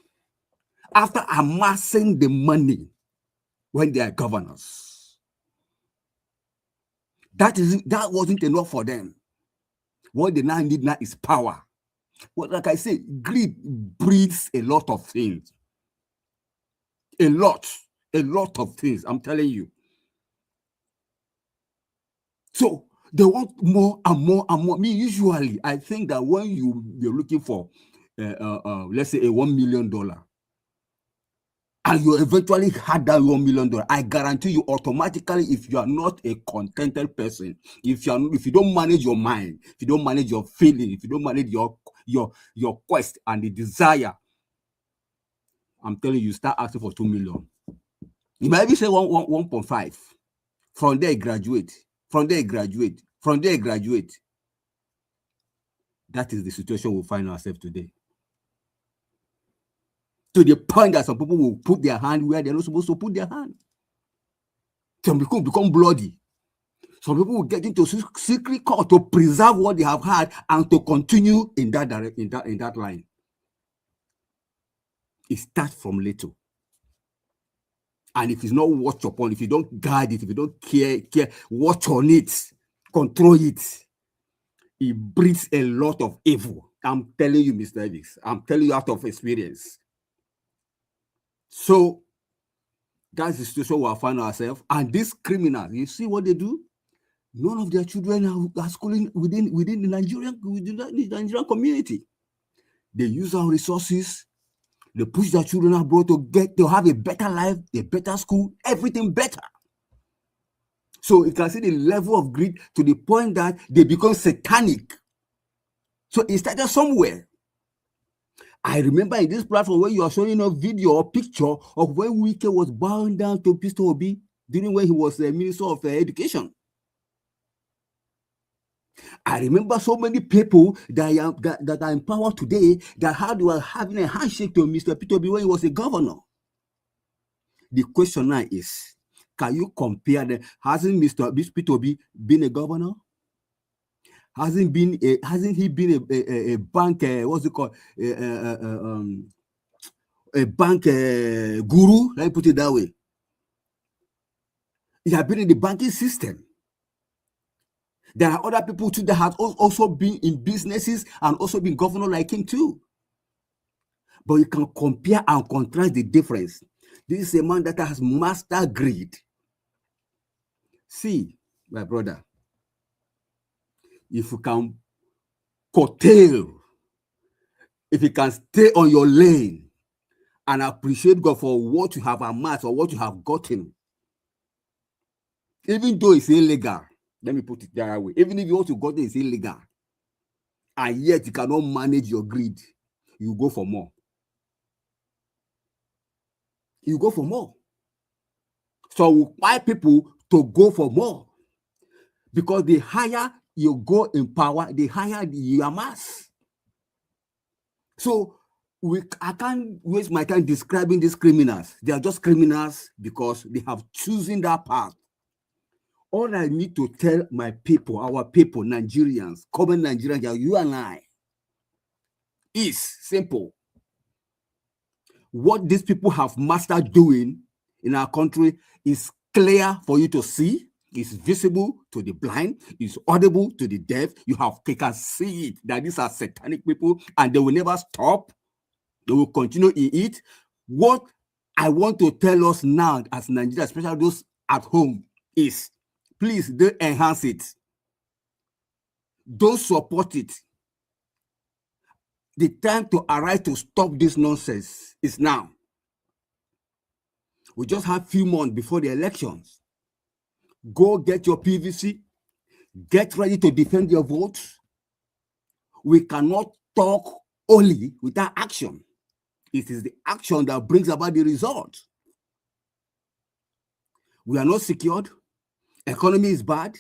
after amassing the money when they are governors, that wasn't enough for them. What they now need now is power. Well, like I say, greed breeds a lot of things. A lot of things, I'm telling you. So they want more and more and more. Me, usually, I think that when you're looking for, let's say, a $1 million, and you eventually had that $1 million, I guarantee you automatically, if you are not a contented person, if you don't manage your mind, if you don't manage your feeling, if you don't manage your quest and the desire, I'm telling you, start asking for 2 million. You might even say 1.5. From there, graduate. From there, graduate. From there, graduate. That is the situation we find ourselves today. To the point that some people will put their hand where they're not supposed to put their hand. Some people become bloody. Some people will get into secret court to preserve what they have had and to continue in that line. It starts from little. And if it's not watched upon, if you don't guard it, if you don't care, watch on it, control it, it breeds a lot of evil. I'm telling you, Mr. Evix. I'm telling you out of experience. So that's the situation we find ourselves. And these criminals, you see what they do? None of their children are schooling within the Nigerian community. They use our resources. They push their children abroad to have a better life, a better school, everything better. So you can see the level of greed to the point that they become satanic. So it started somewhere. I remember in this platform where you are showing a video or picture of when Wike was bowing down to Peter Obi during when he was the Minister of Education. I remember so many people that are in power today that were having a handshake to Mr. Peter Obi when he was a governor. The question now is, can you compare them? Hasn't Mr. Peter Obi been a governor? Hasn't he been a bank? What's it called? A bank guru? Let me put it that way. He has been in the banking system. There are other people too that have also been in businesses and also been governor like him too. But you can compare and contrast the difference. This is a man that has mastered greed. See, my brother, if you can curtail, if you can stay on your lane and appreciate God for what you have amassed or what you have gotten, even though it's illegal, Let me put it that way. Even if you want to go there, it's illegal. And yet you cannot manage your greed. You go for more. You go for more. So why people to go for more? Because the higher you go in power, the higher you amass. So I can't waste my time describing these criminals. They are just criminals because they have chosen that path. All I need to tell my people, our people, Nigerians, common Nigerians, you and I, is simple. What these people have mastered doing in our country is clear for you to see. It's visible to the blind. It's audible to the deaf. They can see it, that these are satanic people and they will never stop. They will continue in it. What I want to tell us now as Nigerians, especially those at home, is please don't enhance it. Don't support it. The time to arise to stop this nonsense is now. We just have a few months before the elections. Go get your PVC. Get ready to defend your votes. We cannot talk only without action. It is the action that brings about the result. We are not secured. Economy is bad.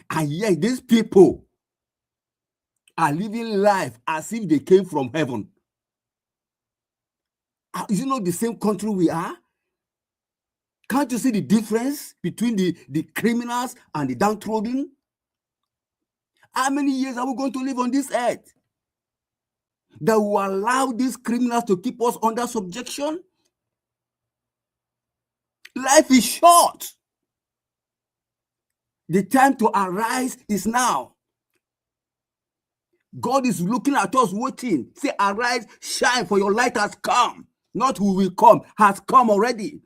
And yet these people are living life as if they came from heaven. Is it not the same country we are? Can't you see the difference between the criminals and the downtrodden? How many years are we going to live on this earth that will allow these criminals to keep us under subjection? Life is short. The time to arise is now. God is looking at us, waiting. Say, arise, shine, for your light has come. Not who will come, has come already.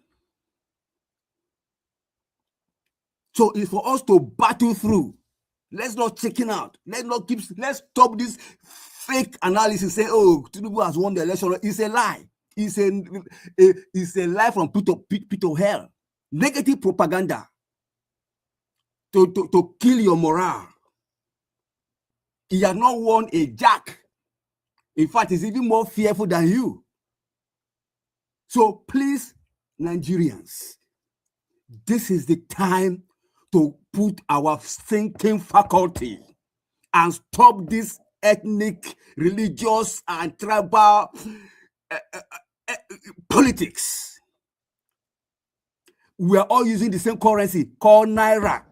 So it's for us to battle through. Let's not chicken out. Let's stop this fake analysis. Say, oh, Tinubu has won the election. It's a lie. It's a lie from pit of hell. Negative propaganda to kill your morale. He has not won a jack. In fact, he's even more fearful than you. So please, Nigerians, this is the time to put our thinking faculty and stop this ethnic, religious, and tribal politics. We are all using the same currency called Naira.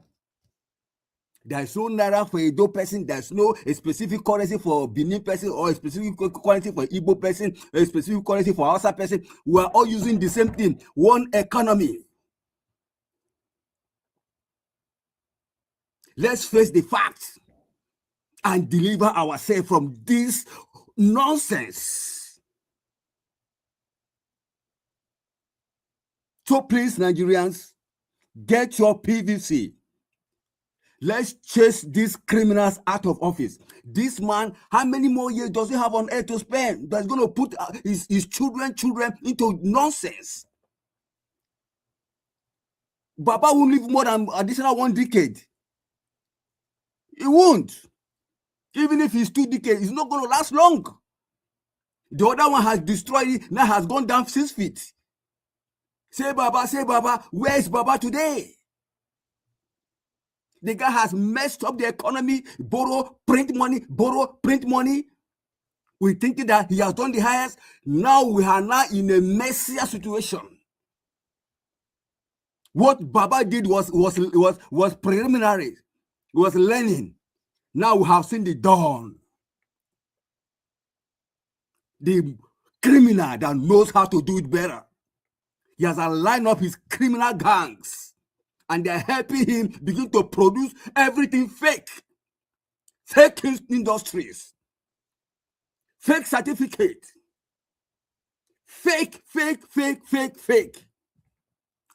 There is no Naira for a Edo person. There's no a specific currency for Benin person or a specific currency for Igbo person, a specific currency for Hausa person. We are all using the same thing, one economy. Let's face the facts and deliver ourselves from this nonsense. So please, Nigerians, get your PVC. Let's chase these criminals out of office. This man, how many more years does he have on earth to spend? That's going to put his children into nonsense. Baba will live more than additional 1 decade. He won't. Even if he's 2 decades, it's not going to last long. The other one has destroyed it, now has gone down 6 feet. Say Baba, where is Baba today? The guy has messed up the economy, borrow, print money. We think that he has done the highest. Now we are in a messier situation. What Baba did was preliminary. It was learning. Now we have seen the dawn. The criminal that knows how to do it better. He has aligned up his criminal gangs. And they're helping him begin to produce everything fake. Fake industries. Fake certificate. Fake.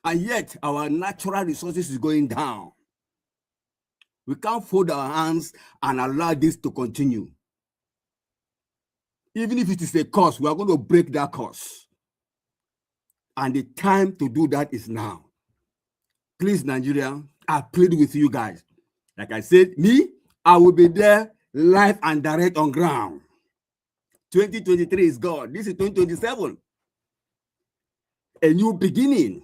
And yet, our natural resources is going down. We can't fold our hands and allow this to continue. Even if it is a curse, we are going to break that curse. And the time to do that is now. Please, Nigeria, I plead with you guys. Like I said, I will be there live and direct on ground. 2023 is gone. This is 2027. A new beginning.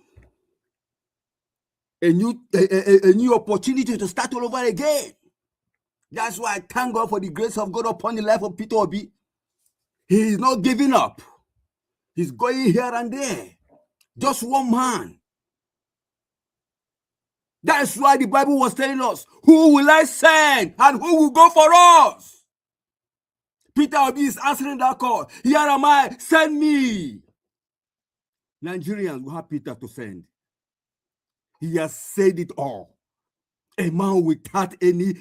A new opportunity to start all over again. That's why I thank God for the grace of God upon the life of Peter Obi. He is not giving up. He's going here and there. Just one man. That's why the Bible was telling us, who will I send and who will go for us? Peter Obi is answering that call. Here am I, send me. Nigerians will have Peter to send. He has said it all. A man without any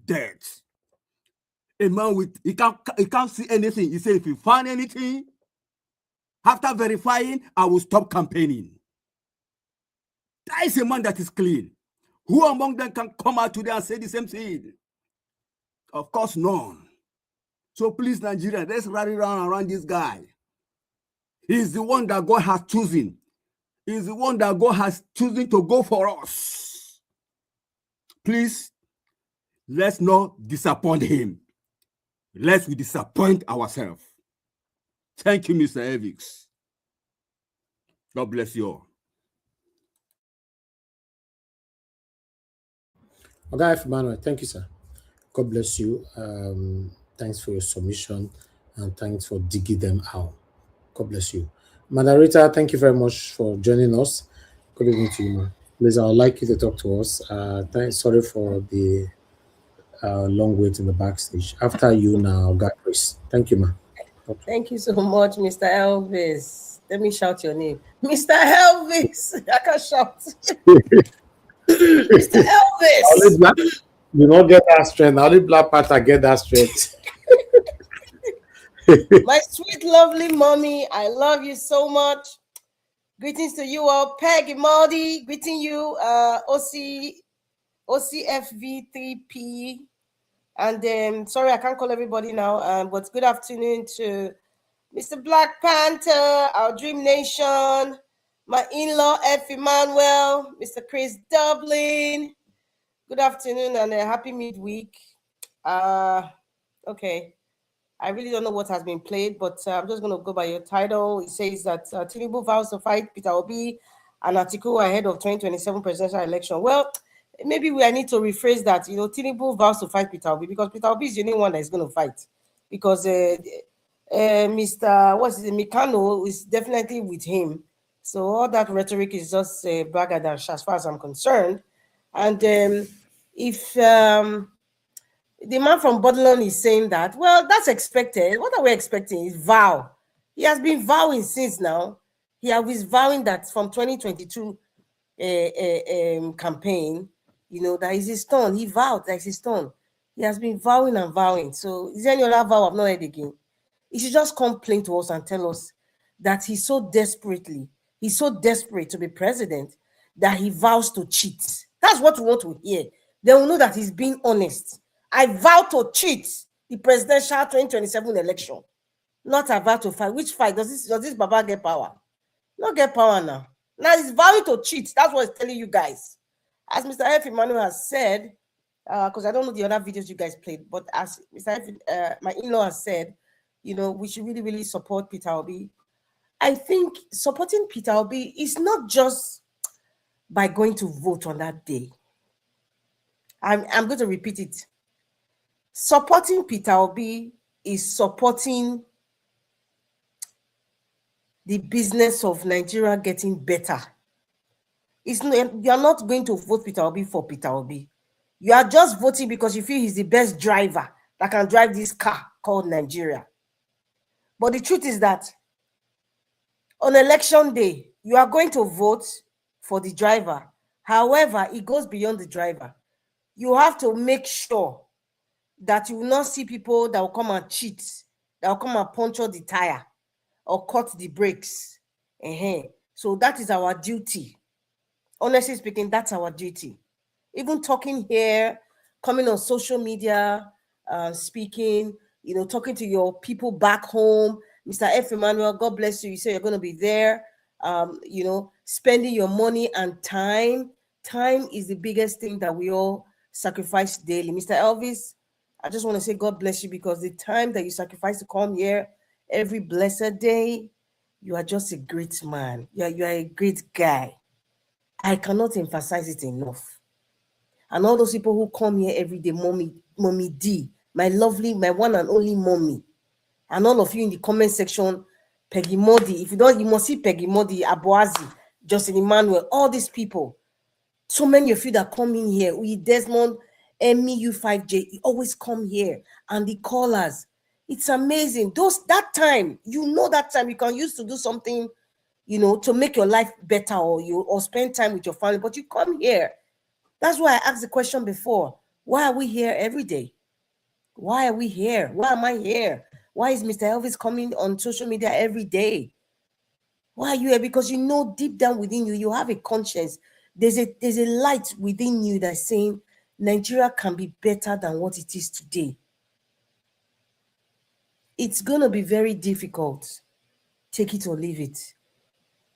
debt. A man with he can't see anything. He said, if you find anything, after verifying, I will stop campaigning. That is a man that is clean. Who among them can come out today and say the same thing? Of course, none. So please, Nigeria, let's rally around this guy. He's the one that God has chosen. He's the one that God has chosen to go for us. Please, let's not disappoint him. Lest we disappoint ourselves. Thank you, Mr. Evix. God bless you all.
Okay, Emmanuel, thank you, sir. God bless you. Thanks for your submission and thanks for digging them out. God bless you. Moderator, thank you very much for joining us. Good evening to you, man. Please, I would like you to talk to us. Sorry for the long wait in the backstage. After you now, God Chris. Thank you, man. Okay.
Thank you so much, Mr. Elvis. Let me shout your name. Mr. Elvis. I can shout. Mr. Elvis.
You don't get that strength. Only Black Panther get that strength.
My sweet, lovely mommy, I love you so much. Greetings to you all. Peggy Maldi, greeting you. OCFV3P. And sorry, I can't call everybody now. But good afternoon to Mr. Black Panther, our Dream Nation, my in-law, F. Emmanuel, Mr. Chris Dublin. Good afternoon and a happy midweek. Okay. I really don't know what has been played, but I'm just going to go by your title. It says that Tinubu vows to fight Peter Obi and Atiku ahead of 2027 presidential election. Well, maybe I need to rephrase that. You know, Tinubu vows to fight Peter Obi because Peter Obi is the only one that is going to fight. Because Mr. Mikano is definitely with him. So all that rhetoric is just braggadocio as far as I'm concerned. And if the man from Bodlon is saying that, well, that's expected. What are we expecting is vow. He has been vowing since now. He has vowing that from 2022 campaign, you know, that is his turn. He vowed that is his turn. He has been vowing and vowing. So is there any other vow I've not heard again? He should just complain to us and tell us that he's so desperate to be president that he vows to cheat. That's what we want to hear. They will know that he's being honest. I vow to cheat the presidential 2027 election. Not a vow to fight. Which fight? Does this Baba get power? Not get power now. Now he's vowing to cheat. That's what he's telling you guys. As Mr. F. Emmanuel has said, because I don't know the other videos you guys played, but as Mr. F, my in-law has said, you know, we should really, really support Peter Obi. I think supporting Peter Obi is not just by going to vote on that day. I'm going to repeat it. Supporting Peter Obi is supporting the business of Nigeria getting better. You are not going to vote Peter Obi for Peter Obi. You are just voting because you feel he's the best driver that can drive this car called Nigeria. But the truth is that on election day, you are going to vote for the driver. However, it goes beyond the driver. You have to make sure that you will not see people that will come and cheat, that will come and puncture the tire or cut the brakes. So that is our duty. Honestly speaking, that's our duty. Even talking here, coming on social media, speaking, you know, talking to your people back home. Mr. F. Emmanuel, God bless you. You say you're going to be there, you know, spending your money and time Time is the biggest thing that we all sacrifice daily. Mr. Elvis, I just want to say God bless you, because the time that you sacrifice to come here every blessed day, you are just a great man. You are a great guy. I cannot emphasize it enough. And all those people who come here every day, mommy D, my one and only mommy, and all of you in the comment section, Peggy Modi, if you don't, you must see Peggy Modi, Aboazi, Justin Emmanuel, all these people. So many of you that come in here, we Desmond, Emmy, U5J, you always come here, and the callers. It's amazing. That time you can use to do something, to make your life better, or spend time with your family, but you come here. That's why I asked the question before. Why are we here every day? Why are we here? Why am I here? Why is Mr. Elvis coming on social media every day? Why are you here? Because deep down within you have a conscience. There's a light within you that's saying Nigeria can be better than what it is today. It's going to be very difficult. Take it or leave it.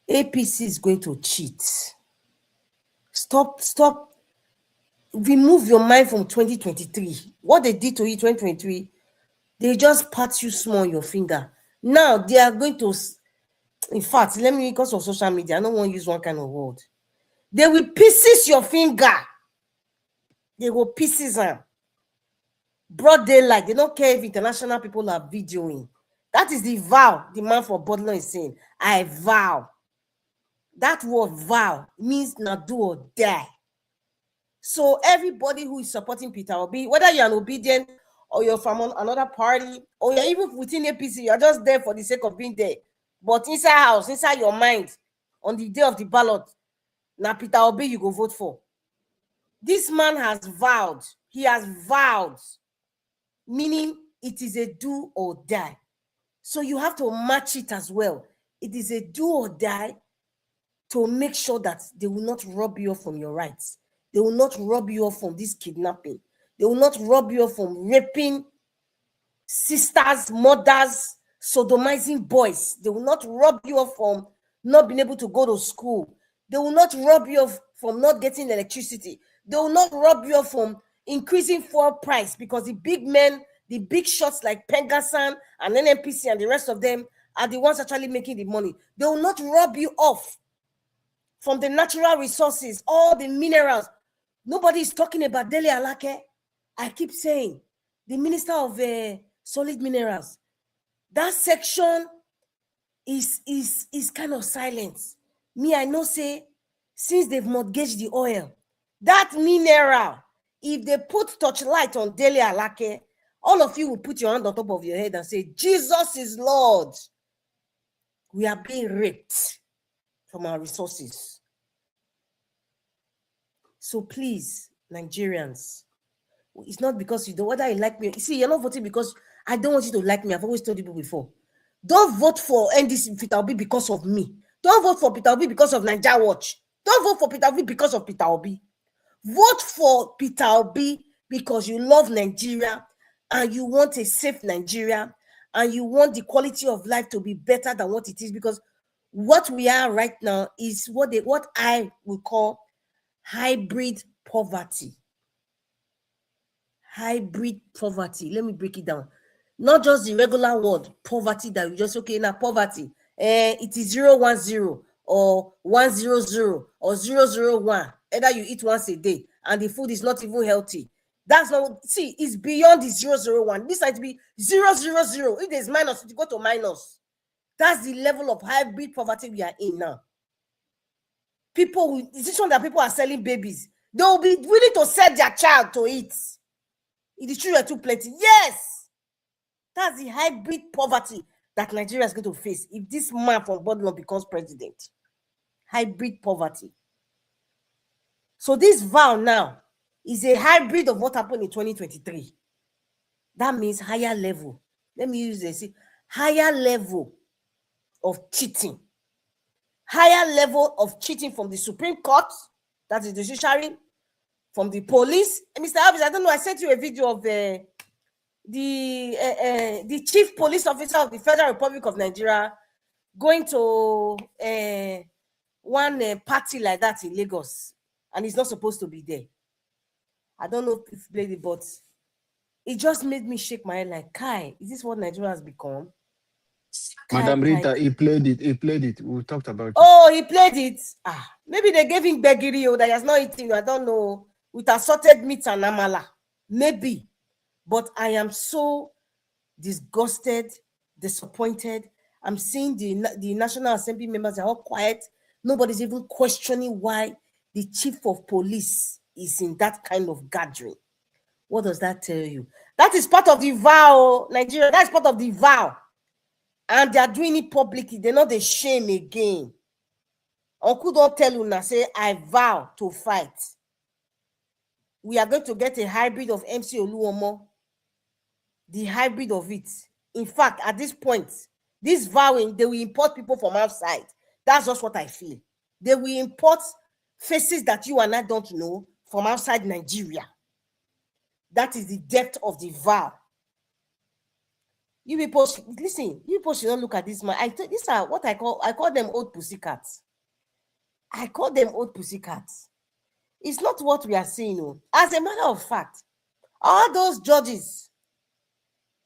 APC is going to cheat. Stop. Remove your mind from 2023. What they did to you 2023, they just pat you small on your finger. Now they are going to, in fact, because of social media, I don't want to use one kind of word. They will pieces your finger. They will pieces them. Broad daylight. They don't care if international people are videoing. That is the vow the man for Bodler is saying. I vow. That word vow means not do or die. So everybody who is supporting Peter Obi, whether you're an obedient or you're from another party, or you're even within APC, you're just there for the sake of being there. But inside your mind, on the day of the ballot, now Peter Obi you go vote for. This man has vowed. He has vowed, meaning it is a do or die. So you have to match it as well. It is a do or die to make sure that they will not rob you off from your rights. They will not rob you off from this kidnapping. They will not rob you off from raping sisters, mothers, sodomizing boys. They will not rob you off from not being able to go to school. They will not rob you off from not getting electricity. They will not rob you off from increasing fuel price, because the big men, the big shots like Pengasan and NNPC and the rest of them are the ones actually making the money. They will not rob you off from the natural resources, all the minerals. Nobody is talking about Dele Alake. I keep saying, the Minister of Solid Minerals. That section is kind of silent. Me, I know say, since they've mortgaged the oil, that mineral, if they put torchlight on Dele Alake, all of you will put your hand on top of your head and say, Jesus is Lord. We are being raped from our resources. So please, Nigerians, it's not because you don't, whether you like me. You see, you're not voting because I don't want you to like me. I've always told you before. Don't vote for NDC Peter Obi because of me. Don't vote for Peter Obi because of Nigeria Watch. Don't vote for Peter Obi because of Peter Obi. Vote for Peter Obi because you love Nigeria and you want a safe Nigeria and you want the quality of life to be better than what it is, because what we are right now is what I will call hybrid poverty. Hybrid poverty. Let me break it down. Not just the regular word poverty that we just now poverty. It is 010 or 100 or 001. Either you eat once a day and the food is not even healthy. That's not, see, it's beyond the 001. This has to be 000. If there's minus, you go to minus. That's the level of hybrid poverty we are in now. People, this one that people are selling babies, they will be willing to sell their child to eat. If the children are too plenty, yes. That's the hybrid poverty that Nigeria is going to face if this man from Bodlon becomes president. Hybrid poverty. So this vow now is a hybrid of what happened in 2023. That means higher level. Let me use this. Higher level of cheating. Higher level of cheating from the Supreme Court, that is the judiciary, from the police. And Mr. Abis, I don't know, I sent you a video of the chief police officer of the Federal Republic of Nigeria going to one party like that in Lagos. and he's not supposed to be there. I don't know if he played it, but it just made me shake my head like, Kai, is this what Nigeria has become?
Madam
Kai.
Rita, he played it. He played it. We talked about it.
Oh, he played it. Maybe they gave him begiri that he has not eaten. I don't know. With assorted meat and amala. Maybe. But I am so disgusted, disappointed. I'm seeing the National Assembly members are all quiet. Nobody's even questioning why the chief of police is in that kind of gathering. What does that tell you? That is part of the vow, Nigeria. That's part of the vow. And they are doing it publicly. They're not the shame again. Uncle don't tell you now, say, I vow to fight. We are going to get a hybrid of MC Oluomo. The hybrid of it. In fact, at this point, this vowing, they will import people from outside. That's just what I feel. They will import faces that you and I don't know from outside Nigeria. That is the depth of the vow. You people, listen, you people should not look at this man. These are what I call them old pussycats. I call them old pussycats. It's not what we are saying. As a matter of fact, all those judges,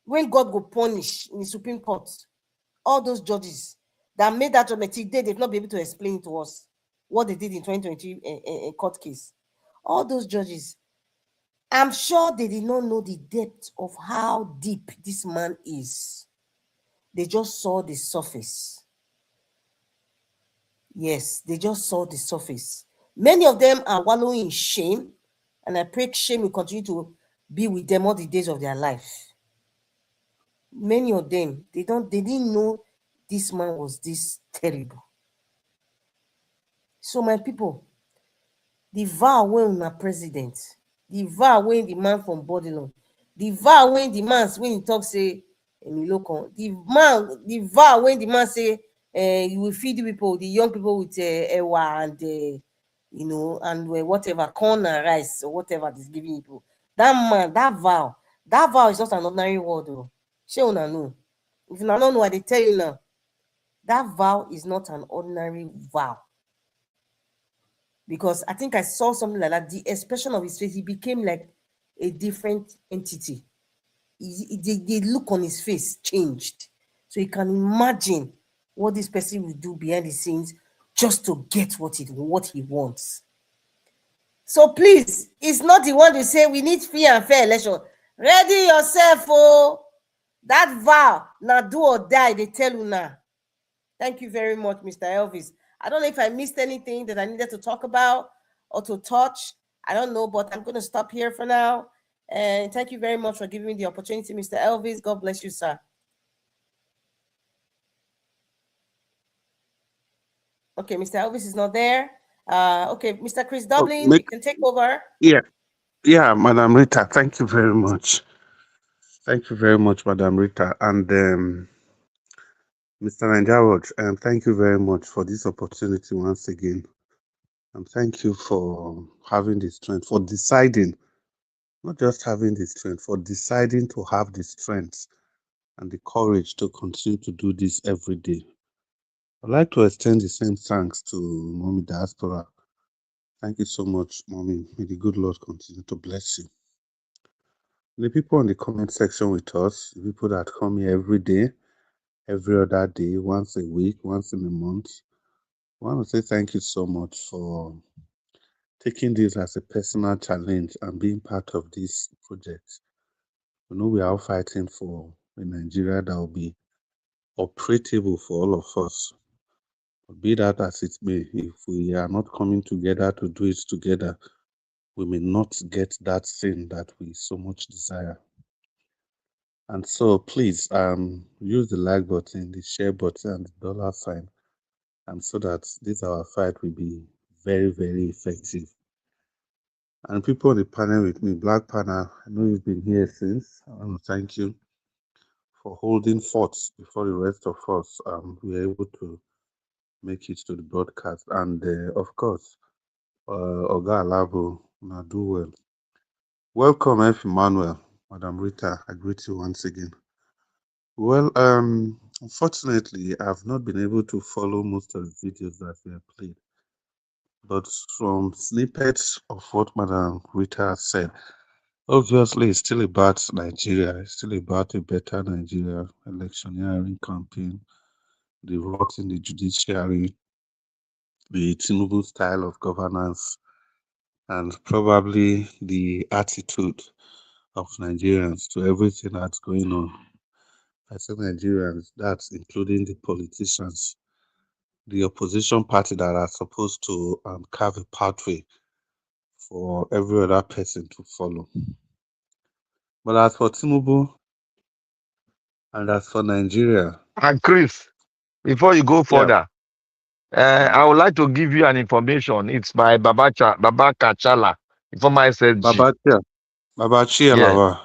when God will punish in the Supreme Court, all those judges that made that judgment, they've not been able to explain to us what they did in 2020 court case. All those judges, I'm sure they did not know the depth of how deep this man is. They just saw the surface. Yes, they just saw the surface. Many of them are wallowing in shame, and I pray shame will continue to be with them all the days of their life. Many of them, they didn't know this man was this terrible. So my people, the vow when a president, the vow when the man from Bodilon, the vow when the man when he talks say the vow when the man say you will feed the people, the young people with ewa and and whatever corn and rice or whatever is giving people. That man, that vow is not an ordinary word though. Shey una know. If you don't know, I dey tell you now. That vow is not an ordinary vow. Because I think I saw something like that. The expression of his face, he became like a different entity. The look on his face changed. So you can imagine what this person will do behind the scenes just to get what he wants. So please, it's not the one to say we need free and fair election. Ready yourself, oh. That vow, now do or die, they tell you now. Thank you very much, Mr. Elvis. I don't know if I missed anything that I needed to talk about or to touch. I don't know, but I'm going to stop here for now. And thank you very much for giving me the opportunity, Mr. Elvis. God bless you, sir. Okay, Mr. Elvis is not there. Okay, Mr. Chris Dublin, you can take over.
Yeah, Madam Rita, thank you very much. Thank you very much, Madam Rita. And Mr. Nanjawaj, thank you very much for this opportunity once again. And thank you for having the strength, for deciding, not just having the strength, for deciding to have the strength and the courage to continue to do this every day. I'd like to extend the same thanks to Mommy Diaspora. Thank you so much, Mommy. May the good Lord continue to bless you. The people in the comment section with us, the people that come here every day, every other day, once a week, once in a month, I want to say thank you so much for taking this as a personal challenge and being part of this project. We know we are all fighting for a Nigeria that will be operable for all of us. But be that as it may, if we are not coming together to do it together, we may not get that thing that we so much desire. And so please use the like button, the share button, and the dollar sign, and so that this our fight will be very, very effective. And people on the panel with me, Black Panel, I know you've been here since. I want to thank you for holding forth before the rest of us we are able to make it to the broadcast. And of course, Oga Alabo, now do well. Welcome, F. Emmanuel, Madam Rita. I greet you once again. Well, unfortunately, I've not been able to follow most of the videos that we have played. But from snippets of what Madam Rita said, obviously it's still about Nigeria. It's still about a better Nigeria electioneering campaign, the rot in the judiciary, the Tinubu style of governance, and probably the attitude of Nigerians to everything that's going on. I say Nigerians, that's including the politicians, the opposition party that are supposed to carve a pathway for every other person to follow. But as for Tinubu and as for Nigeria,
And Chris, before you go
yeah,
further, I would like to give you an information. It's by Baba Kachala, former SSG.
Babachia, Babachia
Yes,
Lawa.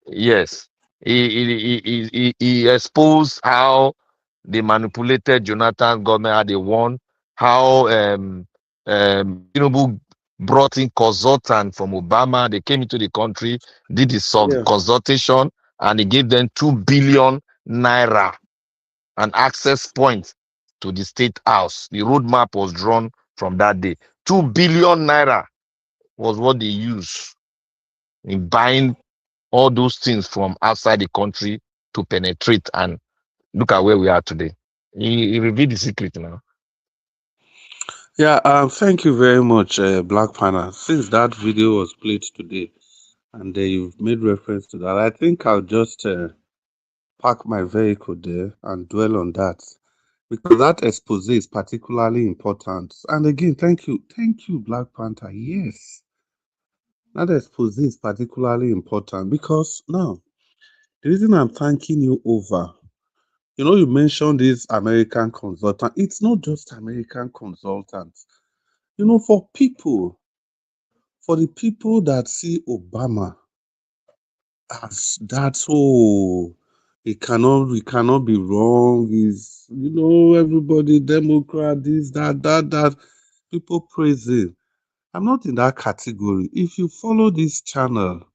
yes. He exposed how they manipulated Jonathan government, how they won, how Tinubu brought in consultant from Obama. They came into the country, did the
Yeah,
consultation, and he gave them 2 billion naira an access point to the state house. The roadmap was drawn from that day. 2 billion naira was what they used in buying all those things from outside the country to penetrate. And look at where we are today. He revealed the secret now.
yeah. Thank you very much, Black Panther. Since that video was played today, and you've made reference to that, I think I'll just park my vehicle there and dwell on that because that expose is particularly important. And again, thank you, Black Panther. Yes, that expose is particularly important because now the reason I'm thanking you over, you mentioned this American consultant. It's not just American consultants. For the people that see Obama as that, oh, it cannot be wrong. Is everybody Democrat, this, that. People praise him. I'm not in that category. If you follow this channel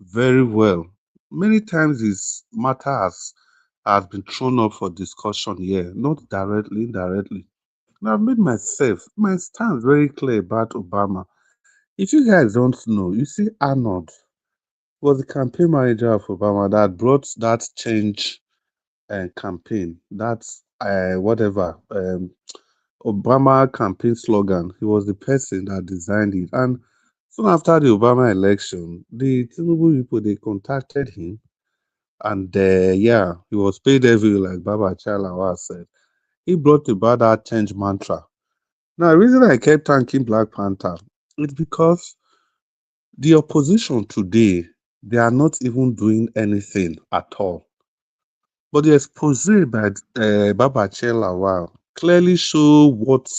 very well, many times this matter has been thrown up for discussion here, not directly, indirectly. And I've made my stance very clear about Obama. If you guys don't know, you see Arnold was the campaign manager of Obama that brought that change campaign. That's whatever Obama campaign slogan. He was the person that designed it. And soon after the Obama election, the Tinubu people they contacted him, and yeah, he was paid heavily, like Baba Chalawa said. He brought about that change mantra. Now, the reason I kept thanking Black Panther is because the opposition today, they are not even doing anything at all. But the expose by Baba Chelawa clearly show what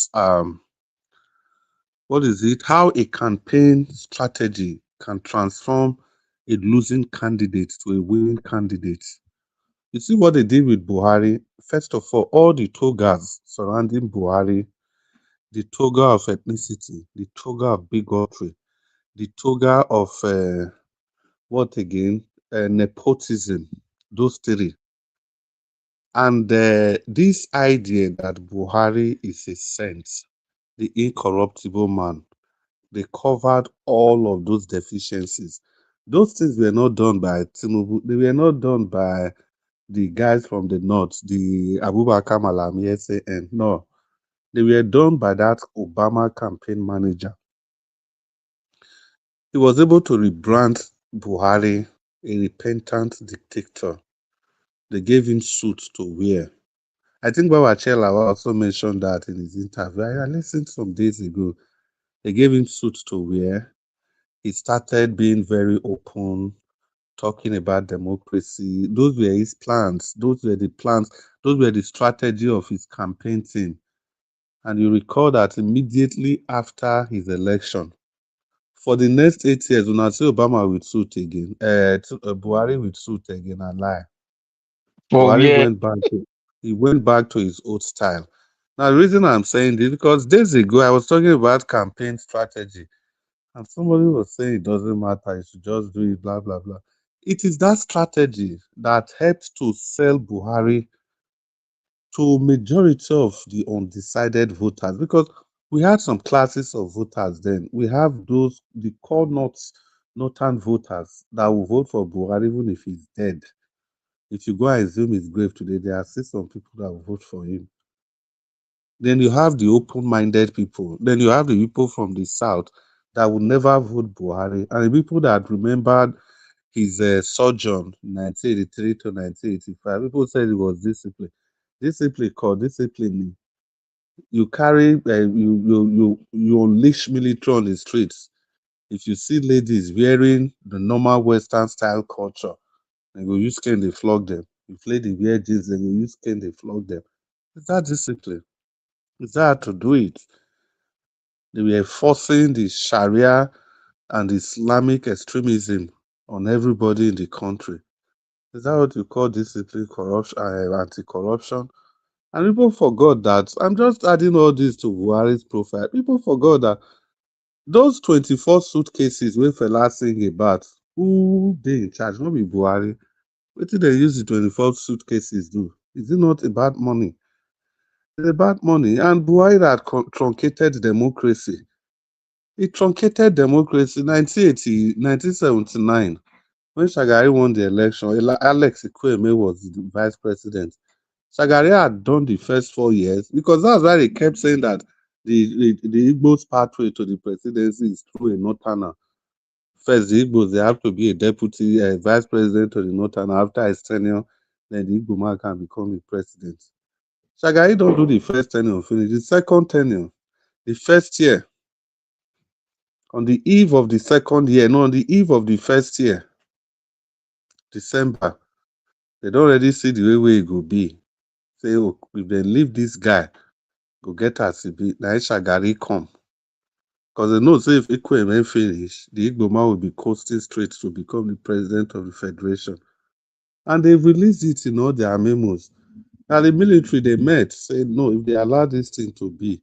is it? How a campaign strategy can transform a losing candidate to a winning candidate. You see what they did with Buhari? First of all the togas surrounding Buhari, the toga of ethnicity, the toga of bigotry, the toga of what again? Nepotism. Those three. And this idea that Buhari is a saint, the incorruptible man, they covered all of those deficiencies. Those things were not done by Tinubu. They were not done by the guys from the north, the Abubakar Malami SAN. No, they were done by that Obama campaign manager. He was able to rebrand Buhari a repentant dictator. They gave him suits to wear. I think Baba Chelawa also mentioned that in his interview. I listened some days ago. They gave him suits to wear. He started being very open, talking about democracy. Those were his plans. Those were the plans. Those were the strategy of his campaign team. And you recall that immediately after his election, for the next 8 years, when I say Obama with suit again, Buhari with suit again, and lie.
For
Buhari
where
went back to his old style. Now, the reason I'm saying this because days ago I was talking about campaign strategy, and somebody was saying it doesn't matter, you should just do it, blah blah blah. It is that strategy that helped to sell Buhari to majority of the undecided voters because We had some classes of voters then. We have those, the core northern voters that will vote for Buhari even if he's dead. If you go and exhume his grave today, there are still some people that will vote for him. Then you have the open-minded people. Then you have the people from the south that will never vote Buhari, and the people that remembered his sojourn 1983 to 1985. People said it was discipline. Discipline called discipline. You carry, you unleash military on the streets. If you see ladies wearing the normal Western style culture, they go use cane, they flog them. If lady wear jeans, they go use cane, they flog them. Is that discipline? Is that how to do it? They were forcing the Sharia and Islamic extremism on everybody in the country. Is that what you call discipline, corruption, anti-corruption? And people forgot that. I'm just adding all this to Buhari's profile. People forgot that those 24 suitcases wey Fela sing about, who dey in charge? No be Buhari. Wetin dem use the 24 suitcases do? Is it not about money? It's about money. And Buhari that truncated democracy. He truncated democracy 1980, 1979. When Shagari won the election, Alex Ekwueme was the vice president. Shagari had done the first 4 years because that's why they kept saying that the Igbo's pathway to the presidency is through a northerner. First, the Igbos, they have to be a deputy, a vice president to the northerner. After his tenure, then the Igbo man can become the president. Shagari don't do the first tenure, finish the second tenure. The first year, on the eve of the second year, no, on the eve of the first year, December, they don't already see the way it go be. Say, oh, if they leave this guy, go get as e be. Now Shagari come. Because they know, say, if Ekwueme finish, the Igbo man will be coasting straight to become the president of the federation. And they released it in all their memos. And the military, they met, said, no, if they allow this thing to be,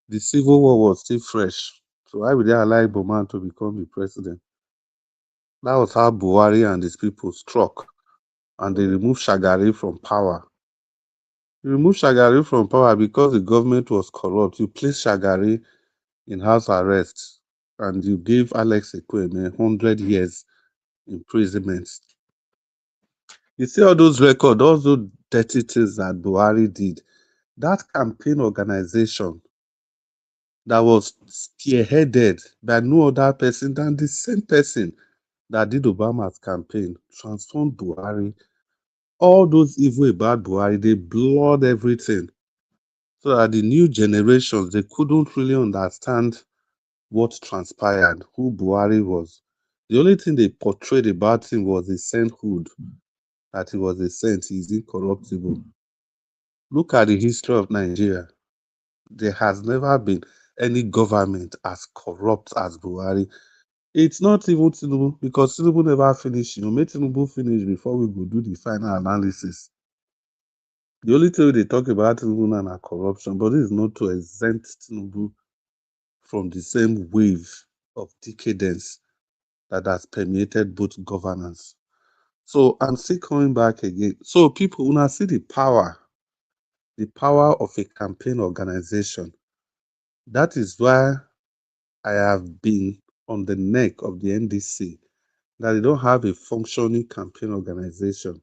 the civil war was still fresh. So why would they allow Igbo man to become the president? That was how Buhari and his people struck. And they removed Shagari from power. You removed Shagari from power because the government was corrupt. You placed Shagari in house arrest and you gave Alex Ekwueme 100 years imprisonment. You see all those records, all those dirty things that Buhari did. That campaign organization that was spearheaded by no other person than the same person that did Obama's campaign transformed Buhari. All those evil about Buhari, they blurred everything. So that the new generations, they couldn't really understand what transpired, who Buhari was. The only thing they portrayed about him was his sainthood, that he was a saint, he's incorruptible. Look at the history of Nigeria. There has never been any government as corrupt as Buhari. It's not even Tinubu, because Tinubu never finished. Make Tinubu finish before we go do the final analysis. The only thing they talk about Tinubu and corruption, but this is not to exempt Tinubu from the same wave of decadence that has permeated both governance. So I'm still coming back again. So people, when I see the power of a campaign organization, that is why I have been on the neck of the NDC, that they don't have a functioning campaign organization.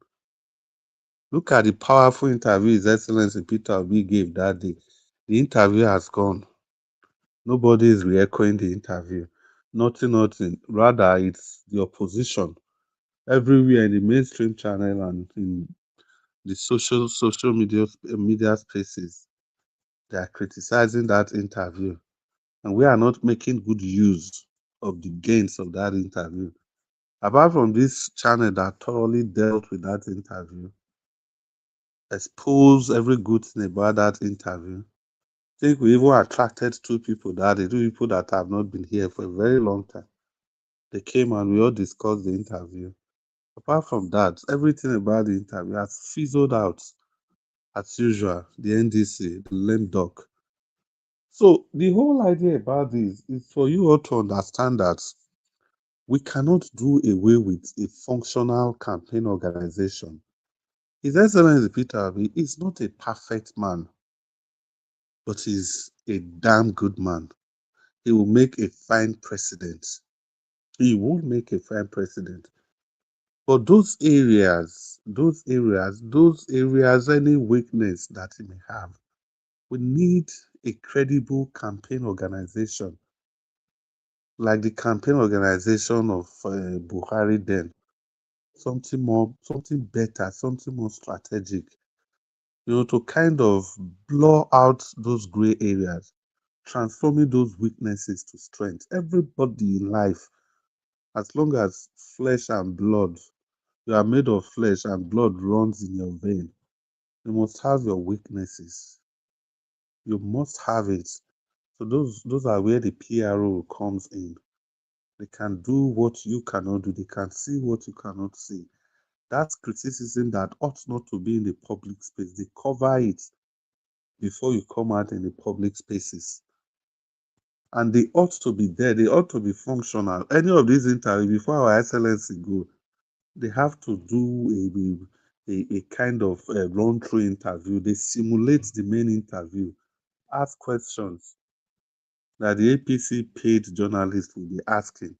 Look at the powerful interview His Excellency Peter Obi gave that day. The interview has gone. Nobody is re-echoing the interview. Nothing. Rather, it's the opposition everywhere in the mainstream channel and in the social media spaces. They are criticizing that interview. And we are not making good use of the gains of that interview. Apart from this channel that thoroughly dealt with that interview, exposed every good thing about that interview, I think we even attracted two people that have not been here for a very long time. They came and we all discussed the interview. Apart from that, everything about the interview has fizzled out as usual. The NDC, the lame duck. So the whole idea about this is for you all to understand that we cannot do away with a functional campaign organization. His Excellency Peter Obi is not a perfect man, but he's a damn good man. He will make a fine president. He will make a fine president. But those areas, any weakness that he may have, we need a credible campaign organization, like the campaign organization of Buhari then. Something more, something better, something more strategic, to kind of blur out those gray areas, transforming those weaknesses to strength. Everybody in life, as long as flesh and blood, you are made of flesh and blood runs in your vein, you must have your weaknesses. You must have it. So those are where the PRO comes in. They can do what you cannot do. They can see what you cannot see. That's criticism that ought not to be in the public space. They cover it before you come out in the public spaces. And they ought to be there. They ought to be functional. Any of these interviews, before our excellency go, they have to do a kind of run-through interview. They simulate the main interview, ask questions that the APC paid journalists will be asking,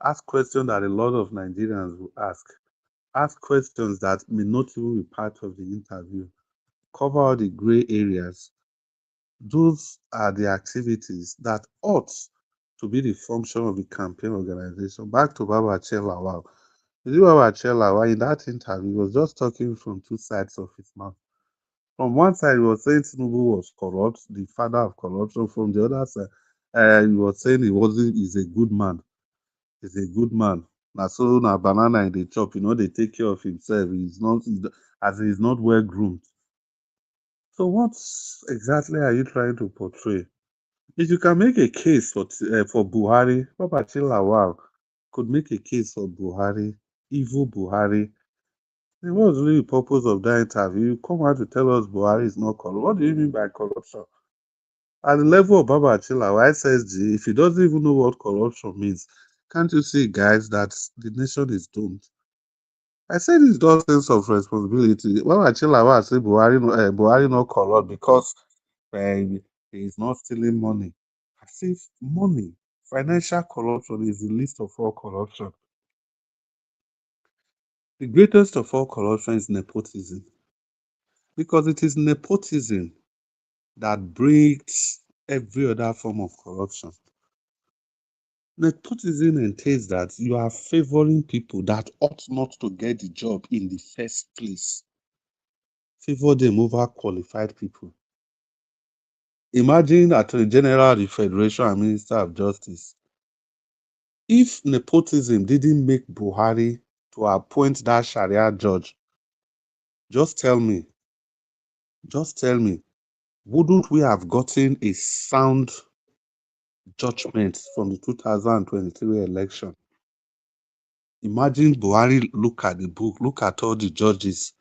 ask questions that a lot of Nigerians will ask questions that may not even be part of the interview, cover all the gray areas. Those are the activities that ought to be the function of the campaign organization. Back to Baba Lawal. Baba Lawal, in that interview, he was just talking from two sides of his mouth. From one side, he was saying Tinubu was corrupt, the father of corruption. From the other side, he was saying he's a good man. He's a good man. Now, so now banana in the chop, they take care of himself. He's not well groomed. So what exactly are you trying to portray? If you can make a case for Buhari, Baba Lawal could make a case for Buhari, evil Buhari. Then what's really the purpose of that interview? You come out to tell us Buhari is not corrupt. What do you mean by corruption? At the level of Baba Lawal, SSG, if he doesn't even know what corruption means, can't you see, guys, that the nation is doomed? I said it's just sense of responsibility. Baba Lawal say Buhari not corrupt because he's not stealing money. As if money, financial corruption is the least of all corruption. The greatest of all corruption is nepotism. Because it is nepotism that breaks every other form of corruption. Nepotism entails that you are favoring people that ought not to get the job in the first place. Favor them over qualified people. Imagine Attorney General of the Federation and Minister of Justice. If nepotism didn't make Buhari to appoint that Sharia judge, just tell me, wouldn't we have gotten a sound judgment from the 2023 election? Imagine Buhari look at the book, look at all the judges.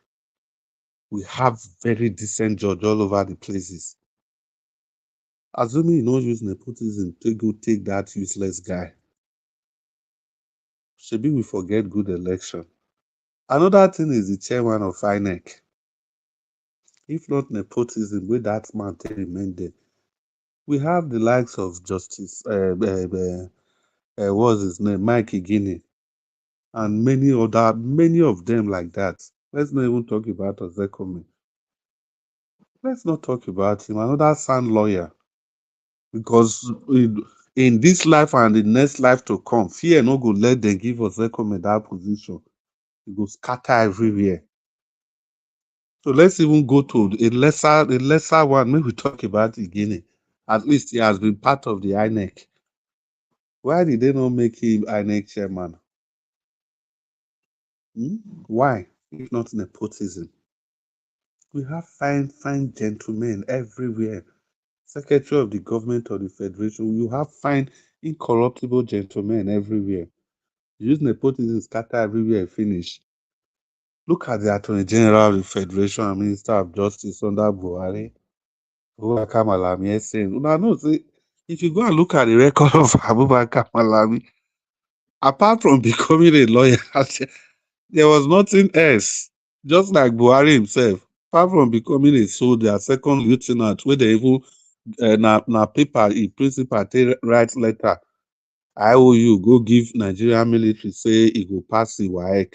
We have very decent judges all over the places. Assuming you don't use nepotism, take that useless guy. Maybe we forget good election. Another thing is the chairman of INEC. If not nepotism, where that man remain there. We have the likes of Justice, what's his name, Mike Igini, and many of them like that. Let's not even talk about Ozekome. Let's not talk about him. Another sound lawyer. Because in this life and the next life to come, fear no go let them give Ozekome that position. It go scatter everywhere. So let's even go to a lesser one. Maybe we talk about Igini. At least he has been part of the INEC. Why did they not make him INEC chairman? Why? If not nepotism. We have fine gentlemen everywhere. Secretary of the government of the federation, you have fine, incorruptible gentlemen everywhere. You use nepotism, scatter everywhere, finish. Look at the Attorney General of the Federation and Minister of Justice under Buhari. Abubakar Malami saying, no, see, if you go and look at the record of Abubakar Malami, apart from becoming a lawyer, there was nothing else. Just like Buhari himself, apart from becoming a soldier, second lieutenant, where they even na paper e principal take write letter. IOU go give Nigerian military say e go pass the WAEC.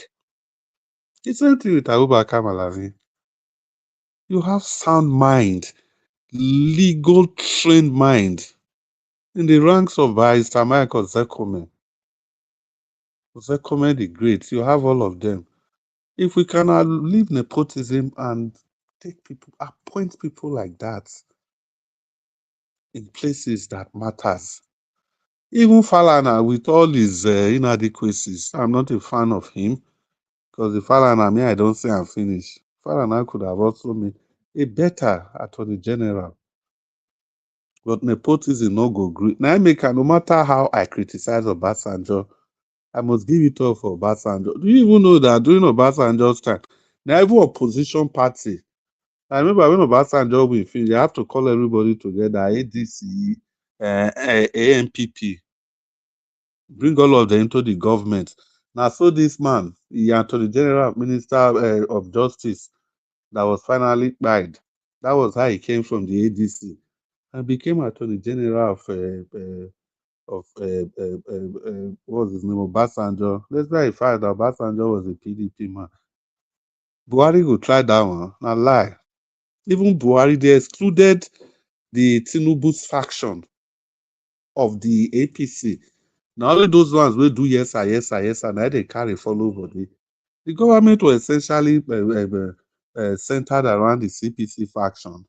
The same thing with Abubakar Malami. You have sound mind, legal trained mind in the ranks of Barrister Michael Zekome. Zekome the Great. You have all of them. If we can leave nepotism and take people, appoint people like that in places that matters. Even Falana, with all his inadequacies, I'm not a fan of him because the Falana, me, I don't say I'm finished. Falana could have also made a better Attorney General. But nepotism no go gree. Now, no matter how I criticize Obasanjo, I must give it up for Obasanjo. Do you even know that during Obasanjo's time, now even opposition party, I remember when Obasanjo will finish, you have to call everybody together, ADC, ANPP, bring all of them into the government. Now, so this man, the Attorney General, Minister of Justice, that was finally died. That was how he came from the ADC and became Attorney General of what was his name, Obasanjo. Let's verify that Obasanjo was a PDP man. Buhari go try that one, not lie. Even Buhari, they excluded the Tinubu's faction of the APC. Now only those ones will do yes, and now they carry follow body. The government was essentially centered around the CPC faction.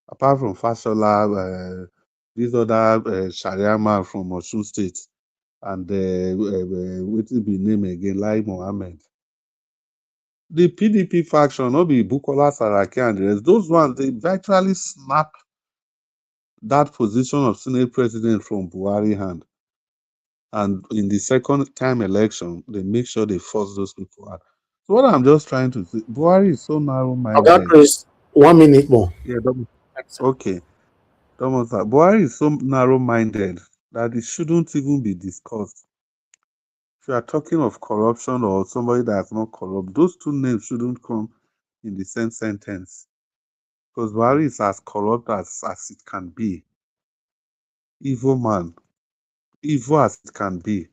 Apart from Fashola, this other Sharia man from Osun State, and what will be name again, Lai Mohammed. The PDP faction, not be Bukola Saraki and the rest, those ones, they virtually snap that position of Senate President from Buhari hand. And in the second time election, they make sure they force those people out. So what I'm just trying to say, Buhari is so
Okay,
narrow-minded.
Chris, 1 minute more.
Yeah, okay. Buhari is so narrow-minded that it shouldn't even be discussed. If you are talking of corruption or somebody that's not corrupt, those two names shouldn't come in the same sentence. Because Buhari is as corrupt as it can be. Evil man. Evil as it can be.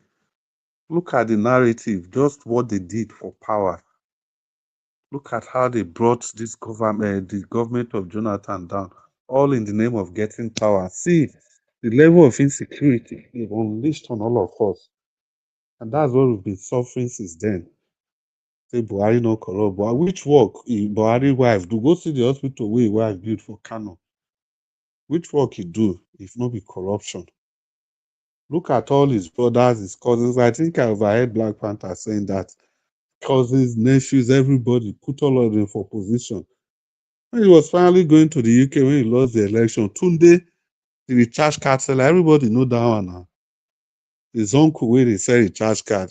Look at the narrative, just what they did for power. Look at how they brought this government, the government of Jonathan down, all in the name of getting power. See the level of insecurity they've unleashed on all of us. And that's what we've been suffering since then. Say Buhari no corrupt. But which work Buhari wife do? Go see the hospital where his wife built for Kano. Which work he do if not be corruption? Look at all his brothers, his cousins. I think I overheard Black Panther saying that cousins, nephews, everybody put all of them for position. When he was finally going to the UK when he lost the election, Tunde, the recharge card seller, everybody know that one now. His uncle where they sell recharge card.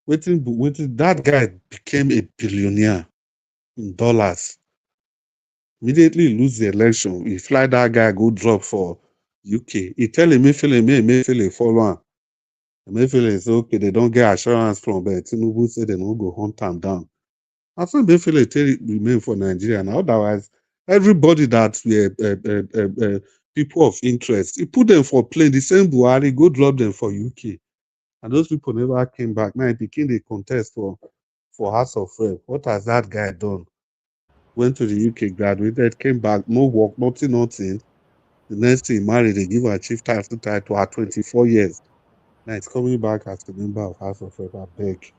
Waiting, that guy became a billionaire in dollars. Immediately lose the election. He fly that guy go drop for UK. He tell Emefiele follow him. Emefiele say okay, they don't get assurance from Tinubu say they don't go hunt him down. I think Emefiele tell it remain for Nigeria now. Otherwise, everybody that were people of interest, he put them for plane. The same Buhari go drop them for UK, and those people never came back. Now he became the contest for House of Rep. What has that guy done? Went to the UK, graduated, came back, no work, nothing. The next thing, married, they give her chief title at 24 years. Now it's coming back as a member of House of Rep. I beg.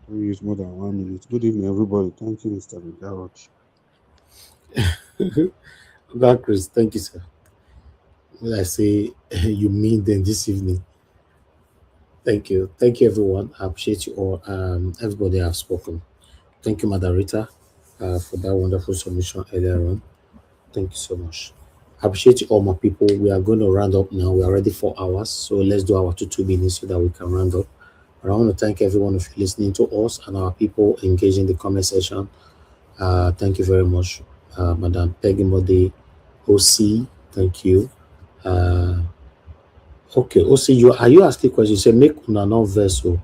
Don't use more than 1 minute. Good evening, everybody. Thank you, Mr. Garage.
Okay, Chris, thank you, sir. Will I say you mean them this evening? Thank you. Thank you, everyone. I appreciate you all. Everybody have spoken. Thank you, Madam for that wonderful submission earlier on. Thank you so much. I appreciate you all, my people. We are going to round up now. We're already 4 hours, so let's do our 2 minutes so that we can round up. But I want to thank everyone of you listening to us and our people engaging in the comment section. Thank you very much, Madam Peggy Modi, OC. Thank you. Okay, OC, are you asking questions? You say make una no vessel,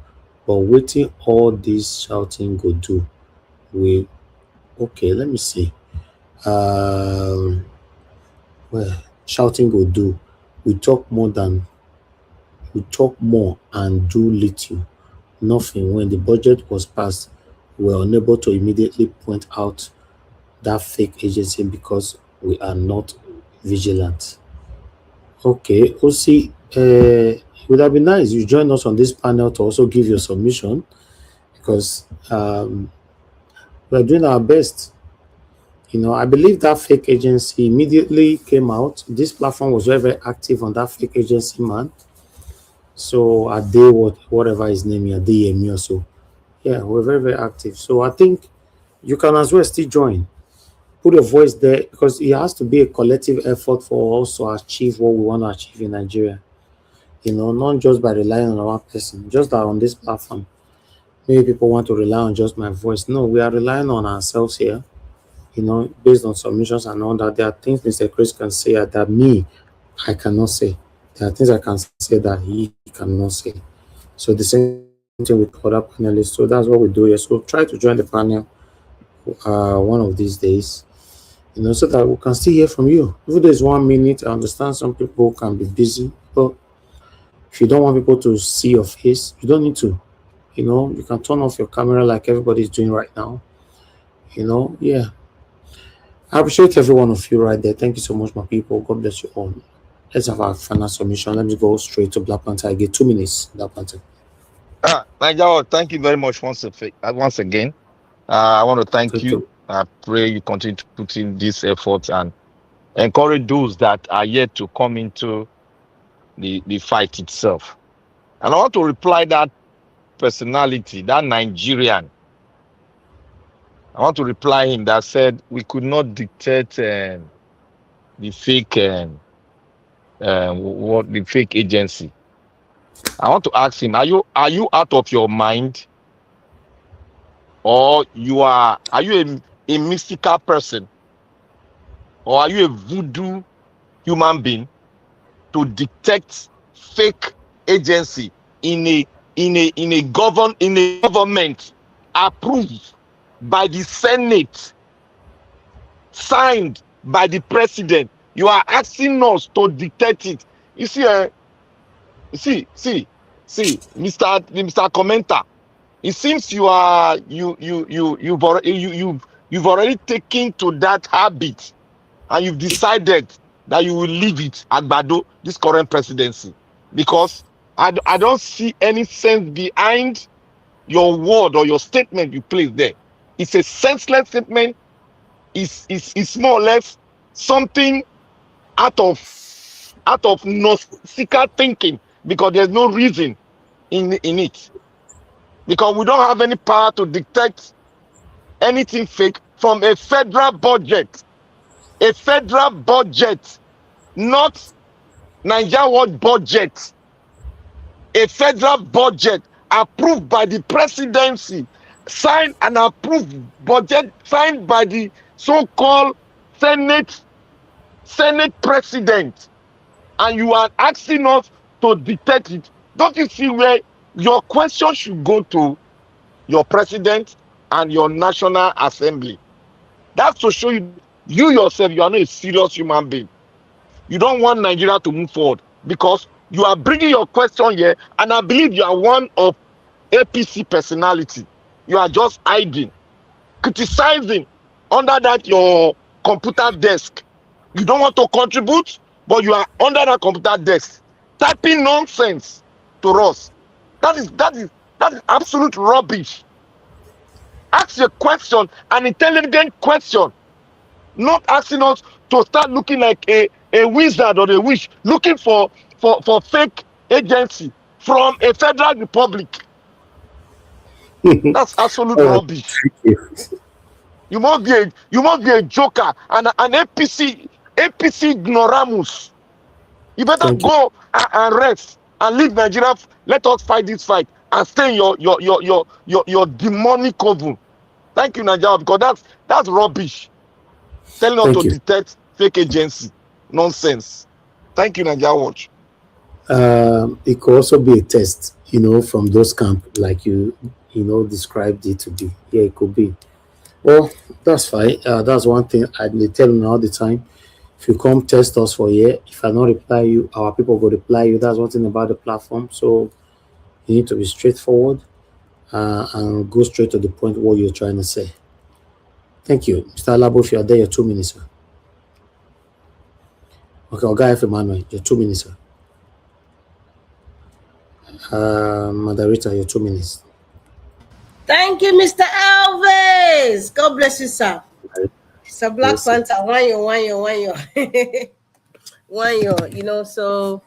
but waiting all this shouting go do. We okay, let me see. Well, shouting will do. We talk more and do little, nothing. When the budget was passed, we were unable to immediately point out that fake agency because we are not vigilant. Okay, OC, it would have been nice you join us on this panel to also give your submission because we are doing our best. I believe that fake agency immediately came out. This platform was very, very active on that fake agency man. So whatever his name is, Adeyemi or so. Yeah, we're very, very active. So I think you can as well still join. Put a voice there because it has to be a collective effort for us to achieve what we want to achieve in Nigeria. Not just by relying on one person, just that on this platform. Maybe people want to rely on just my voice. No, we are relying on ourselves here, based on submissions and all that. There are things Mr. Chris can say that I cannot say. There are things I can say that he cannot say. So the same thing with other panelists. So that's what we do here. So try to join the panel one of these days, so that we can still hear from you. If there's 1 minute, I understand some people can be busy, but if you don't want people to see your face, you don't need to. You can turn off your camera like everybody's doing right now. Yeah. I appreciate every one of you right there. Thank you so much, my people. God bless you all. Let's have our final submission. Let me go straight to Black Panther. I get 2 minutes, Black Panther.
Nigeria, thank you very much once again. I want to thank you. I pray you continue to put in this effort and encourage those that are yet to come into the fight itself. And I want to reply that personality, that Nigerian. I want to reply him that said we could not dictate the fake the fake agency. I want to ask him, are you out of your mind? Or are you a mystical person? Or are you a voodoo human being to detect fake agency in a government approved by the Senate, signed by the president? You are asking us to detect it. You see, Mr. Commenter. It seems you've already taken to that habit, and you've decided that you will leave it, Agbado, this current presidency, because I don't see any sense behind your word or your statement you placed there. It's a senseless statement. It's more or less something out of nonsensical thinking, because there's no reason in it. Because we don't have any power to detect anything fake from a federal budget. A federal budget, not Nigeria world budget. A federal budget approved by the presidency, signed and approved budget, signed by the so-called Senate president. And you are asking us to detect it. Don't you see where your question should go to your president and your National Assembly? That's to show you yourself, you are not a serious human being. You don't want Nigeria to move forward, because you are bringing your question here, and I believe you are one of APC personality. You are just hiding, criticizing under that your computer desk. You don't want to contribute, but you are under that computer desk typing nonsense to us. That is absolute rubbish. Ask a question, an intelligent question, not asking us to start looking like a wizard or a witch, looking for fake agency from a federal republic. That's absolute rubbish. You must be a joker and an APC ignoramus. You better go and rest and leave Nigeria. Let us fight this fight and stay in your demonic coven. Thank you, Nigeria, because that's rubbish. Telling us to detect fake agency. Nonsense. Thank you, Nigeria Watch.
It could also be a test, from those camps, like you described it to be. Yeah, it could be. Well, that's fine. That's one thing I dey tell you all the time. If you come test us for here, if I not reply you, our people go reply you. That's one thing about the platform. So you need to be straightforward and go straight to the point what you're trying to say. Thank you. Mr. Alabo, if you are there, your 2 minutes, sir. Okay, Oga F. Emmanuel, your 2 minutes, sir. Moderator, your 2 minutes.
Thank you, Mr. Elvis. God bless you, sir. It's a Black
Yes, sir.
Panther. One year. One year. You know, so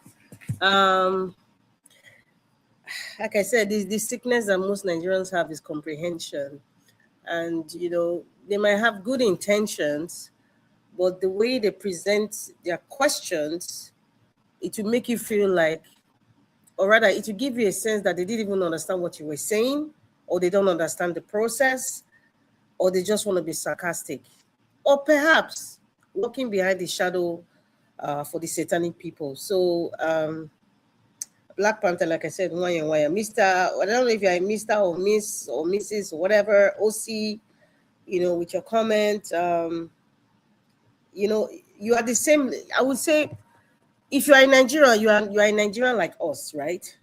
like I said, the sickness that most Nigerians have is comprehension. And you know, they might have good intentions, but the way they present their questions, it will make you feel like, or rather, it will give you a sense that they didn't even understand what you were saying, or they don't understand the process, or they just want to be sarcastic, or perhaps working behind the shadow for the satanic people. So, Black Panther, like I said, Mr. I don't know if you're a Mr. or Miss or Mrs. or whatever, OC, you know, with your comment. You know, you are the same. I would say, if you are in Nigeria, you are in Nigeria like us, right?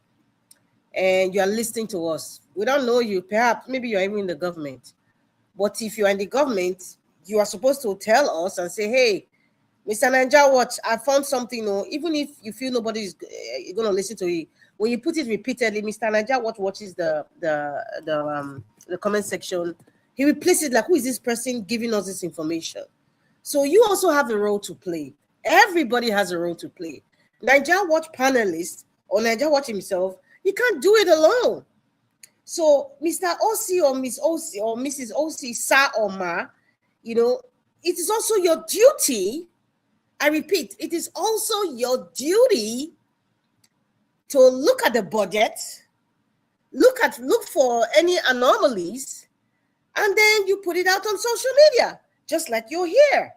And you are listening to us. We don't know you. Perhaps, maybe you're even in the government. But if you're in the government, you are supposed to tell us and say, hey, Mr. Niger Watch, I found something. Or even if you feel nobody is going to listen to it, when you put it repeatedly, Mr. Niger Watch watches the comment section. He will place it like, who is this person giving us this information? So you also have a role to play. Everybody has a role to play. Niger Watch panelist or Niger Watch himself, he can't do it alone. So Mr. OC or Miss OC or Mrs. OC, Sir or Ma, you know, it is also your duty. I repeat, it is also your duty to look at the budget, look for any anomalies, and then you put it out on social media, just like you're here.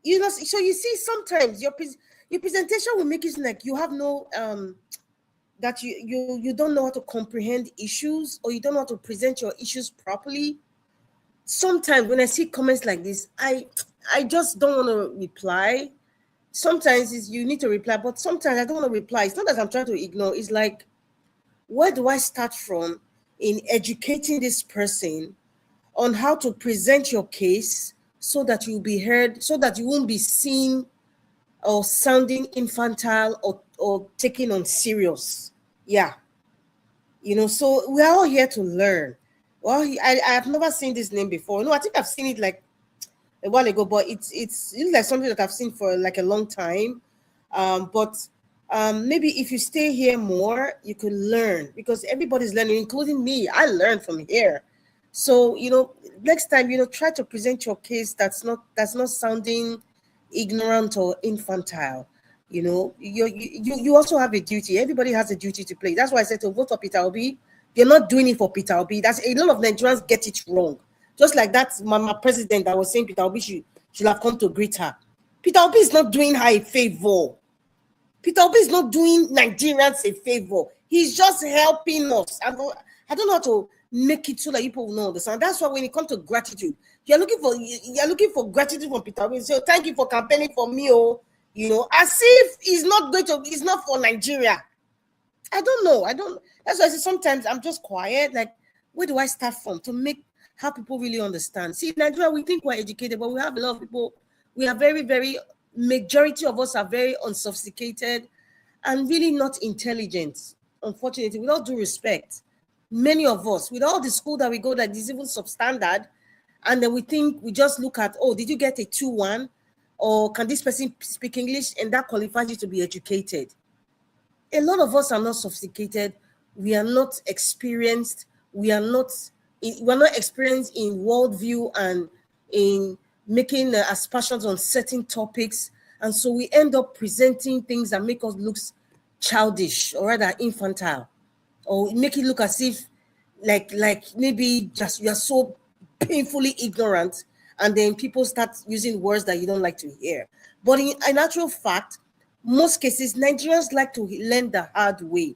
You know, so you see, sometimes your presentation will make it seem like you have no that you don't know how to comprehend issues, or you don't know how to present your issues properly. Sometimes when I see comments like this, I just don't want to reply. Sometimes you need to reply, but sometimes I don't want to reply. It's not that I'm trying to ignore. It's like, where do I start from in educating this person on how to present your case so that you'll be heard, so that you won't be seen or sounding infantile or taken on serious? Yeah. You know, so we're all here to learn. Well, I have never seen this name before. No, I think I've seen it like a while ago, but it looks like something that I've seen for like a long time. But maybe if you stay here more, you could learn, because everybody's learning, including me. I learned from here. So, you know, next time, you know, try to present your case that's not sounding ignorant or infantile. You know, you also have a duty. Everybody has a duty to play. That's why I said to vote for Peter Obi. You're not doing it for Peter Obi. That's a lot of Nigerians get it wrong. Just like that Mama president that was saying Peter Obi should have come to greet her. Peter Obi is not doing her a favor. Peter Obi is not doing Nigerians a favor. He's just helping us. I don't know how to make it so that people will know understand. That's why when it comes to gratitude, you're looking for gratitude from Peter Obi. So thank you for campaigning for me, oh, you know, as if he's not for Nigeria. I don't know. That's why I say sometimes I'm just quiet. Like, where do I start from to make how people really understand? See, Nigeria, we think we're educated, but we have a lot of people. We are very, very, majority of us are very unsophisticated and really not intelligent. Unfortunately, with all due respect, many of us, with all the school that we go, that is even substandard, and then we think, we just look at, oh, did you get a 2-1? Or can this person speak English? And that qualifies you to be educated. A lot of us are not sophisticated. We are not experienced. We're not experienced in worldview and in making aspersions on certain topics. And so we end up presenting things that make us look childish, or rather infantile, or make it look as if like maybe just you're so painfully ignorant, and then people start using words that you don't like to hear. But in actual fact, most cases, Nigerians like to learn the hard way.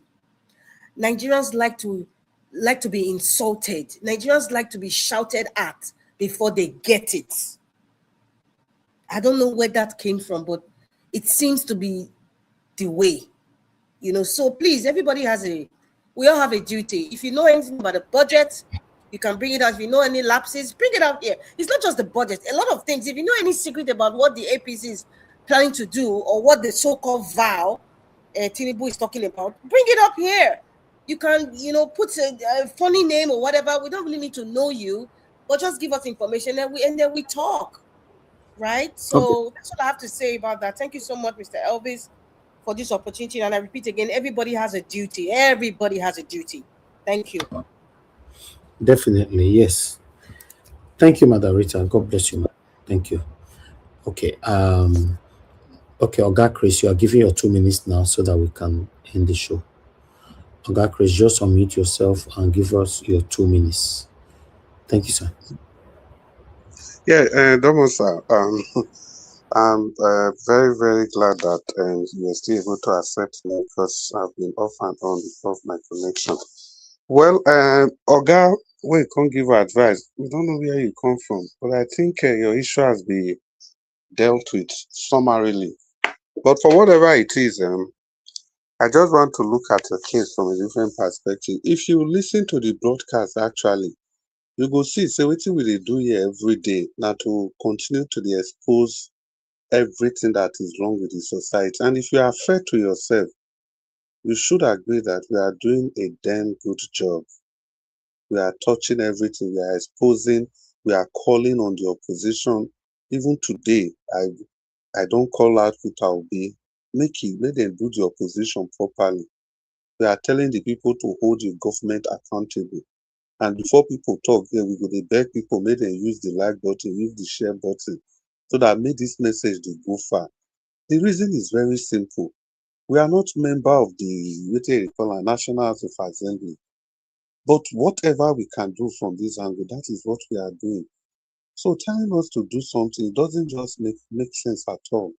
Nigerians like to like to be insulted. Nigerians like to be shouted at before they get it. I don't know where that came from, but it seems to be the way, So please, we all have a duty. If you know anything about the budget, you can bring it out. If you know any lapses, bring it out here. It's not just the budget. A lot of things. If you know any secret about what the APC is planning to do or what the so-called vow Tinubu is talking about, bring it up here. You can, put a funny name or whatever. We don't really need to know you, but just give us information and then we talk, right? So That's what I have to say about that. Thank you so much, Mr. Elvis, for this opportunity. And I repeat again, everybody has a duty. Everybody has a duty. Thank you.
Definitely, yes. Thank you, Madam Rita. God bless you, thank you. Okay. Okay, Oga Chris, you are giving your 2 minutes now so that we can end the show. Oga Chris, just unmute yourself and give us your 2 minutes. Thank you, sir.
Yeah, Domo, sir. I'm very, very glad that you're still able to accept me because I've been off and on because of my connection. Well, Oga, we can't give advice. We don't know where you come from, but I think your issue has been dealt with summarily. But for whatever it is, I just want to look at the case from a different perspective. If you listen to the broadcast, actually, you go see, say, what we dey do here every day now to continue to dey expose everything that is wrong with the society. And if you are fair to yourself, you should agree that we are doing a damn good job. We are touching everything, we are exposing, we are calling on the opposition. Even today, I don't call out Peter Obi, make them do the opposition properly. We are telling the people to hold the government accountable. And before people talk, we go to beg people, make them use the like button, use the share button, so that make this message dey go far. The reason is very simple. We are not member of the National House of Assembly. But whatever we can do from this angle, that is what we are doing. So telling us to do something doesn't just make sense at all.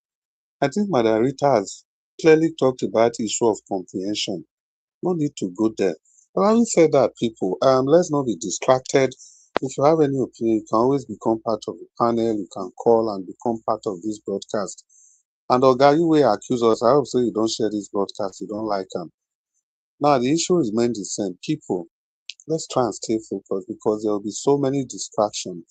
I think Madam Rita has clearly talked about the issue of comprehension. No need to go there. But having said that, people, let's not be distracted. If you have any opinion, you can always become part of the panel. You can call and become part of this broadcast. And Oga, you will accuse us. I hope so you don't share this broadcast. You don't like them. Now, the issue is meant the same. People, let's try and stay focused because there will be so many distractions.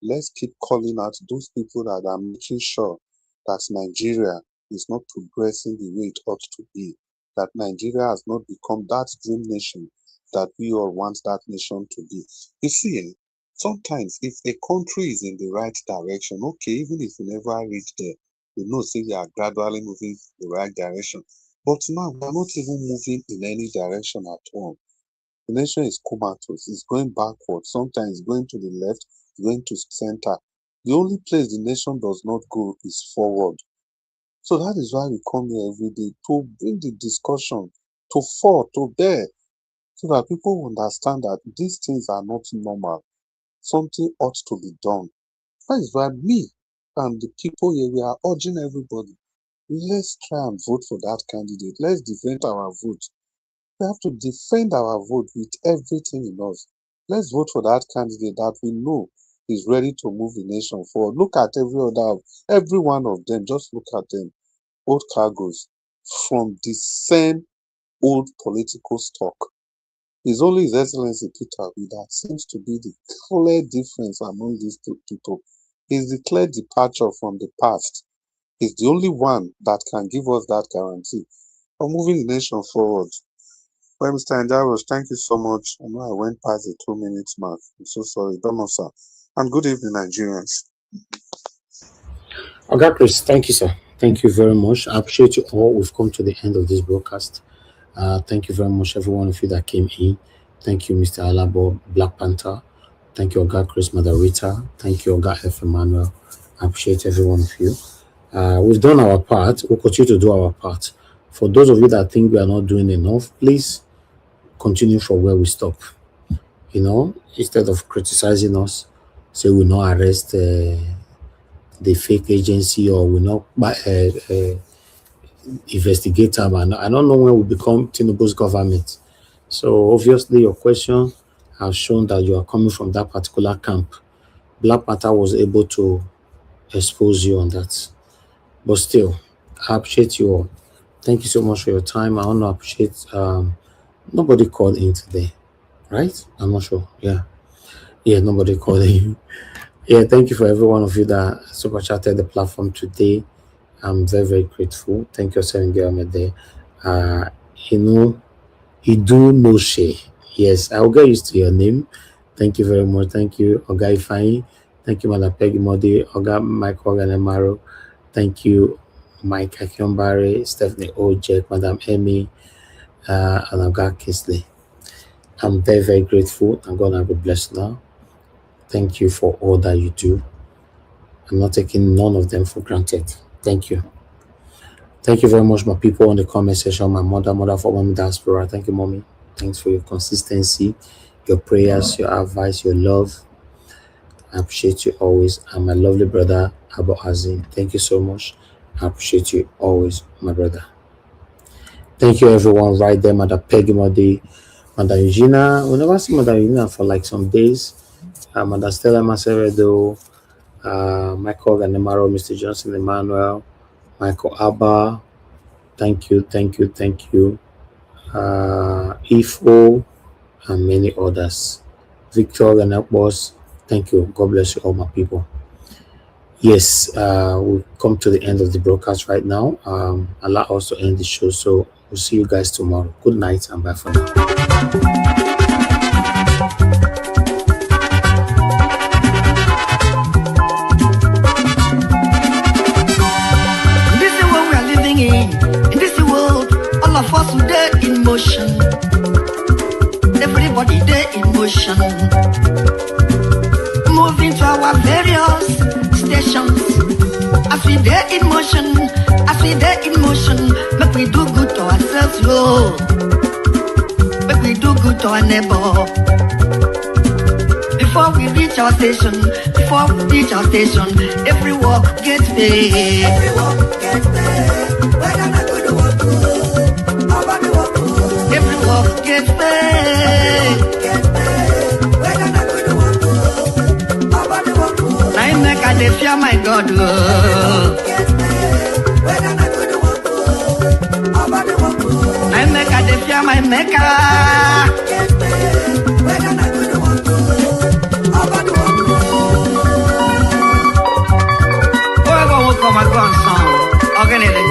Let's keep calling out those people that are making sure that Nigeria is not progressing the way it ought to be, that Nigeria has not become that dream nation that we all want that nation to be. You see, sometimes if a country is in the right direction, okay, even if you never reach there, you know, say you are gradually moving in the right direction. But now we are not even moving in any direction at all. The nation is comatose, it's going backwards, sometimes going to the left, going to center. The only place the nation does not go is forward. So that is why we come here every day to bring the discussion to bear, so that people understand that these things are not normal. Something ought to be done. That is why me and the people here, we are urging everybody, let's try and vote for that candidate. Let's defend our vote. We have to defend our vote with everything in us. Let's vote for that candidate that we know is ready to move the nation forward. Look at every one of them. Just look at them. Old cargoes from the same old political stock. It's only His Excellency Peter Obi that seems to be the clear difference among these two people. He's the clear departure from the past. He's the only one that can give us that guarantee of moving the nation forward. Well, Mr. Anjaros, thank you so much. I know I went past the 2 minutes mark. I'm so sorry. Domo, sir. And good evening, Nigerians.
Okay, Chris, thank you, sir. Thank you very much. I appreciate you all. We've come to the end of this broadcast. Thank you very much, every one of you that came in. Thank you, Mr. Alabo, Black Panther. Thank you, Oga Chris Madarita. Thank you, Oga F. Emmanuel. I appreciate every one of you. We've done our part. We'll continue to do our part. For those of you that think we are not doing enough, please continue from where we stop. You know, instead of criticizing us, say we'll not arrest the fake agency or we'll not investigate them. And I don't know when we become Tinubu's government. So obviously your question has shown that you are coming from that particular camp. Black Panther was able to expose you on that. But still, I appreciate you all. Thank you so much for your time. I want to appreciate nobody called in today, right? I'm not sure. Yeah, nobody called in. Yeah, thank you for every one of you that super chatted the platform today. I'm very, very grateful. Thank you, Seven Girl there. Idu Noshe. Yes, I will get used to your name. Thank you very much. Thank you, Oga Ifeanyi. Thank you, Madam Peggy Modi, Oga Michael Ganemaro. Thank you, Mike Akiombare, Stephanie Ojek, Madam Emmy, and Oga Kisley. I'm very, very grateful. I'm going to be blessed now. Thank you for all that you do. I'm not taking none of them for granted. Thank you. Thank you very much, my people, on the comment section. My mother for Mommy Diaspora. Thank you, Mommy. Thanks for your consistency, your prayers, your advice, your love. I appreciate you always. And my lovely brother, Abu Azim. Thank you so much. I appreciate you always, my brother. Thank you, everyone, right there. Mother Peggy Modi, Mother Eugenia. We never see Mother Eugenia for like some days. Mother Stella Maceredo, Michael Ganemaro, Mr. Johnson Emmanuel, Michael Abba. Thank you. Ifo, and many others. Victor Ganapos, thank you. God bless you all, my people. Yes, we've come to the end of the broadcast right now. Allow us to end the show. So we'll see you guys tomorrow. Good night and bye for now.
This is what we are living in. In this world, all of us today in motion. Everybody there in motion. Moving to our various stations. As we there in motion, make we do good to ourselves, yo. Make we do good to our neighbor. Before we reach our station, every walk gets paid. Every walk gets paid. Whether not good to work good, nobody work good. Every walk gets paid. Whether not good to work good, nobody work good. I make a day fear my God. Whether not good to work good, nobody work good. I make a day fear my maker. Whether not good to work good, nobody work good. Whoever will come and go on song, organize.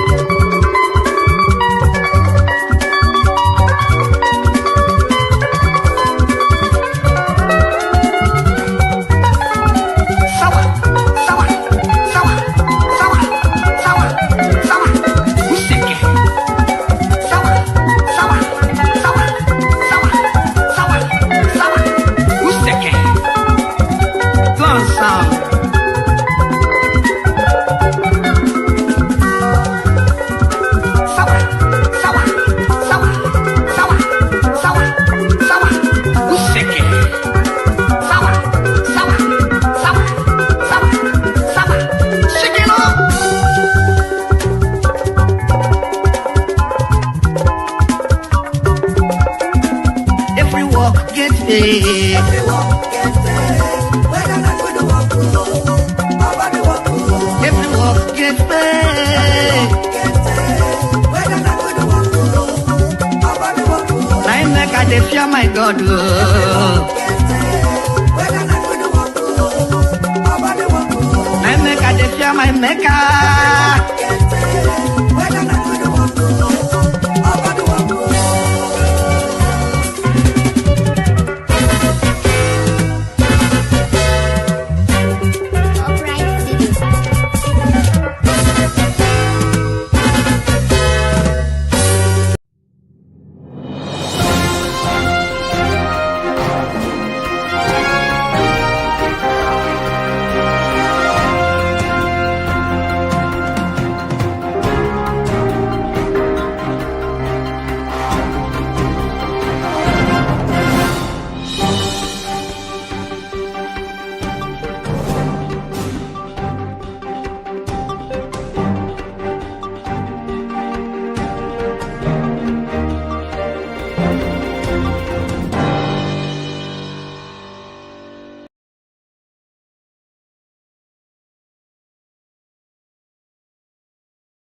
My God, I make a fear my maker.